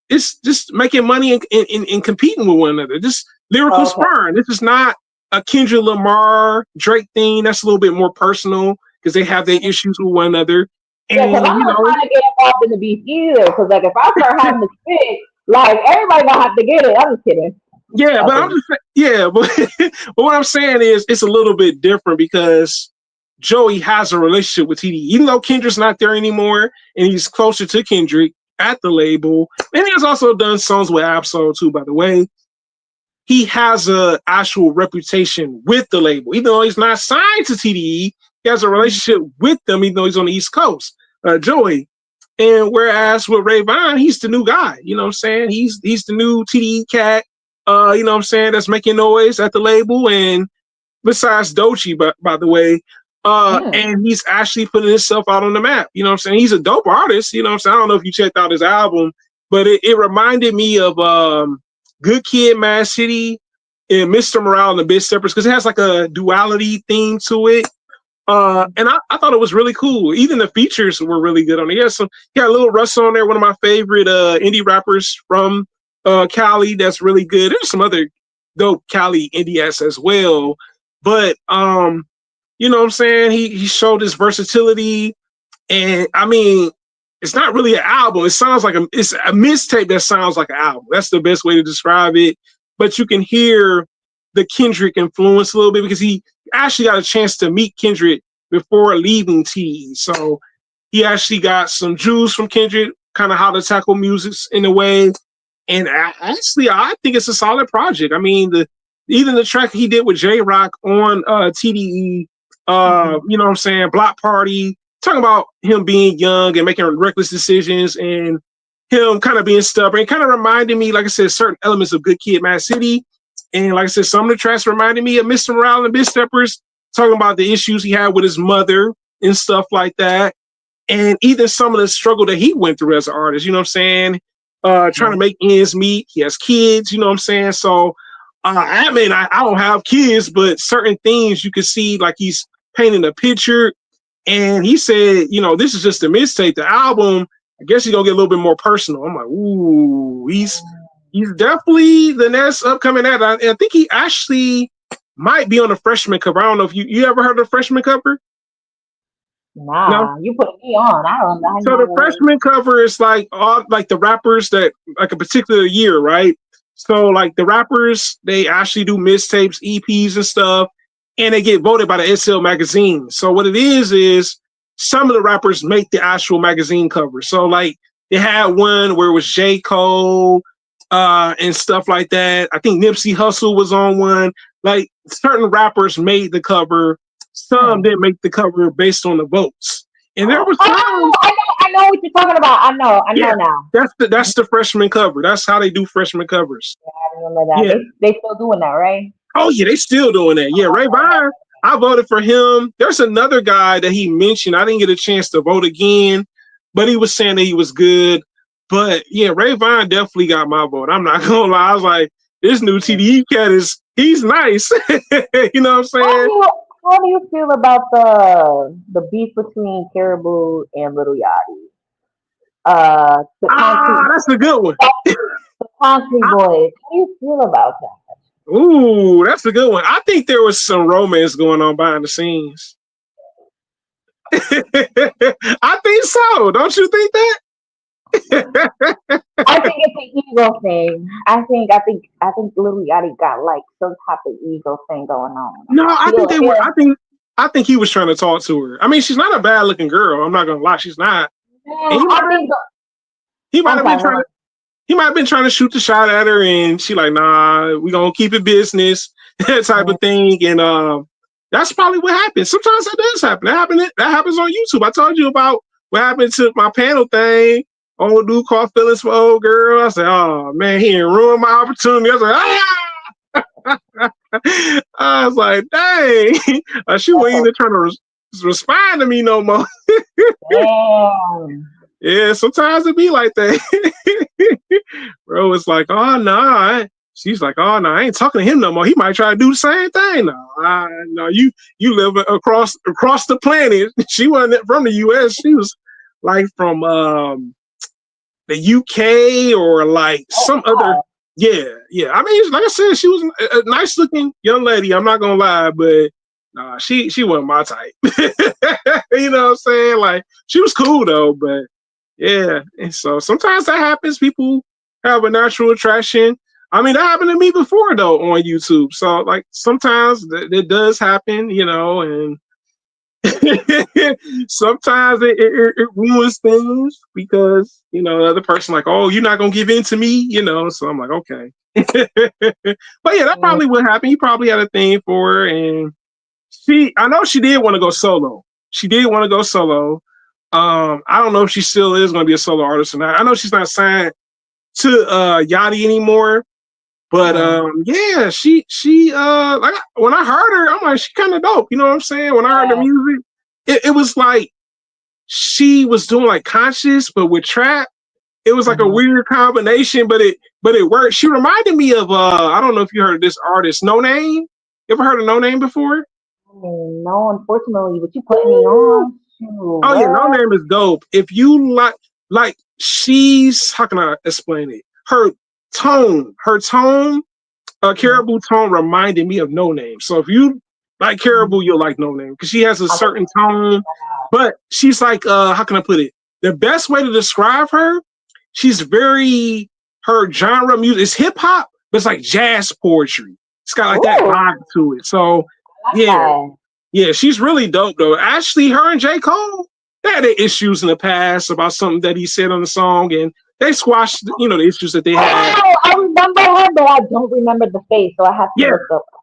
Speaker 2: It's just making money and competing with one another. Just lyrical sparring. This is not a Kendrick Lamar Drake thing. That's a little bit more personal because they have their issues with one another.
Speaker 1: Yeah, because I'm not trying to get involved in the beef either. Because like if I start having to spit, like everybody gonna have to get it. I'm just kidding.
Speaker 2: Yeah, but I'm just but what I'm saying is it's a little bit different because Joey has a relationship with TDE, even though Kendrick's not there anymore, and he's closer to Kendrick at the label. And he has also done songs with Absol too, by the way. He has a actual reputation with the label, even though he's not signed to TDE. He has a relationship with them, even though he's on the East Coast, Joey. And whereas with Ray Vaughn, he's the new guy. You know what I'm saying? He's the new TDE cat. You know what I'm saying? That's making noise at the label. And besides Doechii, by the way, and he's actually putting himself out on the map. You know what I'm saying? He's a dope artist. You know what I'm saying? I don't know if you checked out his album, but it reminded me of Good Kid, Mad City, and Mr. Morale and the Big Steppers because it has like a duality theme to it. And I thought it was really cool. Even the features were really good on it. He had Lil Russ on there, one of my favorite indie rappers from Cali. That's really good. There's some other dope Cali indie acts as well. But you know what I'm saying? He showed his versatility. And I mean, it's not really an album. It sounds like it's a mixtape that sounds like an album. That's the best way to describe it. But you can hear the Kendrick influence a little bit because he actually got a chance to meet Kendrick before leaving TDE. So he actually got some juice from Kendrick, kind of how to tackle music in a way. And actually, I think it's a solid project. I mean, even the track he did with J-Rock on TDE, you know what I'm saying, Block Party, talking about him being young and making reckless decisions and him kind of being stubborn. It kind of reminded me, like I said, certain elements of Good Kid, Mad City. And like I said, some of the tracks reminded me of Mr. Morale and Big Steppers, talking about the issues he had with his mother and stuff like that. And even some of the struggle that he went through as an artist, you know what I'm saying? Trying to make ends meet. He has kids, you know what I'm saying? So, I mean, I don't have kids, but certain things you can see, like he's painting a picture. And he said, you know, this is just a mixtape. The album, I guess he's gonna get a little bit more personal. I'm like, ooh, he's definitely the next upcoming act. I think he actually might be on the freshman cover. I don't know if you ever heard of the freshman cover?
Speaker 1: Nah,
Speaker 2: No?
Speaker 1: you put me on. I don't know.
Speaker 2: So the freshman cover is like all like the rappers that like a particular year, right? So like the rappers, they actually do mixtapes, EPs and stuff, and they get voted by the SL magazine. So what it is some of the rappers make the actual magazine cover. So like they had one where it was J. Cole, and stuff like that. I think Nipsey Hussle was on one. Like certain rappers made the cover. Some didn't make the cover based on the votes. And there was some.
Speaker 1: I I know what you're talking about. I know
Speaker 2: Yeah,
Speaker 1: now.
Speaker 2: that's the freshman cover. That's how they do freshman covers.
Speaker 1: I remember that.
Speaker 2: Yeah.
Speaker 1: They still doing that, right?
Speaker 2: Oh yeah, they still doing that. Yeah, Ray Vine. I voted for him. There's another guy that he mentioned. I didn't get a chance to vote again, but he was saying that he was good. But yeah, Ray Vine definitely got my vote. I'm not gonna lie. I was like, this new TDE cat he's nice. You know what I'm
Speaker 1: How do
Speaker 2: saying?
Speaker 1: you how do you feel about the beef between Caribou and Little Yachty? The
Speaker 2: Ah, that's a good one.
Speaker 1: concrete boys. How do you feel about that?
Speaker 2: Ooh, that's a good one. I think there was some romance going on behind the scenes. I think so. Don't you think that?
Speaker 1: I think it's an ego thing. I think Little Yachty got like some type of ego thing going on.
Speaker 2: No, I think they were.
Speaker 1: He'll
Speaker 2: I think he was trying to talk to her. I mean, she's not a bad looking girl. I'm not gonna lie, she's not. And
Speaker 1: yeah, I think
Speaker 2: he might
Speaker 1: I'm
Speaker 2: have been
Speaker 1: sorry, hold
Speaker 2: trying
Speaker 1: on.
Speaker 2: to he might have been trying to shoot the shot at her, and she like, nah, we gonna keep it business, that type of thing. And that's probably what happened. Sometimes that does happen. That happens on YouTube. I told you about what happened to my panel thing. Old dude caught feelings for old girl. I said, oh man, he didn't ruin my opportunity. I was like, I was like, dang, she
Speaker 1: That's
Speaker 2: wasn't
Speaker 1: so
Speaker 2: even trying to respond to me no more.
Speaker 1: damn.
Speaker 2: Yeah, sometimes it be like that. Bro, it's like, oh no, she's like, oh no, I ain't talking to him no more. He might try to do the same thing. No, no, you live across the planet. She wasn't from the U.S. She was like from the UK or like
Speaker 1: Oh
Speaker 2: some other.
Speaker 1: wow.
Speaker 2: Yeah, yeah. I mean, like I said, she was a nice looking young lady. I'm not gonna lie, but nah, she wasn't my type. You know what I'm saying? Like she was cool though, but yeah. And so sometimes that happens. People have a natural attraction. I mean, that happened to me before though on YouTube. So like sometimes it does happen, you know, and sometimes it ruins things because you know the other person like, oh, you're not gonna give in to me, you know. So I'm like, okay. But yeah, that
Speaker 1: Mm,
Speaker 2: probably would happen. He probably had a thing for her, and I know she did want to go solo. She did want to go solo. I don't know if she still is going to be a solo artist or not. I know she's not signed to Yachty anymore, but
Speaker 1: mm,
Speaker 2: yeah, she like when I heard her, I'm like, she kind of dope. You know what I'm saying? When I heard the
Speaker 1: yeah.
Speaker 2: music, it was like she was doing like conscious, but with trap. It was like a
Speaker 1: Mm-hmm.
Speaker 2: weird combination, but it worked. She reminded me of I don't know if you heard of this artist, No Name. You ever heard of No Name before?
Speaker 1: I mean, no, unfortunately, but you put me
Speaker 2: Ooh.
Speaker 1: on. Shoot,
Speaker 2: Oh yeah, No
Speaker 1: what?
Speaker 2: Name is dope. If you like she's how can I explain it? Her tone,
Speaker 1: Mm-hmm.
Speaker 2: Caribou tone reminded me of No Name. So if you like Caribou, you'll like No Name because she has a
Speaker 1: I'm gonna
Speaker 2: certain
Speaker 1: check
Speaker 2: tone,
Speaker 1: that out.
Speaker 2: but she's like how can I put it? The best way to describe her, she's very her genre music is hip hop, but it's like jazz poetry. It's got like that
Speaker 1: Ooh,
Speaker 2: vibe to it. So
Speaker 1: I like
Speaker 2: yeah,
Speaker 1: that.
Speaker 2: yeah, she's really dope though. Actually, her and J. Cole, they had issues in the past about something that he said on the song, and they squashed, you know, the issues that they had.
Speaker 1: Oh, I remember her, but I don't remember the face, so I have to
Speaker 2: Yeah,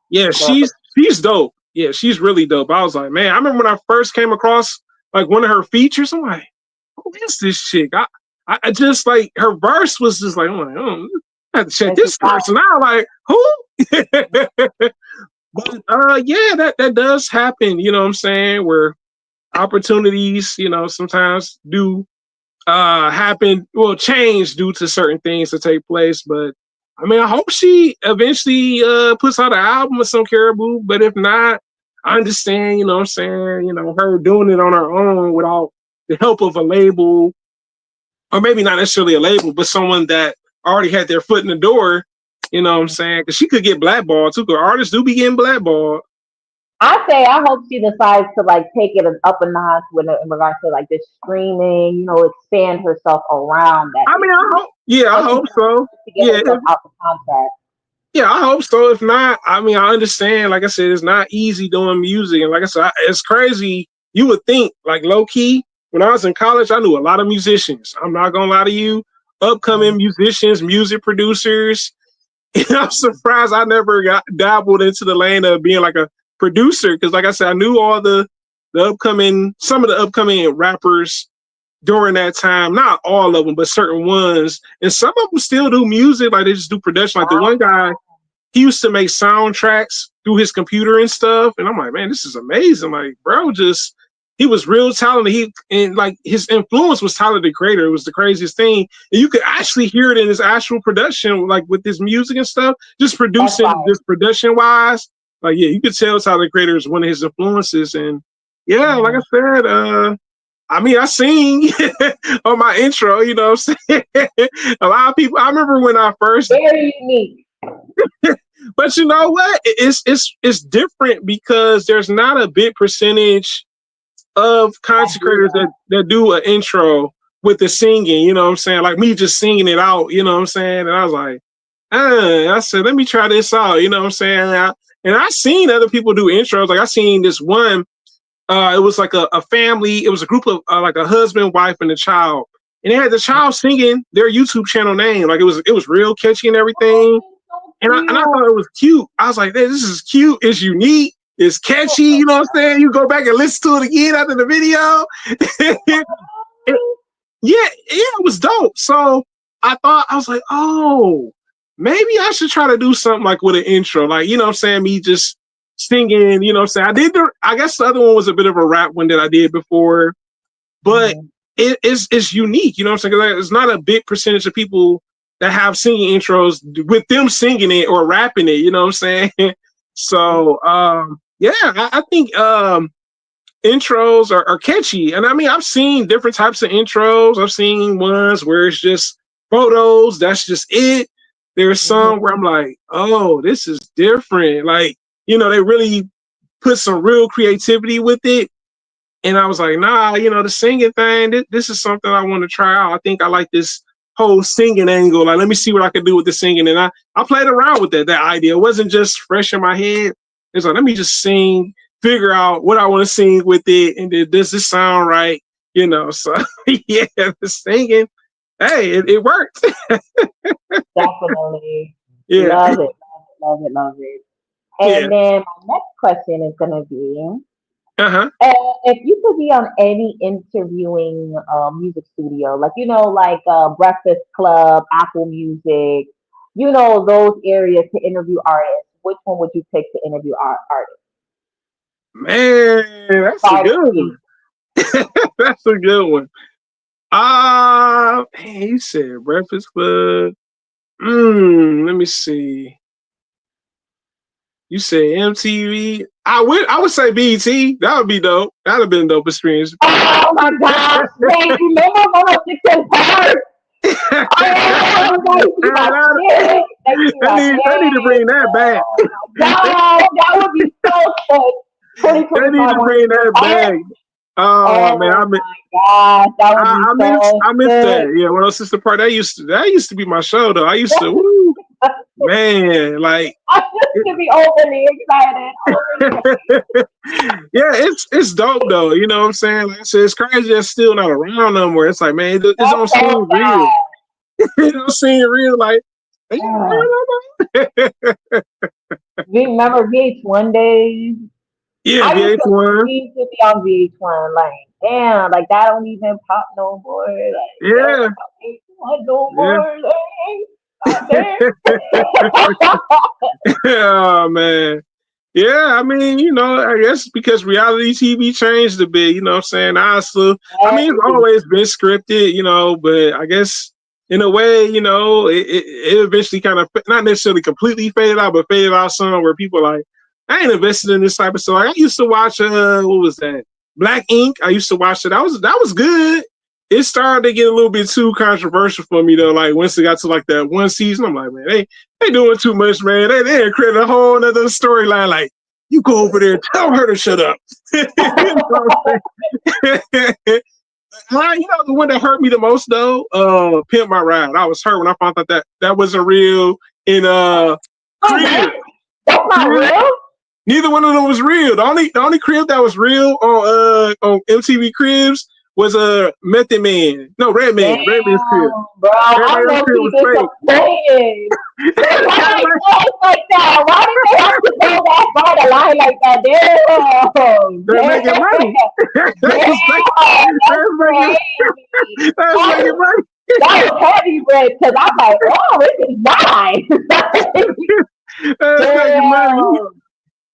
Speaker 2: yeah,
Speaker 1: look up.
Speaker 2: she's dope. Yeah, she's really dope. I was like, man, I remember when I first came across like one of her features. I'm like, who is this chick? I just like her verse was just like, I'm like, oh, I have to check
Speaker 1: And she
Speaker 2: this
Speaker 1: got
Speaker 2: person out. Like, who? But yeah, that does happen. You know what I'm saying? Where opportunities, you know, sometimes do happen, well, change due to certain things that take place. But I mean, I hope she eventually puts out an album with some Caribou. But if not, I understand, you know what I'm saying, you know, her doing it on her own without the help of a label, or maybe not necessarily a label, but someone that already had their foot in the door, you know what I'm saying? Because she could get blackballed too, because artists do be getting blackballed.
Speaker 1: I hope she decides to like take it up a notch when in regards to like just streaming, expand herself around that
Speaker 2: I mean, I
Speaker 1: issue.
Speaker 2: hope, yeah, I
Speaker 1: Once she
Speaker 2: hope so.
Speaker 1: to get
Speaker 2: Yeah,
Speaker 1: herself out the contract.
Speaker 2: yeah, I hope so. If not, I mean, I understand. Like I said, it's not easy doing music, and like I said, it's crazy. You would think, like low key, when I was in college, I knew a lot of musicians. I'm not gonna lie to you, upcoming
Speaker 1: Mm.
Speaker 2: musicians, music producers. And I'm surprised I never got dabbled into the lane of being like a producer because, like I said, I knew all the upcoming, some of the upcoming rappers during that time. Not all of them, but certain ones. And some of them still do music, like they just do production. Like the one guy, he used to make soundtracks through his computer and stuff. And I'm like, man, this is amazing. Like, bro, just he was real talented. And like his influence was Tyler the Creator. It was the craziest thing. And you could actually hear it in his actual production, like with his music and stuff, just producing, just production wise. Like, yeah, you could tell Tyler the Creator is one of his influences. And yeah, like I said, I mean, I sing on my intro, you know what I'm saying? A lot of people, I remember when I first.
Speaker 1: Very unique.
Speaker 2: But you know what? It's different because there's not a big percentage of content creators that do an intro with the singing, you know what I'm saying? Like me just singing it out, you know what I'm saying? And I was like, I said, let me try this out, you know what I'm saying? And I seen other people do intros. Like I seen this one, it was like a family, it was a group of like a husband, wife, and a child. And they had the child singing their YouTube channel name. Like it was real catchy and everything. And I thought it was cute. I was like, hey, this is cute. It's unique. It's catchy. You know what I'm saying? You go back and listen to it again after the video. It was dope. So I was like, oh, maybe I should try to do something like with an intro. Like, you know what I'm saying? Me just singing, you know what I'm saying? I guess the other one was a bit of a rap one that I did before. But it's unique, you know what I'm saying? Because there's not a big percentage of people that have singing intros with them singing it or rapping it, you know what I'm saying? So I think intros are catchy. And I mean, I've seen different types of intros. I've seen ones where it's just photos, that's just it. There's some where I'm like, oh, this is different. Like, you know, they really put some real creativity with it. And I was like, nah, you know, the singing thing, this is something I want to try out. I think I like this whole singing angle. Like, let me see what I can do with the singing. And I played around with that idea. It wasn't just fresh in my head. It's like, let me just sing, figure out what I want to sing with it. And then, does this sound right? You know, so yeah, the singing, hey, it worked.
Speaker 1: Definitely.
Speaker 2: Yeah.
Speaker 1: Love it. And then my next question is going to be, if you could be on any interviewing music studio, like, you know, like Breakfast Club, Apple Music, you know, those areas to interview artists, which one would you pick to interview artists?
Speaker 2: Man, that's a good one. That's a good one. Man, you said Breakfast Club. Let me see. You say MTV. I would say BET. That would be dope. That would have been a dope experience.
Speaker 1: Oh my gosh, man, remember 106 & Park?
Speaker 2: They need to bring that back.
Speaker 1: Wow, that would be so fun.
Speaker 2: They need to bring that back. Oh man,
Speaker 1: my gosh, that would be
Speaker 2: I miss that. Yeah, 106 & Park. That used to be my show though. I used to man, like
Speaker 1: I used to be overly excited.
Speaker 2: Yeah, it's dope though. You know what I'm saying? Like I said, it's crazy it's still not around no more. It's like, man, it don't seem real. It don't seem real. Like,
Speaker 1: remember VH1 days?
Speaker 2: Yeah, VH1.
Speaker 1: We used to be on VH1. Like, damn, like that don't even pop no more. Like,
Speaker 2: yeah.
Speaker 1: VH1 no more.
Speaker 2: Oh man. Yeah, I mean, you know, I guess because reality TV changed a bit, you know what I'm saying? Honestly, I mean, it's always been scripted, you know, but I guess in a way, you know, it eventually kind of not necessarily completely faded out, but faded out some where people are like, I ain't invested in this type of stuff. Like, I used to watch what was that? Black Ink. I used to watch it. That was good. It started to get a little bit too controversial for me though. Like once it got to like that one season, I'm like, man, they doing too much, man. They created a whole other storyline. Like, you go over there, tell her to shut up. You know, the one that hurt me the most though, Pimp My Ride. I was hurt when I found out that wasn't real in Crib.
Speaker 1: That's not real.
Speaker 2: Neither one of them was real. The only crib that was real on MTV Cribs was Method Man. No, Redman.
Speaker 1: Damn,
Speaker 2: Redman's crib.
Speaker 1: Bro, I know people disappointed. Why like that? Why did they have to go that far to lie like that? Damn.
Speaker 2: They're making money. They're making,
Speaker 1: crazy.
Speaker 2: that was making money.
Speaker 1: That was heavy bread because I'm like, oh, this is nice.
Speaker 2: That was making money.
Speaker 1: Damn,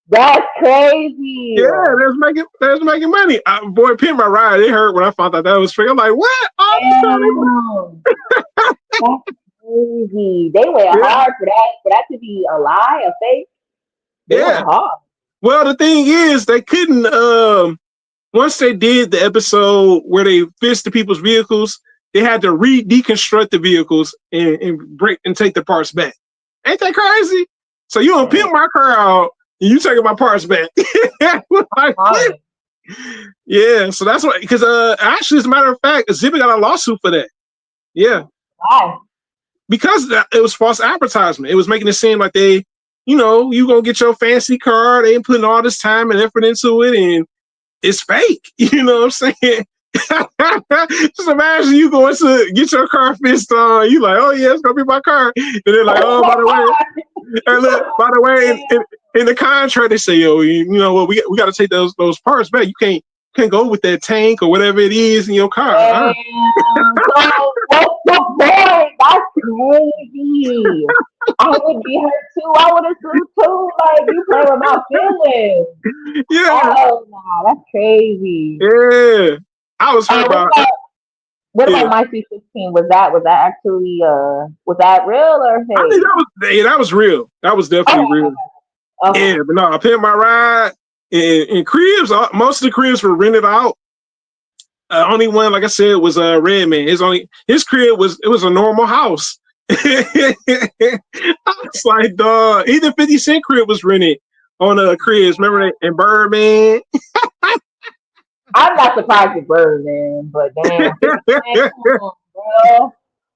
Speaker 1: that's crazy.
Speaker 2: Yeah, there's making money. Boy, pin my ride. It hurt when I found out that was free. I'm like, what? All this time
Speaker 1: Damn, that's crazy. They went
Speaker 2: yeah,
Speaker 1: hard for that to be a lie, a fake. They went
Speaker 2: yeah.
Speaker 1: hard.
Speaker 2: Well, the thing is, they couldn't. Once they did the episode where they fixed the people's vehicles, they had to deconstruct the vehicles and break and take the parts back. Ain't that crazy? So you don't pimp my car out and you taking my parts back. Like, what? Yeah, so that's what. Because actually, as a matter of fact, Zippy got a lawsuit for that. Yeah.
Speaker 1: Why?
Speaker 2: Because it was false advertisement. It was making it seem like they, you gonna get your fancy car. They ain't putting all this time and effort into it, and it's fake. You know what I'm saying? Just imagine you going to get your car fixed on. You like, oh yeah, it's gonna be my car, and they're like, oh, by the way, and look, by the way, in the contract they say, yo, you know what, we got to take those parts back. You can't go with that tank or whatever it is in your car.
Speaker 1: Damn. So what's the point? That's crazy. I would be hurt too. I would have sued too. Like, you play with my feelings.
Speaker 2: Yeah.
Speaker 1: Oh no, that's crazy.
Speaker 2: Yeah. I was hurt about
Speaker 1: what about my C16? Was that actually was that real or
Speaker 2: I
Speaker 1: fake?
Speaker 2: think that was real. That was definitely real.
Speaker 1: Okay.
Speaker 2: Yeah, but no, I paid my ride in cribs. Most of the cribs were rented out. Only one, like I said, was Redman. His crib was a normal house. I was like, dog. Even 50 Cent crib was rented on cribs. Remember that in Birdman?
Speaker 1: I'm not surprised at Birdman, but damn, bro.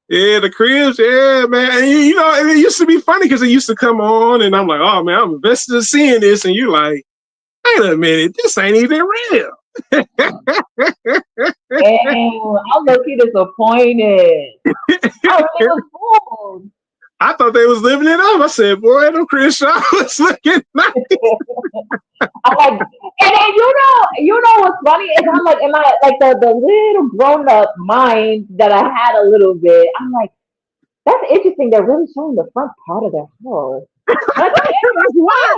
Speaker 2: Yeah, the cribs, yeah, man. And, and it used to be funny because it used to come on, and I'm like, oh man, I'm invested in seeing this, and you're like, wait a minute, this ain't even real.
Speaker 1: Damn, I'm looking disappointed. I really was fooled.
Speaker 2: I thought they was living it up. I said, boy, them Chris Shaw was looking nice.
Speaker 1: I'm like, and then you know what's funny is I'm like, am I like the little grown up mind that I had a little bit? I'm like, that's interesting. They're really showing the front part of their house. Like,
Speaker 2: That's why.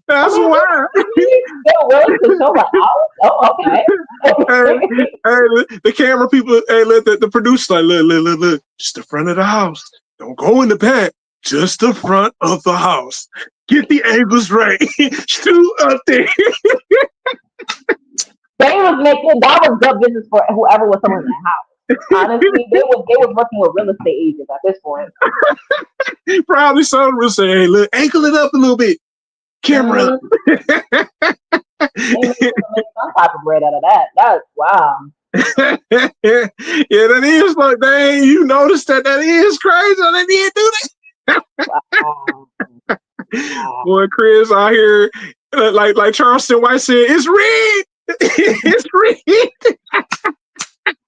Speaker 2: That's why.
Speaker 1: They're willing to show the house. Oh, okay.
Speaker 2: Hey, the camera people. Hey, let the producer like, look, just the front of the house. Don't go in the back. Just the front of the house. Get the angles right. Shoot up there.
Speaker 1: They was making that was good business for whoever was someone in the house. Honestly, they was working with real estate agents at this point.
Speaker 2: Probably someone will say, "Hey, look, ankle it up a little bit, camera up."
Speaker 1: Some type of bread out of that. That's wow.
Speaker 2: Yeah, that is like, dang, you noticed that is crazy. They did do that.
Speaker 1: Wow.
Speaker 2: Boy, Chris out here, like Charleston White said, it's rigged. It's rigged.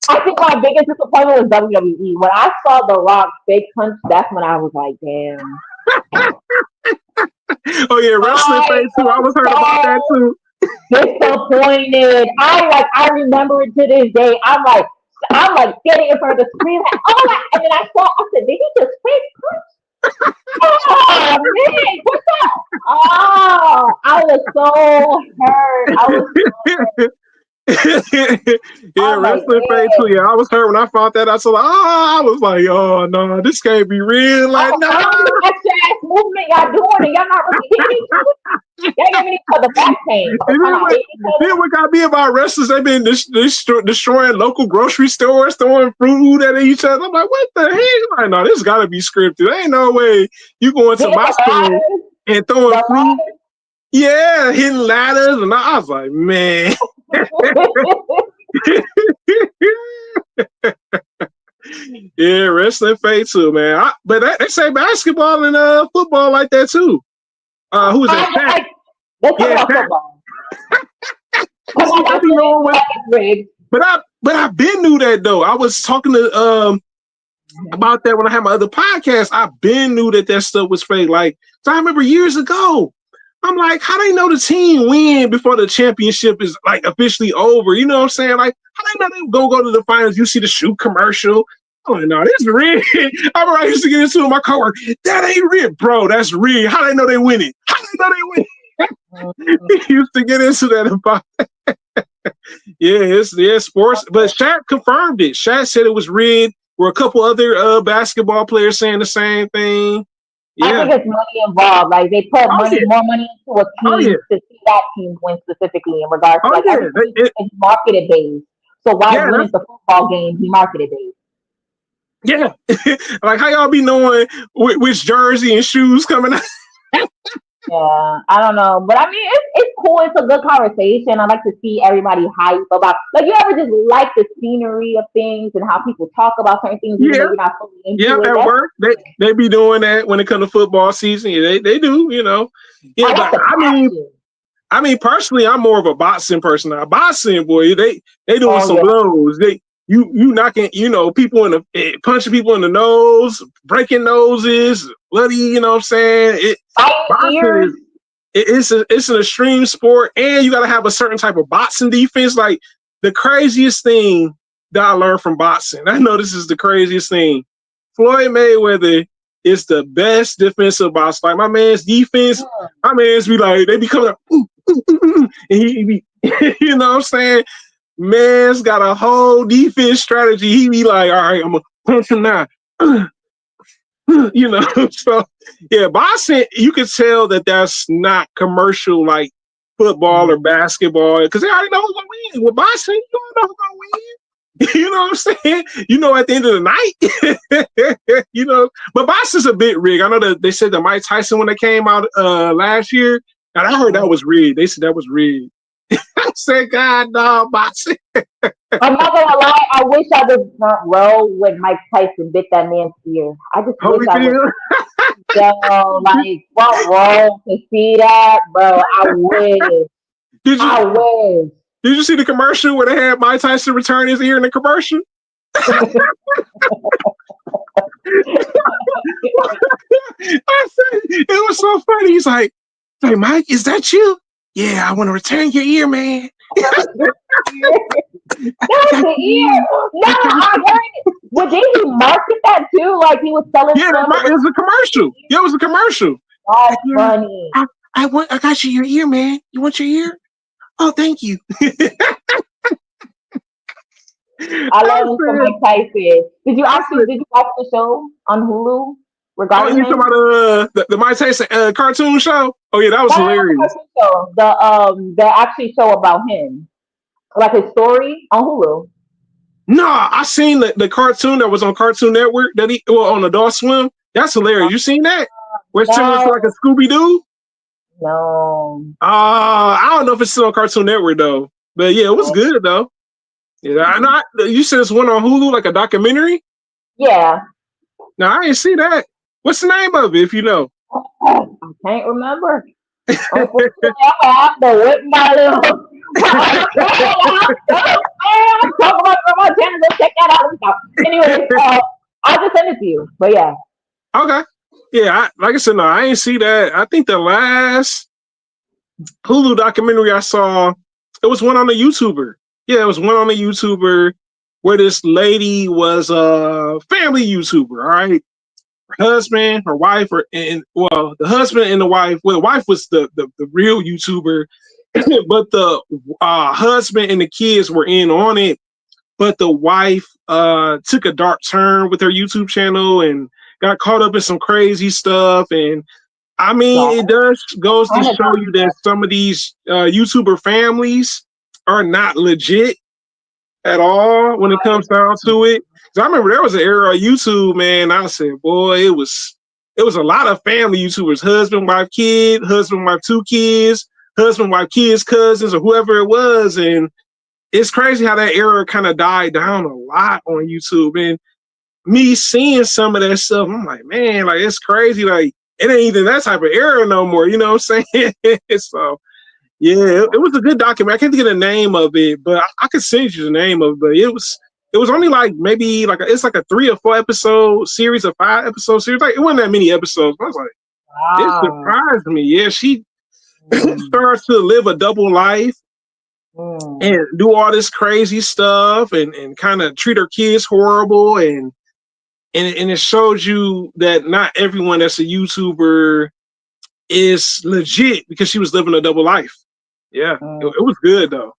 Speaker 1: I think my biggest disappointment was WWE. When I saw The Rock fake punch, that's when I was like, damn.
Speaker 2: Oh yeah, wrestling face too. I was heard about that too.
Speaker 1: Disappointed. I remember it to this day. I'm like standing in front of the screen, like, oh my, and then I said, did he just fake punch? Oh man, what's that? Oh, I was so hurt. I was so hurt.
Speaker 2: Yeah, wrestling face too. Yeah, I was hurt when I found that. I was like, oh no, this can't be real. Like, no.
Speaker 1: Extra ass movement y'all doing, and y'all not really hitting each other. Y'all giving each other back pain.
Speaker 2: Then what got me about wrestlers? They've been destroying local grocery stores, throwing food at each other. I'm like, what the heck? Like, no, this got to be scripted. There ain't no way you going to my store and throwing food. Yeah, hitting ladders, and I was like, man. Yeah, wrestling fade too, man. But they say basketball and football like that too. Who is that?
Speaker 1: Let's talk about football.
Speaker 2: But I been knew that though. I was talking to about that when I had my other podcast. I been knew that stuff was fake. Like, so I remember years ago, I'm like, how they know the team win before the championship is like officially over? You know what I'm saying? Like, how they know they go to the finals? You see the shoe commercial. Oh no, this is rigged. I remember I used to get into it with my coworker. That ain't rigged, bro. That's rigged. How they know they winning? How they know they win? He used to get into that about. Yeah, it's sports. But Shaq confirmed it. Shaq said it was rigged. Were a couple other basketball players saying the same thing.
Speaker 1: I
Speaker 2: Yeah.
Speaker 1: think it's money involved. Like they put
Speaker 2: Oh yeah.
Speaker 1: more money into a
Speaker 2: Oh
Speaker 1: team
Speaker 2: yeah.
Speaker 1: to see that team win specifically in regards to
Speaker 2: Oh
Speaker 1: like
Speaker 2: yeah.
Speaker 1: everything is marketed based. So why
Speaker 2: Yeah.
Speaker 1: wouldn't the football game be marketed based?
Speaker 2: Yeah. Like how y'all be knowing which jersey and shoes coming out?
Speaker 1: Yeah, I don't know, but I mean, it's cool. It's a good conversation. I like to see everybody hype about. Like, you ever just like the scenery of things and how people talk about certain things, even though
Speaker 2: Yeah.
Speaker 1: you're not fully
Speaker 2: Yeah,
Speaker 1: into it.
Speaker 2: at
Speaker 1: That's
Speaker 2: work they be doing that when it comes to football season. Yeah, they do, you know. Yeah,
Speaker 1: I
Speaker 2: but
Speaker 1: like the passion.
Speaker 2: I mean personally, I'm more of a boxing person. Now, boxing, boy, they doing
Speaker 1: Oh
Speaker 2: some
Speaker 1: yeah,
Speaker 2: blows. You knocking, people in the punching people in the nose, breaking noses, bloody. You know what I'm saying?
Speaker 1: fighting
Speaker 2: Boxing
Speaker 1: ears.
Speaker 2: is it's an extreme sport, and you got to have a certain type of boxing defense. Like the craziest thing that I learned from boxing, I know this is the craziest thing. Floyd Mayweather is the best defensive boxer. Like my man's defense, my man's be like they be coming up, and he be, you know what I'm saying? Man's got a whole defense strategy. He be like, all right, I'm gonna punch him now. So yeah, boxing, you could tell that that's not commercial like football or basketball because they already know who's gonna win. With boxing, you don't know who's gonna win. You know what I'm saying? At the end of the night, but boxing's a bit rigged. I know that they said that Mike Tyson when they came out last year, and I heard that was rigged. They said that was rigged. I said, God, no, boxing.
Speaker 1: I'm not gonna lie. I wish I was front row when Mike Tyson bit that man's ear. I just wish I was
Speaker 2: Holyfield.
Speaker 1: like front row to see that, bro. I wish.
Speaker 2: Did you
Speaker 1: I wish.
Speaker 2: did you see the commercial where they had Mike Tyson return his ear in the commercial? I said it was so funny. He's like, "Hey, Mike, is that you? Yeah, I want to return your ear, man."
Speaker 1: That's the ear. No, I heard it. Well, did he market that too? Like he was selling
Speaker 2: Yeah,
Speaker 1: stuff.
Speaker 2: it was a commercial. Yeah, it was a commercial.
Speaker 1: That's
Speaker 2: Yeah,
Speaker 1: funny.
Speaker 2: I got you your ear, man. You want your ear? Oh, thank you.
Speaker 1: I love him for Mike Tyson. Did you watch the show on Hulu
Speaker 2: Oh,
Speaker 1: regarding
Speaker 2: you talking
Speaker 1: him?
Speaker 2: about the Mike Tyson cartoon show? Oh yeah, that was
Speaker 1: No, not the
Speaker 2: hilarious.
Speaker 1: cartoon show. The actually show about him, like his story on Hulu.
Speaker 2: No, I seen the cartoon that was on Cartoon Network on Adult Swim. That's hilarious. You seen that? Where it's turned into like a
Speaker 1: No,
Speaker 2: Scooby Doo?
Speaker 1: no.
Speaker 2: I don't know if it's still on Cartoon Network though. But yeah, it was good though. Yeah, I know. You said it's one on Hulu, like a documentary.
Speaker 1: Yeah,
Speaker 2: No, I didn't see that. What's the name of it, if you know?
Speaker 1: I can't remember. Unfortunately, I have to whip my little. Talk about my channel. Go check that out. Anyway, I'll just send it to you. But yeah,
Speaker 2: Okay. Yeah, like I said, no, I ain't see that. I think the last Hulu documentary I saw, it was one on the YouTuber. Yeah, it was one on the YouTuber where this lady was a family YouTuber. All right, her husband, her wife, the husband and the wife. Well, the wife was the real YouTuber, but the husband and the kids were in on it. But the wife took a dark turn with her YouTube channel and got caught up in some crazy stuff. And I mean, it does goes to show you that some of these YouTuber families are not legit at all when it comes down to it. 'Cause I remember there was an era of YouTube, man. I said, boy, it was a lot of family YouTubers, husband, wife, kid, husband, wife, two kids, husband, wife, kids, cousins, or whoever it was. And it's crazy how that era kind of died down a lot on YouTube. And me seeing some of that stuff, I'm like, man, like it's crazy. Like it ain't even that type of era no more. You know what I'm saying? So yeah, it was a good documentary. I can't think of the name of it, but I could send you the name of it. But it was only like maybe it's like a 3 or 4 episode series, a 5 episode series. Like it wasn't that many episodes. But I was like, it
Speaker 1: wow.
Speaker 2: surprised me. Yeah,
Speaker 1: Mm,
Speaker 2: starts to live a double life
Speaker 1: mm,
Speaker 2: and do all this crazy stuff and kind of treat her kids horrible and it shows you that not everyone that's a YouTuber is legit because she was living a double life. Yeah,
Speaker 1: mm.
Speaker 2: it was good though.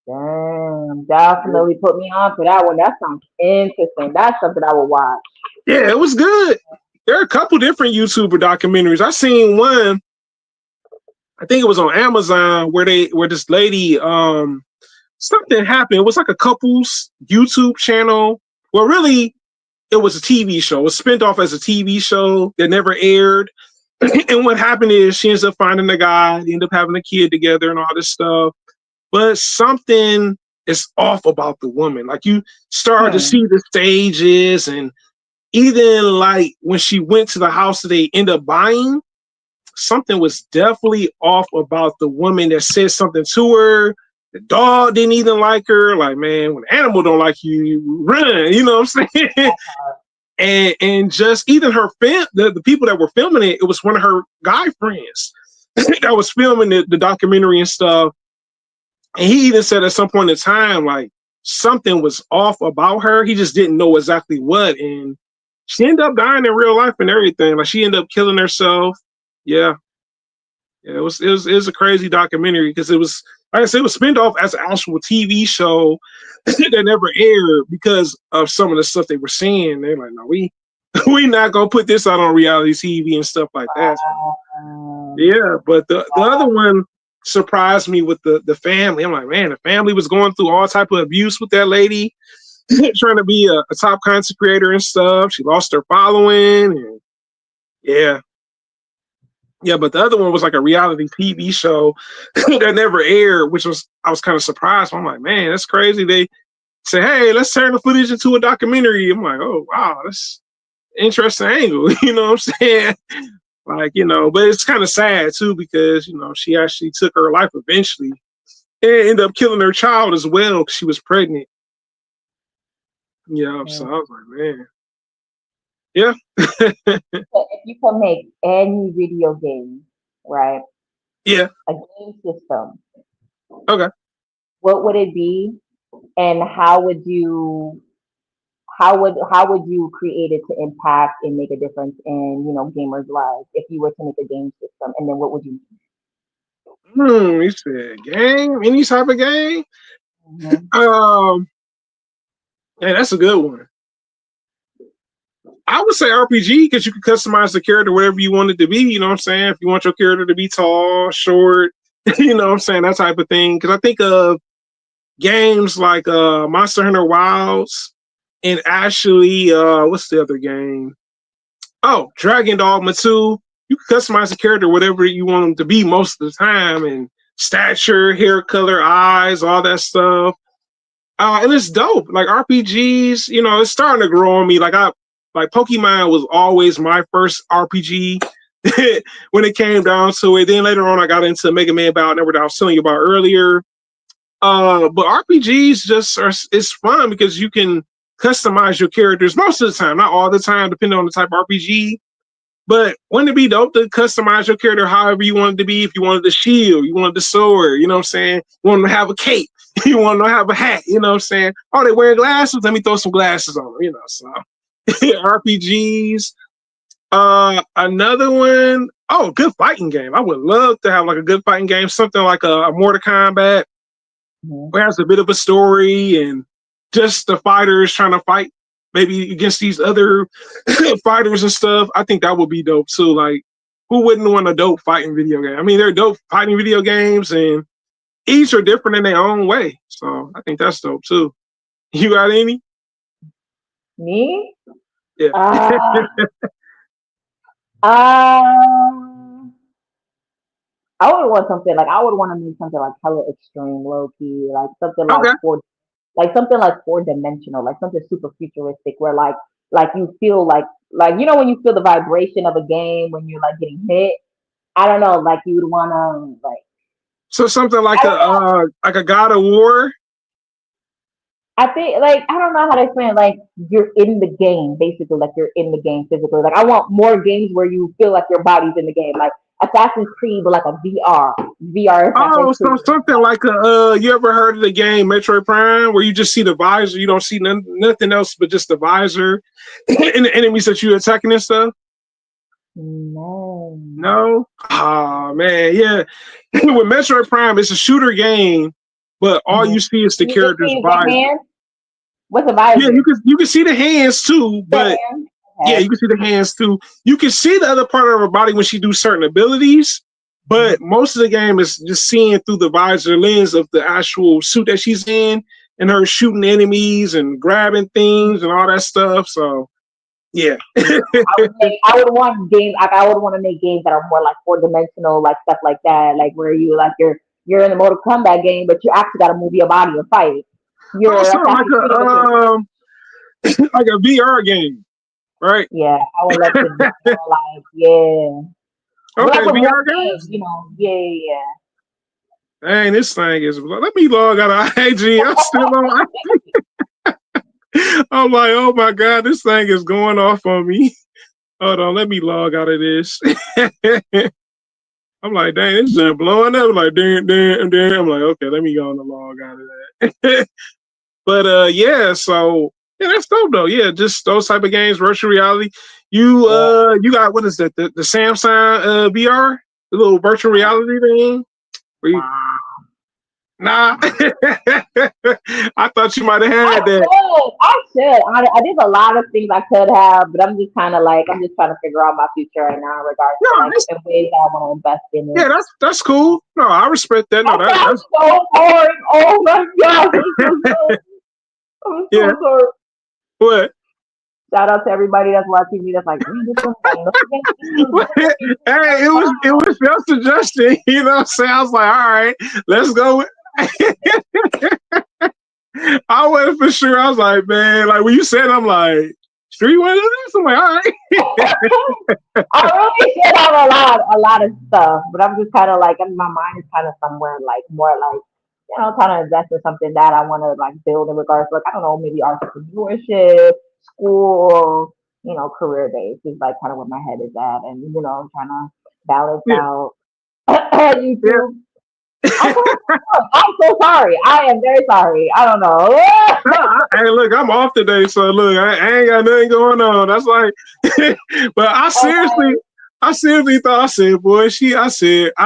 Speaker 1: Damn, definitely put me on for that one. That sounds interesting. That's something I would watch.
Speaker 2: Yeah, it was good. There are a couple different YouTuber documentaries. I seen one, I think it was on Amazon where this lady something happened. It was like a couple's YouTube channel. Well, really, it was a TV show. It was spent off as a TV show that never aired. And what happened is she ends up finding a guy, they end up having a kid together and all this stuff. But something is off about the woman. Like you start to
Speaker 1: Hmm.
Speaker 2: see the stages and even like when she went to the house that they end up buying, something was definitely off about the woman that said something to her. The dog didn't even like her. Like, man, when an animal don't like you, you run. You know what I'm saying? And just even her the people that were filming it, it was one of her guy friends that was filming the documentary and stuff. And he even said at some point in time, like something was off about her. He just didn't know exactly what. And she ended up dying in real life and everything. Like she ended up killing herself. Yeah. Yeah, it was a crazy documentary because it was like I said, it was spin off as an actual TV show that never aired because of some of the stuff they were saying. They're like, no, we not gonna put this out on reality TV and stuff like that.
Speaker 1: Um,
Speaker 2: Yeah, but the other one surprised me with the family. I'm like, man, the family was going through all type of abuse with that lady, trying to be a top content creator and stuff. She lost her following, and yeah, yeah. But the other one was like a reality TV show that never aired, which was I was kind of surprised. I'm like, man, that's crazy. They say, hey, let's turn the footage into a documentary. I'm like, oh wow, that's an interesting angle. You know what I'm saying? Like, but it's kind of sad too because, she actually took her life eventually and ended up killing her child as well because she was pregnant. Yeah, so I was like, man, yeah.
Speaker 1: if you could make any video game, right,
Speaker 2: Yeah,
Speaker 1: a game system,
Speaker 2: okay.
Speaker 1: what would it be, and how would you create it to impact and make a difference in gamers' lives if you were to make a game system, and then what would you?
Speaker 2: You said game, any type of game.
Speaker 1: Mm-hmm.
Speaker 2: Yeah, that's a good one. I would say RPG because you can customize the character whatever you want it to be. You know what I'm saying? If you want your character to be tall, short, you know what I'm saying, that type of thing. Because I think of games like Monster Hunter Wilds and actually what's the other game? Oh, Dragon Dogma 2. You can customize the character whatever you want them to be most of the time and stature, hair color, eyes, all that stuff. And it's dope. Like RPGs, it's starting to grow on me. Like Pokemon was always my first RPG when it came down to it. Then later on I got into Mega Man Battle Network that I was telling you about earlier. But RPGs just are it's fun because you can customize your characters most of the time, not all the time, depending on the type of RPG. But wouldn't it be dope to customize your character however you wanted to be? If you wanted the shield, you wanted the sword, you know what I'm saying? You want them to have a cape, you want them to have a hat, you know what I'm saying? Oh, they wear glasses? Let me throw some glasses on them, So RPGs. Another one, oh, good fighting game. I would love to have like a good fighting game, something like a Mortal Kombat
Speaker 1: Mm-hmm.
Speaker 2: where it has a bit of a story and just the fighters trying to fight maybe against these other fighters and stuff. I think that would be dope too. Like, who wouldn't want a dope fighting video game? I mean, they're dope fighting video games and each are different in their own way. So I think that's dope too. You got any?
Speaker 1: Me?
Speaker 2: Yeah.
Speaker 1: Uh, um, I would want something like I would want to make something like hella extreme, low key, like something
Speaker 2: Okay.
Speaker 1: like 4 dimensional, like something super futuristic, where like you feel like when you feel the vibration of a game when you're like getting hit. I don't know, like you would want to like
Speaker 2: So something
Speaker 1: I don't know.
Speaker 2: like a God of War.
Speaker 1: I think like I don't know how to explain it. Like you're in the game, basically. Like you're in the game physically. Like I want more games where you feel like your body's in the game. Like Assassin's Creed, but like a VR Assassin's
Speaker 2: Oh, so
Speaker 1: Creed.
Speaker 2: something like you ever heard of the game Metroid Prime, where you just see the visor, you don't see nothing else but just the visor and the enemies that you're attacking and stuff?
Speaker 1: No.
Speaker 2: No? Oh man, yeah. With Metroid Prime, it's a shooter game, but all
Speaker 1: Mm-hmm.
Speaker 2: you see is the
Speaker 1: You just
Speaker 2: character's
Speaker 1: see the
Speaker 2: visor.
Speaker 1: hand. What's a
Speaker 2: Yeah,
Speaker 1: visor?
Speaker 2: you can see the hands too,
Speaker 1: The
Speaker 2: but
Speaker 1: hand.
Speaker 2: yeah,
Speaker 1: Okay.
Speaker 2: you can see the hands too. You can see the other part of her body when she do certain abilities, but most of the game is just seeing through the visor lens of the actual suit that she's in and her shooting enemies and grabbing things and all that stuff. So yeah.
Speaker 1: Yeah, I would want games like I would want to make games that are more like 4 dimensional, like stuff like that, like where you like you're in the Mortal Kombat game, but you actually got to move your body and fight. You're
Speaker 2: Also like
Speaker 1: Assassin's Creed, but you're
Speaker 2: like a VR game, right?
Speaker 1: yeah. I would love to do more like yeah, but like
Speaker 2: Okay,
Speaker 1: with more
Speaker 2: VR
Speaker 1: games,
Speaker 2: games.
Speaker 1: yeah.
Speaker 2: Dang, this thing is. Let me log out of IG. I'm still on. I'm like, oh my god, this thing is going off on me. Hold on, let me log out of this. I'm like, dang, this is blowing up. Like, damn. I'm like, okay, let me go on the log out of that. But yeah, so yeah, that's dope though. Yeah, just those type of games, virtual reality.
Speaker 1: Yeah.
Speaker 2: You got what is that? The Samsung VR, the little virtual reality thing. Where you,
Speaker 1: Nah.
Speaker 2: nah, I thought you might have
Speaker 1: I
Speaker 2: had that.
Speaker 1: should. I should. I did a lot of things I could have, but I'm just kind of like I'm just trying to figure out my future right now in regards
Speaker 2: No,
Speaker 1: to like the ways that I want to invest in it.
Speaker 2: yeah, that's cool. No, I respect that. No,
Speaker 1: That sounds
Speaker 2: that's
Speaker 1: so boring. Oh my gosh, I'm so sorry. I'm
Speaker 2: yeah.
Speaker 1: so sorry.
Speaker 2: What?
Speaker 1: Shout out to everybody that's watching me. That's like, this one got nothing against
Speaker 2: Hey, it was just suggesting. You know what I'm saying? I was like, all right, let's go. I wasn't for sure. I was like, man, like when you said, I'm like, sure you want to do this? I'm like, all right.
Speaker 1: I really should have a lot of stuff, but I'm just kind of like, my mind is kind of somewhere like more like, trying to invest in something that I want to like build in regards to like, I don't know, maybe entrepreneurship, school, career based is like kind of where my head is at, and I'm trying to balance
Speaker 2: Yeah,
Speaker 1: out
Speaker 2: yeah.
Speaker 1: YouTube. I'm so sorry. I am very sorry. I don't know.
Speaker 2: No, hey, look, I'm off today, so look, I ain't got nothing going on. That's like, but
Speaker 1: Okay.
Speaker 2: I seriously thought, I said, boy, I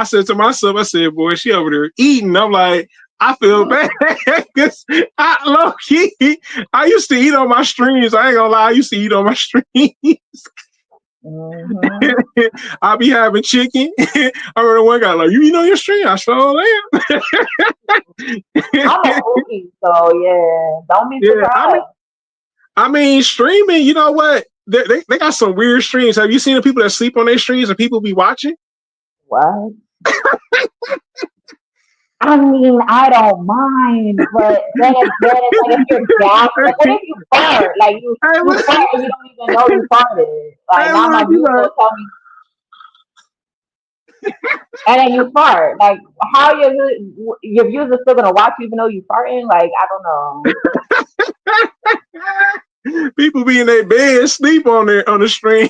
Speaker 2: said to myself, I said, boy, she over there eating. I'm like, I feel bad because I low key, I used to eat on my streams. I ain't gonna lie, I used to eat on my streams.
Speaker 1: Hmm.
Speaker 2: I be having chicken. I remember one guy like, you eat on your stream? I sure am.
Speaker 1: I'm a foodie, so yeah. Don't be
Speaker 2: Yeah,
Speaker 1: surprised.
Speaker 2: I mean, streaming. You know what? They got some weird streams. Have you seen the people that sleep on their streams and people be watching?
Speaker 1: What? I mean, I don't mind, but then it's like if you're gassed, like what if you fart? Like
Speaker 2: Hey,
Speaker 1: you
Speaker 2: look,
Speaker 1: fart and you don't even know you farted. Like
Speaker 2: hey,
Speaker 1: now my
Speaker 2: look, you
Speaker 1: viewers
Speaker 2: know,
Speaker 1: gonna tell me, and then you fart. Like how your viewers are still gonna watch you even though you farting? Like I don't know.
Speaker 2: people be in their bed, sleep on the stream.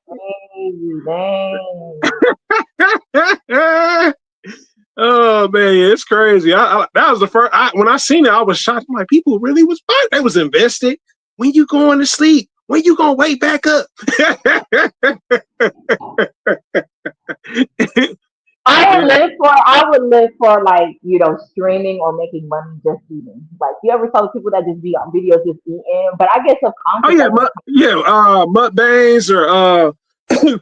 Speaker 1: Crazy, dang.
Speaker 2: Oh man, it's crazy. That was the first. When I seen it, I was shocked. I'm like, people really was fine. They was invested. When you going to sleep? When you gonna wake back up?
Speaker 1: I would live for like streaming or making money just eating. Like you ever saw people that just be on videos just eating? But I get
Speaker 2: Oh
Speaker 1: subconscious
Speaker 2: yeah,
Speaker 1: that when
Speaker 2: mukbangs or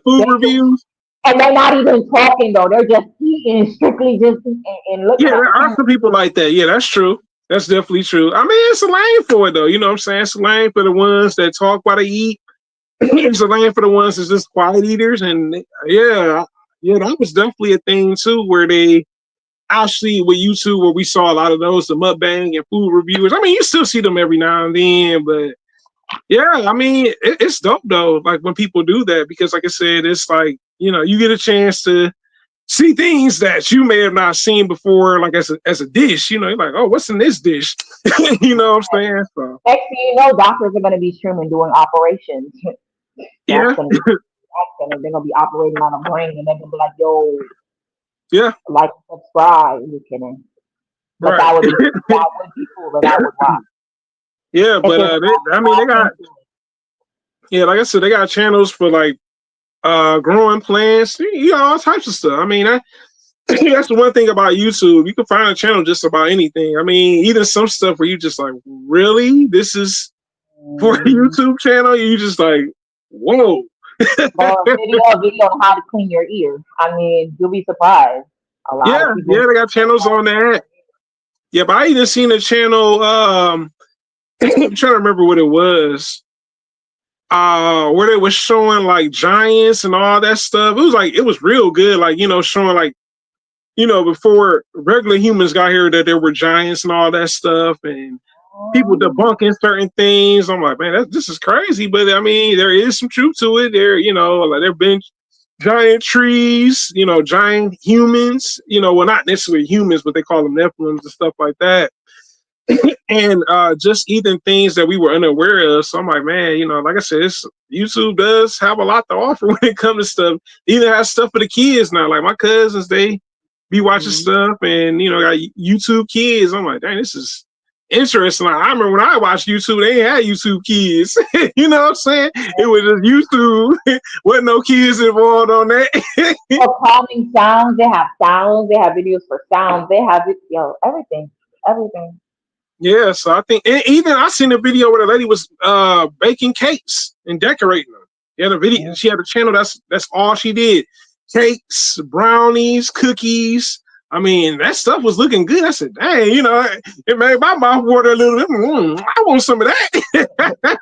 Speaker 2: food
Speaker 1: they do,
Speaker 2: reviews.
Speaker 1: and they're not even talking though. They're just eating, strictly just eating and looking
Speaker 2: Yeah,
Speaker 1: at
Speaker 2: there
Speaker 1: the
Speaker 2: are
Speaker 1: camera.
Speaker 2: some people like that. Yeah, that's true. That's definitely true. I mean, it's a lane for it though. You know what I'm saying? It's a lane for the ones that talk while they eat. It's a lane for the ones that's just quiet eaters. And yeah, that was definitely a thing too, where they actually with YouTube, where we saw a lot of those, the mukbang and food reviewers. I mean, you still see them every now and then, but yeah, I mean, it's dope though. Like when people do that, because like I said, it's like you get a chance to see things that you may have not seen before, like as a dish. You're like, oh, what's in this dish? You know what I'm saying? So
Speaker 1: Next thing you know, doctors are going to be streaming doing operations. That's
Speaker 2: yeah,
Speaker 1: going to be center. They're gonna be operating on a brain, and they're gonna be like, "Yo,
Speaker 2: Yeah,
Speaker 1: like, subscribe." You kidding? But
Speaker 2: right.
Speaker 1: that would be cool, and I would watch
Speaker 2: Yeah,
Speaker 1: if
Speaker 2: but
Speaker 1: there's a
Speaker 2: I mean, they got
Speaker 1: into it.
Speaker 2: yeah, like I said, they got channels for like growing plants, you know, all types of stuff. I mean, that's the one thing about YouTube. You can find a channel just about anything. I mean, even some stuff where you just like, really, this is for a
Speaker 1: Mm.
Speaker 2: YouTube channel. You just like, whoa.
Speaker 1: Or a video on how to clean your ears. I mean, you'll be surprised. A lot of
Speaker 2: Yeah,
Speaker 1: people
Speaker 2: yeah, they got channels on that. Yeah, but I even seen a channel. I'm trying to remember what it was. Where they was showing like giants and all that stuff. It was like it was real good. Like you know, showing like you know before regular humans got here that there were giants and all that stuff, and people
Speaker 1: um,
Speaker 2: debunking certain things. I'm like, man, this is crazy. But I mean, there is some truth to it. There, you know, like there've been giant trees, you know, giant humans. You know, well, not necessarily humans, but they call them Nephilims and stuff like that. And just even things that we were unaware of. So I'm like, man, you know, like I said, YouTube does have a lot to offer when it comes to stuff. It even has stuff for the kids now. Like my cousins, they be watching
Speaker 1: mm,
Speaker 2: stuff, and you know, got YouTube kids. I'm like, dang, this is interesting. Like, I remember when I watched YouTube, they ain't had YouTube kids. You know what I'm saying? It was just YouTube. Wasn't no kids involved on that.
Speaker 1: for calming sounds, they have sounds. They have videos for sounds. They have it, yo, everything, everything.
Speaker 2: Yeah, so I think and even I seen a video where the lady was baking cakes and decorating them. She had a video.
Speaker 1: Mm.
Speaker 2: She had a channel. That's all she did. Cakes, brownies, cookies. I mean, that stuff was looking good. I said, "Dang, you know, it made my mouth water a little bit. I want some of that."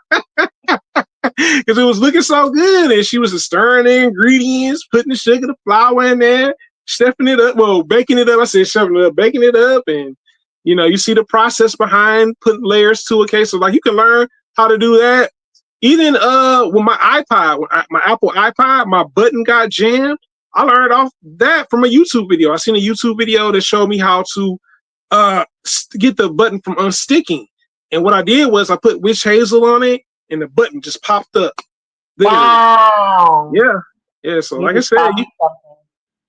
Speaker 2: Because it was looking so good, and she was stirring the ingredients, putting the sugar, the flour in there, stepping it up. Well, baking it up. I said, shoving it up, baking it up, and you know, you see the process behind putting layers to a cake. So like, you can learn how to do that. Even with my iPod, my Apple iPod, my button got jammed. I learned off that from a YouTube video. I seen a YouTube video that showed me how to get the button from unsticking. And what I did was I put witch hazel on it, and the button just popped up. Literally.
Speaker 1: Wow.
Speaker 2: Yeah. Yeah. So
Speaker 1: You
Speaker 2: like I
Speaker 1: just
Speaker 2: said,
Speaker 1: taught me something.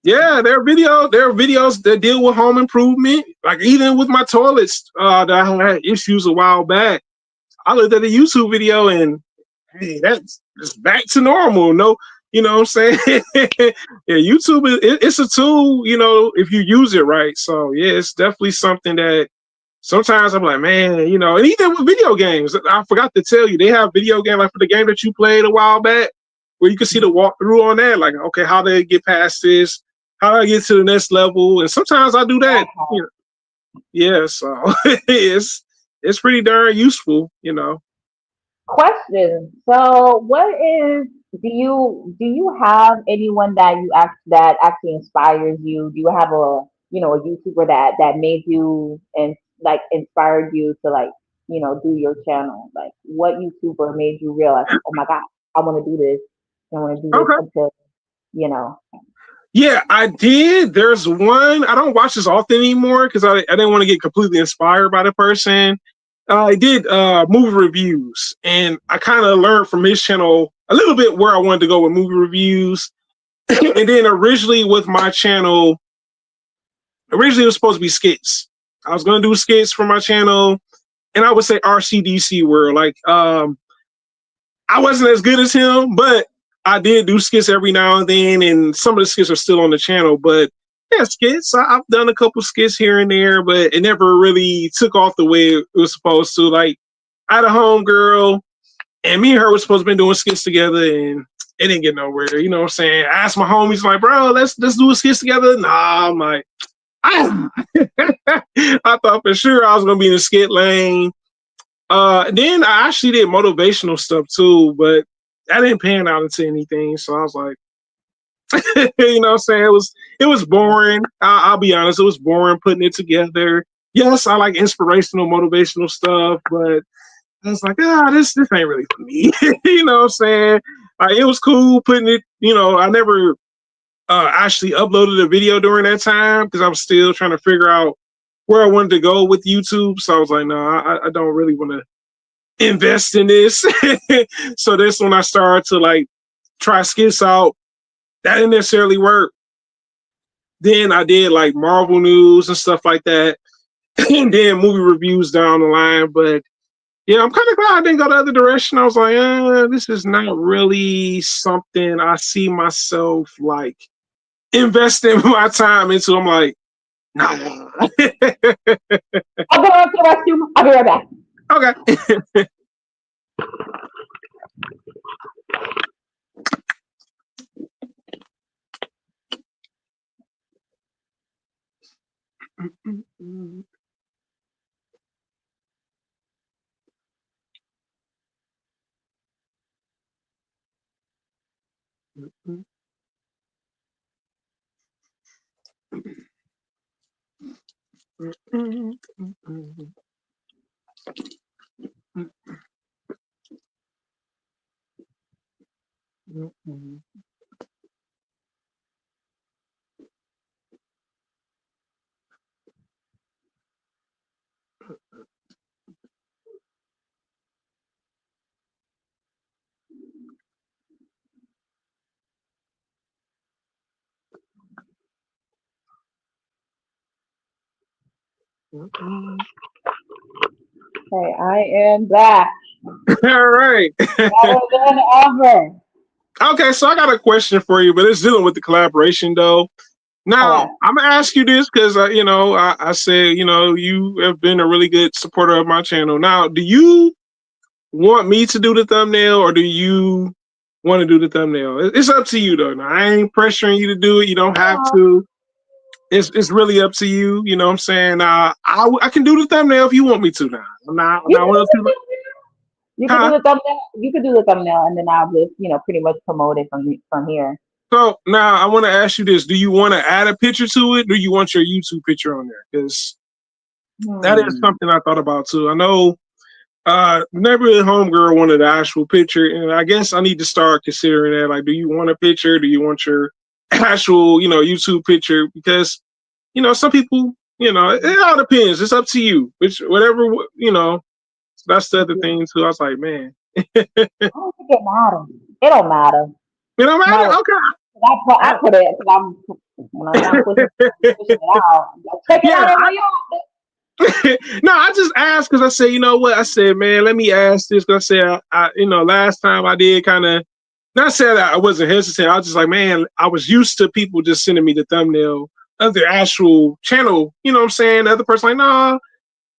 Speaker 2: yeah, there are videos that deal with home improvement. Like even with my toilets that I had issues a while back, I looked at a YouTube video and hey, that's just back to normal. No, you know what I'm saying? Yeah, YouTube it's a tool, you know, if you use it right. So yeah, it's definitely something that sometimes I'm like, man, you know, and even with video games, I forgot to tell you, they have video game like for the game that you played a while back, where you can see the walkthrough on that, like, okay, how they get past this, how do I get to the next level, and sometimes I do that, you know, yeah, so it's pretty darn useful, you know.
Speaker 1: Question. So, what is do you have anyone that that actually inspires you? Do you have a YouTuber that made you and like inspired you to like do your channel? Like, what YouTuber made you realize, oh my God, I want to do this. I want to do this
Speaker 2: Okay.
Speaker 1: until you know.
Speaker 2: Yeah, I did. There's one. I don't watch this often anymore because I didn't want to get completely inspired by the person. I did movie reviews, and I kind of learned from his channel a little bit where I wanted to go with movie reviews. And then originally with my channel, originally it was supposed to be skits. I was going to do skits for my channel, and I would say RCDC world. Like, I wasn't as good as him, but I did do skits every now and then, and some of the skits are still on the channel. But yeah, skits. I've done a couple skits here and there, but it never really took off the way it was supposed to. Like, I had a homegirl, and me and her were supposed to be doing skits together, and it didn't get nowhere. You know what I'm saying? I asked my homies, like, bro, let's do a skits together. Nah, I'm like, I, I thought for sure I was gonna be in the skit lane. Then I actually did motivational stuff too, but that didn't pan out into anything. So I was like, you know what I'm saying? It was boring. I'll be honest, it was boring putting it together. Yes, I like inspirational, motivational stuff, but I was like, this ain't really for me. You know what I'm saying? Like, it was cool putting it, you know, I never actually uploaded a video during that time because I was still trying to figure out where I wanted to go with YouTube. So I was like, no, I don't really want to invest in this. So that's when I started to like try skits out. That didn't necessarily work. Then I did like Marvel news and stuff like that, and then movie reviews down the line. But yeah, I'm kind of glad I didn't go the other direction. I was like, this is not really something I see myself like investing my time into. I'm like, nah.
Speaker 1: I'll go out to the restroom. I'll be right back.
Speaker 2: Okay.
Speaker 1: Okay, I am back.
Speaker 2: All right.
Speaker 1: Better than ever.
Speaker 2: Okay, so I got a question for you, but it's dealing with the collaboration though. Now,
Speaker 1: Okay.
Speaker 2: I'm gonna ask you this because I said you have been a really good supporter of my channel. Now, do you want me to do the thumbnail or do you want to do the thumbnail? It's up to you though. Now, I ain't pressuring you to do it. You don't have to. It's really up to you. You know what I'm saying? I can do the thumbnail if you want me to. Now, I'm
Speaker 1: You
Speaker 2: not
Speaker 1: can
Speaker 2: one of
Speaker 1: do
Speaker 2: those
Speaker 1: the
Speaker 2: people.
Speaker 1: thumbnail. You can do
Speaker 2: Huh?
Speaker 1: the thumbnail. You can do the thumbnail, and then I'll just pretty much promote it from here.
Speaker 2: So now I want to ask you this: do you want to add a picture to it? Or do you want your YouTube picture on there? Because that is
Speaker 1: Hmm.
Speaker 2: something I thought about too. I know neighborhood homegirl wanted the actual picture, and I guess I need to start considering that. Like, do you want a picture? Do you want your actual, YouTube picture? Because some people, it all depends. It's up to you. Which whatever that's the other thing too. I was like, man,
Speaker 1: I don't think it matters. It don't matter.
Speaker 2: you know, man,
Speaker 1: Not I put it because when I'm pushing it out. Check it
Speaker 2: yeah.
Speaker 1: out every year.
Speaker 2: No, I just asked because I said, you know what? I said, man, let me ask this. Because I said, last time I did kind of, not say that I wasn't hesitant. I was just like, man, I was used to people just sending me the thumbnail of their actual channel. You know what I'm saying? The other person, like, nah,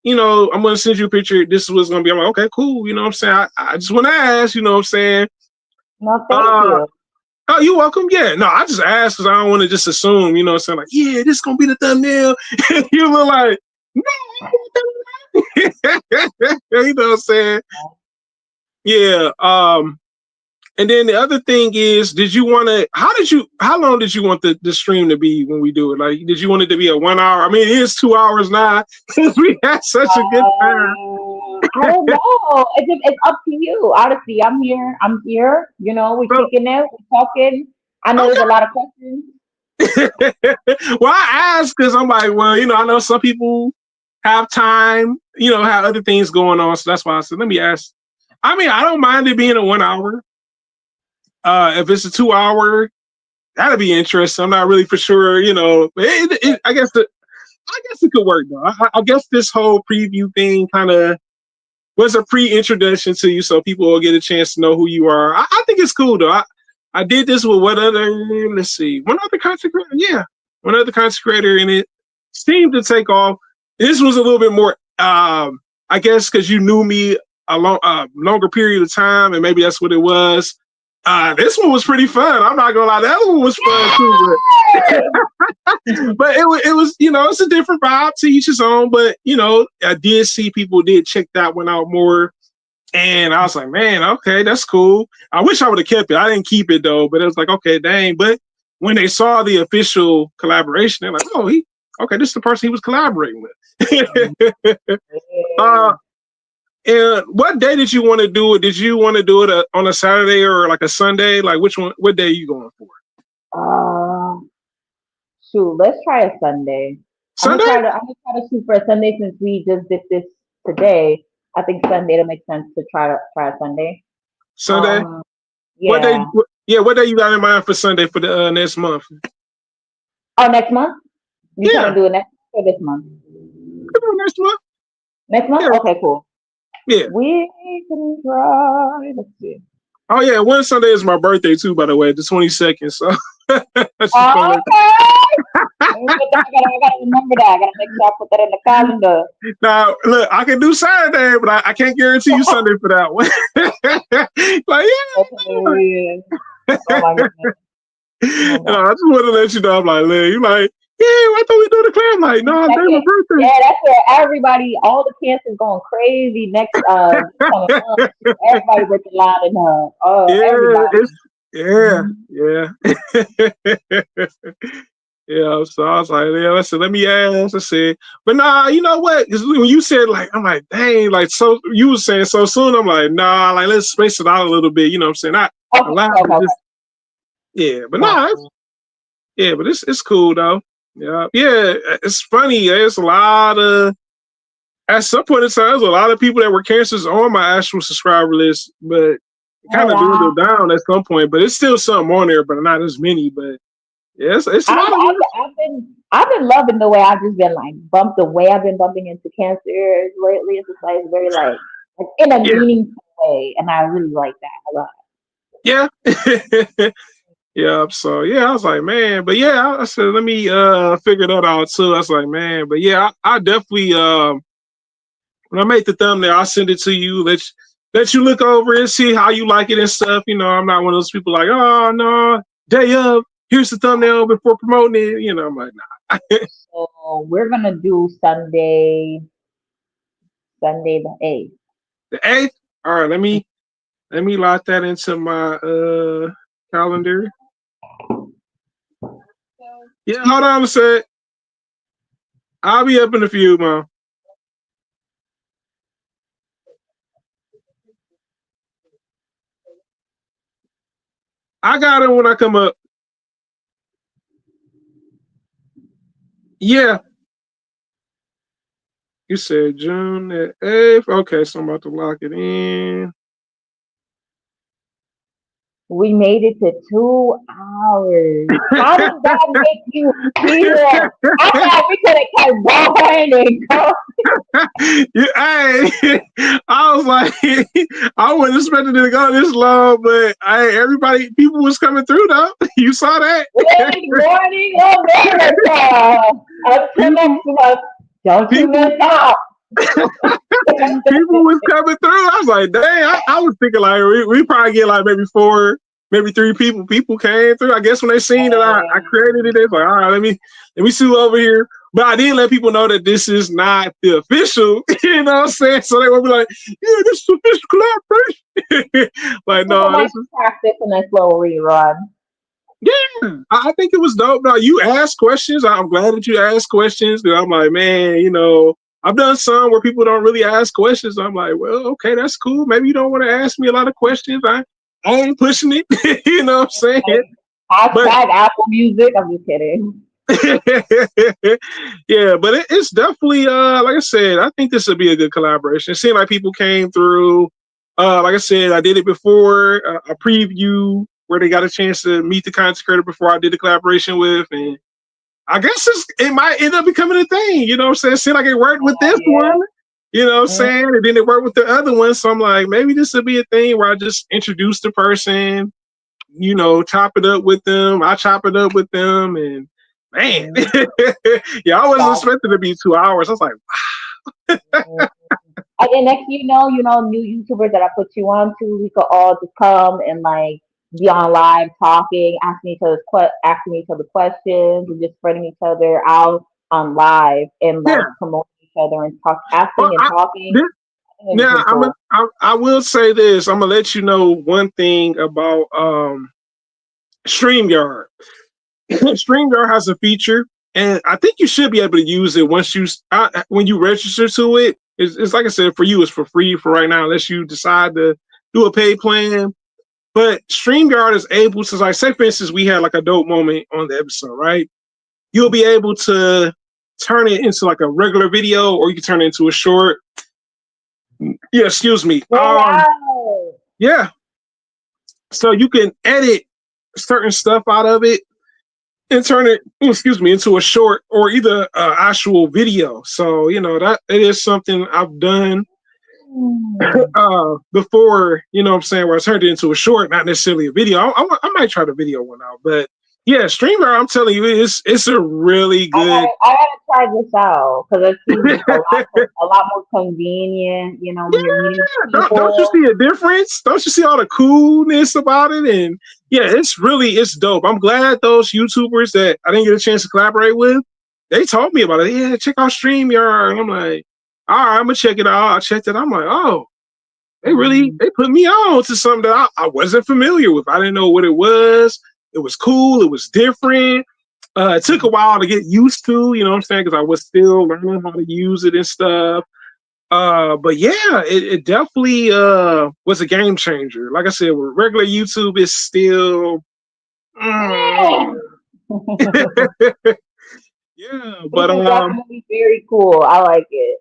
Speaker 2: I'm going to send you a picture. This is what's going to be. I'm like, okay, cool. You know what I'm saying? I just want to ask, you know what I'm saying?
Speaker 1: No, thank
Speaker 2: Uh,
Speaker 1: you.
Speaker 2: oh, you welcome. Yeah, no, I just asked because I don't want to just assume, you know what I'm saying? Like, yeah, this is going to be the thumbnail. You were like, no, you know what I'm saying? Yeah. And then the other thing is, how long did you want the stream to be when we do it? Like, did you want it to be a 1 hour? I mean, it is 2 hours now since we had such a good time.
Speaker 1: I don't know. It's up to you. Honestly, I'm here. I'm here. We're
Speaker 2: So,
Speaker 1: kicking it. We're talking. I know there's a lot of questions.
Speaker 2: well, I asked because I'm like, well, I know some people have time, have other things going on. So that's why I said, let me ask. I mean, I don't mind it being a 1 hour. If it's a 2 hour, that'd be interesting. I'm not really for sure, I guess it could work though. I guess this whole preview thing kind of was a pre-introduction to you, so people will get a chance to know who you are. I think it's cool though. I did this with what other? Let's see, one other content creator. Yeah, one other content creator, and it seemed to take off. This was a little bit more, I guess, because you knew me a longer period of time, and maybe that's what it was. This one was pretty fun. I'm not gonna lie, that one was fun too. But it was it's a different vibe, to each his own. But I did see people did check that one out more, and I was like, man, okay, that's cool. I wish I would have kept it. I didn't keep it though, but it was like, okay, dang. But when they saw the official collaboration, they're like, oh, okay, this is the person he was collaborating with. uh, and what day did you want to do it? Did you want to do it on a Saturday or like a Sunday? Like which one? What day are you going for?
Speaker 1: Uh, Shoot, let's try a Sunday.
Speaker 2: Sunday?
Speaker 1: I'm gonna try to shoot for a Sunday since we just did this today. I think Sunday it'll make sense to try a Sunday.
Speaker 2: Sunday?
Speaker 1: Um,
Speaker 2: What day?
Speaker 1: yeah.
Speaker 2: Yeah, what day you got in mind for Sunday for the next month?
Speaker 1: Oh, next month? You trying
Speaker 2: Yeah,
Speaker 1: to do it next or this month?
Speaker 2: next month.
Speaker 1: Next month?
Speaker 2: Yeah,
Speaker 1: Okay, cool.
Speaker 2: yeah.
Speaker 1: We can try. Let's see.
Speaker 2: Oh yeah, one Sunday is my birthday too, by the way, the 22nd. So I just want to
Speaker 1: Okay. Let me put that. I gotta remember that. I gotta make sure I put that in the calendar.
Speaker 2: now look, I can do Saturday, but I can't guarantee you Sunday for that one. Like
Speaker 1: That's hilarious. Oh my goodness. Hold on.
Speaker 2: I just want to let you know. I'm like, Lynn, you like, yeah, I thought we do the club. I'm like, no, today's my
Speaker 1: Second.
Speaker 2: birthday.
Speaker 1: Yeah, that's where everybody, all the cancers going crazy next this coming month. Everybody working loud in her. Oh,
Speaker 2: Yeah,
Speaker 1: everybody.
Speaker 2: yeah,
Speaker 1: Mhm.
Speaker 2: yeah. Yeah, so I was like, yeah, I said, let me ask. I said, but nah, you know what? 'Cause when you said like, I'm like, dang, like so you were saying so soon. I'm like, nah, like let's space it out a little bit. You know what I'm saying? Not
Speaker 1: Okay,
Speaker 2: allowed,
Speaker 1: okay,
Speaker 2: but
Speaker 1: okay.
Speaker 2: just yeah. But
Speaker 1: Got
Speaker 2: nah,
Speaker 1: you.
Speaker 2: yeah, but it's cool though. Yeah, yeah. It's funny. There's a lot of at some point in time, there's a lot of people that were cancers on my actual subscriber list, but it
Speaker 1: Oh
Speaker 2: kind of
Speaker 1: wow.
Speaker 2: dwindled down at some point. But it's still something on there, but not as many. But yeah, it's a
Speaker 1: I've,
Speaker 2: lot of
Speaker 1: I've,
Speaker 2: us.
Speaker 1: I've been loving the way I've just been like bumped the way I've been bumping into cancers lately. It's just like it's very like in a
Speaker 2: Yeah,
Speaker 1: meaningful way, and I really like that a lot.
Speaker 2: yeah. Yeah, so yeah, I was like, man, but yeah, I said, let me figure that out too. I was like, man, but yeah, I definitely when I make the thumbnail, I'll send it to you, let you look over and see how you like it and stuff. You know, I'm not one of those people like, oh no, day of, here's the thumbnail before promoting it. You know, I'm like, nah.
Speaker 1: So we're gonna do Sunday the 8th.
Speaker 2: The eighth. All right, let me lock that into my calendar. Yeah, hold on a sec. I'll be up in a few, man. I got it when I come up. Yeah, you said June the 8th. Okay, so I'm about to lock it in.
Speaker 1: We made it to 2 hours. How does that make you feel? I thought we could have kept going and going.
Speaker 2: Hey, I was like, I wasn't expecting it to go this long, but everybody, people was coming through though. You saw that?
Speaker 1: Good morning, America. Until
Speaker 2: people,
Speaker 1: next month, don't you
Speaker 2: people,
Speaker 1: miss out.
Speaker 2: people was coming through. I was like, dang, I was thinking like we probably get like maybe four, maybe three people. People came through. I guess when they seen that I created it, they was like, all right, let me see over here. But I did let people know that this is not the official, you know what I'm saying? So they would be like, yeah, this is official collaboration. Like,
Speaker 1: People
Speaker 2: no,
Speaker 1: might
Speaker 2: this is
Speaker 1: practice in a slow rerun.
Speaker 2: yeah. I think it was dope. No, you asked questions. I'm glad that you asked questions because I'm like, man, I've done some where people don't really ask questions. I'm like, well, okay, that's cool. Maybe you don't want to ask me a lot of questions. I ain't pushing it. You know what I'm saying?
Speaker 1: Like,
Speaker 2: But
Speaker 1: hashtag Apple Music. I'm just kidding.
Speaker 2: yeah, but it's definitely like I said, I think this would be a good collaboration. It seemed like people came through. Like I said, I did it before a preview where they got a chance to meet the content creator before I did the collaboration with, and I guess it might end up becoming a thing. You know what I'm saying? It seemed like it worked with
Speaker 1: Oh
Speaker 2: this
Speaker 1: yeah.
Speaker 2: one. You know what I'm
Speaker 1: Mm,
Speaker 2: saying? And then it worked with the other one. So I'm like, maybe this would be a thing where I just introduce the person, chop it up with them. I chop it up with them, and man,
Speaker 1: mm,
Speaker 2: yeah, I wasn't
Speaker 1: gotcha.
Speaker 2: expecting to be 2 hours. I was like,
Speaker 1: Mm. And then next new YouTubers that I put you on to, we could all just come and like be on live talking, asking each other questions, and just spreading each other out on live and
Speaker 2: yeah.
Speaker 1: like promoting each other and
Speaker 2: Well,
Speaker 1: asking and talking.
Speaker 2: this,
Speaker 1: I think it's
Speaker 2: now
Speaker 1: pretty cool.
Speaker 2: I will say this. I'm gonna let you know one thing about StreamYard. StreamYard has a feature, and I think you should be able to use it once when you register to it. It's like I said, for you, it's for free for right now, unless you decide to do a paid plan. But StreamYard is able to, like, say for instance, we had like a dope moment on the episode, right? You'll be able to turn it into like a regular video, or you can turn it into a short. Yeah, excuse me.
Speaker 1: Wow.
Speaker 2: Yeah. So you can edit certain stuff out of it and turn it, into a short or either actual video. So that it is something I've done before. Where I turned it into a short, not necessarily a video. I might try the video one out, but yeah, StreamYard, I'm telling you, it's a really good.
Speaker 1: I gotta try this out because it seems a lot more convenient. When you're meeting
Speaker 2: Don't you
Speaker 1: people.
Speaker 2: see a difference? Don't you see all the coolness about it? And yeah, it's dope. I'm glad those YouTubers that I didn't get a chance to collaborate with, they told me about it. Yeah, check out StreamYard. And I'm like, all right, I'm gonna check it out. I checked it. I'm like, oh, they put me on to something that I wasn't familiar with. I didn't know what it was. It was cool. It was different. It took a while to get used to, you know what I'm saying? Because I was still learning how to use it and stuff. But yeah, it definitely was a game changer. Like I said, with regular YouTube, it's still yeah, but
Speaker 1: This is definitely very cool. I like it.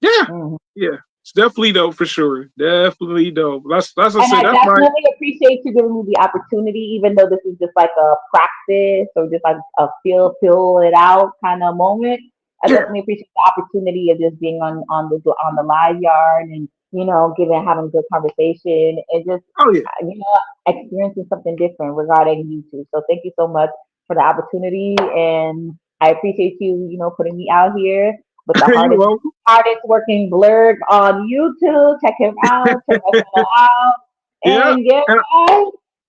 Speaker 2: yeah,
Speaker 1: Mhm.
Speaker 2: yeah, it's definitely dope for sure. Definitely dope. That's what I
Speaker 1: And
Speaker 2: say.
Speaker 1: I
Speaker 2: That's my
Speaker 1: definitely appreciate you giving me the opportunity, even though this is just like a practice or just like a feel it out kind of moment. I
Speaker 2: yeah.
Speaker 1: definitely appreciate the opportunity of just being on the live yard and having a good conversation and just
Speaker 2: Oh yeah.
Speaker 1: experiencing something different regarding YouTube. So thank you so much for the opportunity, and I appreciate you putting me out here with the
Speaker 2: You're welcome.
Speaker 1: hardest working blurred on YouTube. Check him out. Check my channel out.
Speaker 2: Yeah,
Speaker 1: And yeah,
Speaker 2: and,
Speaker 1: guys,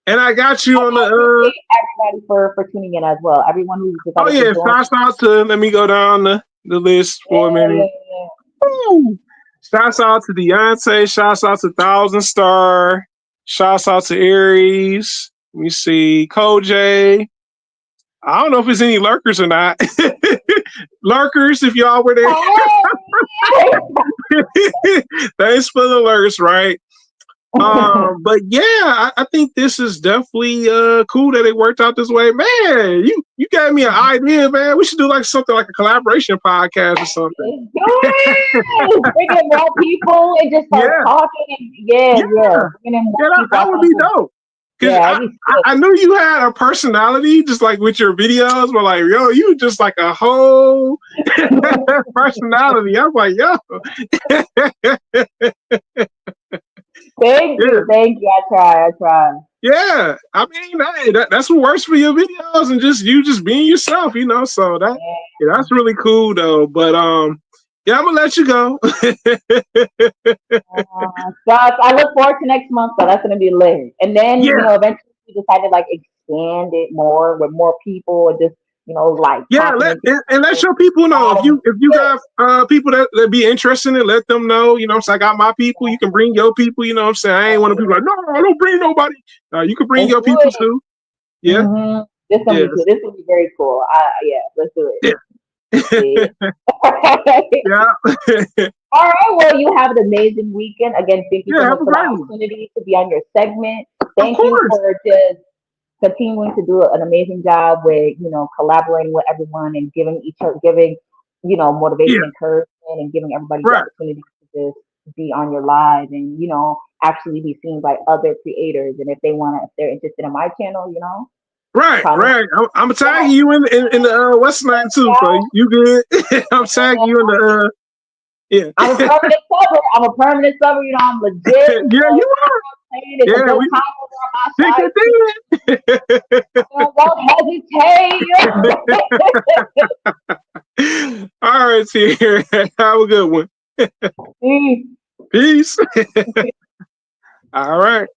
Speaker 2: and I got you on
Speaker 1: I
Speaker 2: the.
Speaker 1: appreciate everybody for tuning in as well. Everyone who
Speaker 2: Oh
Speaker 1: decided to
Speaker 2: yeah,
Speaker 1: join.
Speaker 2: shouts out to. Let me go down the list for a
Speaker 1: Yeah,
Speaker 2: minute.
Speaker 1: yeah,
Speaker 2: Woo! Shouts out to Deontay. Shouts out to Thousand Star. Shouts out to Aries. Let me see. Koj. I don't know if there's any lurkers or not. Lurkers, if y'all were there.
Speaker 1: yeah.
Speaker 2: Thanks for the alerts, right? But yeah, I think this is definitely cool that it worked out this way. Man, you gave me an idea, man. We should do like something like a collaboration podcast or something.
Speaker 1: Let's do it. Bring in more people and just start
Speaker 2: Yeah,
Speaker 1: talking. And yeah,
Speaker 2: yeah,
Speaker 1: yeah. Bringing in more
Speaker 2: yeah.
Speaker 1: people. I
Speaker 2: That would
Speaker 1: think
Speaker 2: be dope. Cause
Speaker 1: yeah, it'd be sick.
Speaker 2: I knew you had a personality, just like with your videos. But like, yo, you just like a whole personality. I'm like, yo, yeah.
Speaker 1: Thank you. I try.
Speaker 2: Yeah, I mean that's what works for your videos and just you just being yourself, So that's really cool though. But yeah, I'm gonna let you go.
Speaker 1: Gosh, I look forward to next month, so that's gonna be lit. And then,
Speaker 2: Yeah,
Speaker 1: eventually we decided like expand it more with more people and just, like
Speaker 2: yeah.
Speaker 1: tapping into
Speaker 2: And let your people know if
Speaker 1: that and
Speaker 2: you got people that be interested in it, let them know. So I got my people. You can bring your people. What I'm saying, I ain't one of the people like no, I don't bring nobody. You can bring
Speaker 1: let's
Speaker 2: your
Speaker 1: do
Speaker 2: people
Speaker 1: it.
Speaker 2: too. Yeah,
Speaker 1: This gonna be
Speaker 2: yes,
Speaker 1: cool. This gonna be very cool. Yeah, let's do
Speaker 2: yeah,
Speaker 1: it.
Speaker 2: yeah,
Speaker 1: All right. Well, you have an amazing weekend. Again, thank you
Speaker 2: yeah.
Speaker 1: so much
Speaker 2: Have a
Speaker 1: for the
Speaker 2: great one.
Speaker 1: opportunity to be on your segment.
Speaker 2: Of
Speaker 1: Thank you
Speaker 2: course.
Speaker 1: for just continuing to do an amazing job with collaborating with everyone and giving motivation,
Speaker 2: Yeah,
Speaker 1: encouragement, and giving everybody the
Speaker 2: right,
Speaker 1: opportunity to just be on your live and actually be seen by other creators. And if they're interested in my channel,
Speaker 2: right,
Speaker 1: comment.
Speaker 2: right. I'm tagging
Speaker 1: Yeah,
Speaker 2: you in the what's the name too, so
Speaker 1: yeah.
Speaker 2: you good. I'm tagging you in the yeah.
Speaker 1: I'm a permanent subber. I'm a permanent subber. I'm legit.
Speaker 2: Yeah, you are.
Speaker 1: It's a
Speaker 2: Yeah,
Speaker 1: good
Speaker 2: we
Speaker 1: time over on my
Speaker 2: think
Speaker 1: side.
Speaker 2: it
Speaker 1: I won't
Speaker 2: did. All right, here. Have a good one.
Speaker 1: hesitate.
Speaker 2: Peace. All right.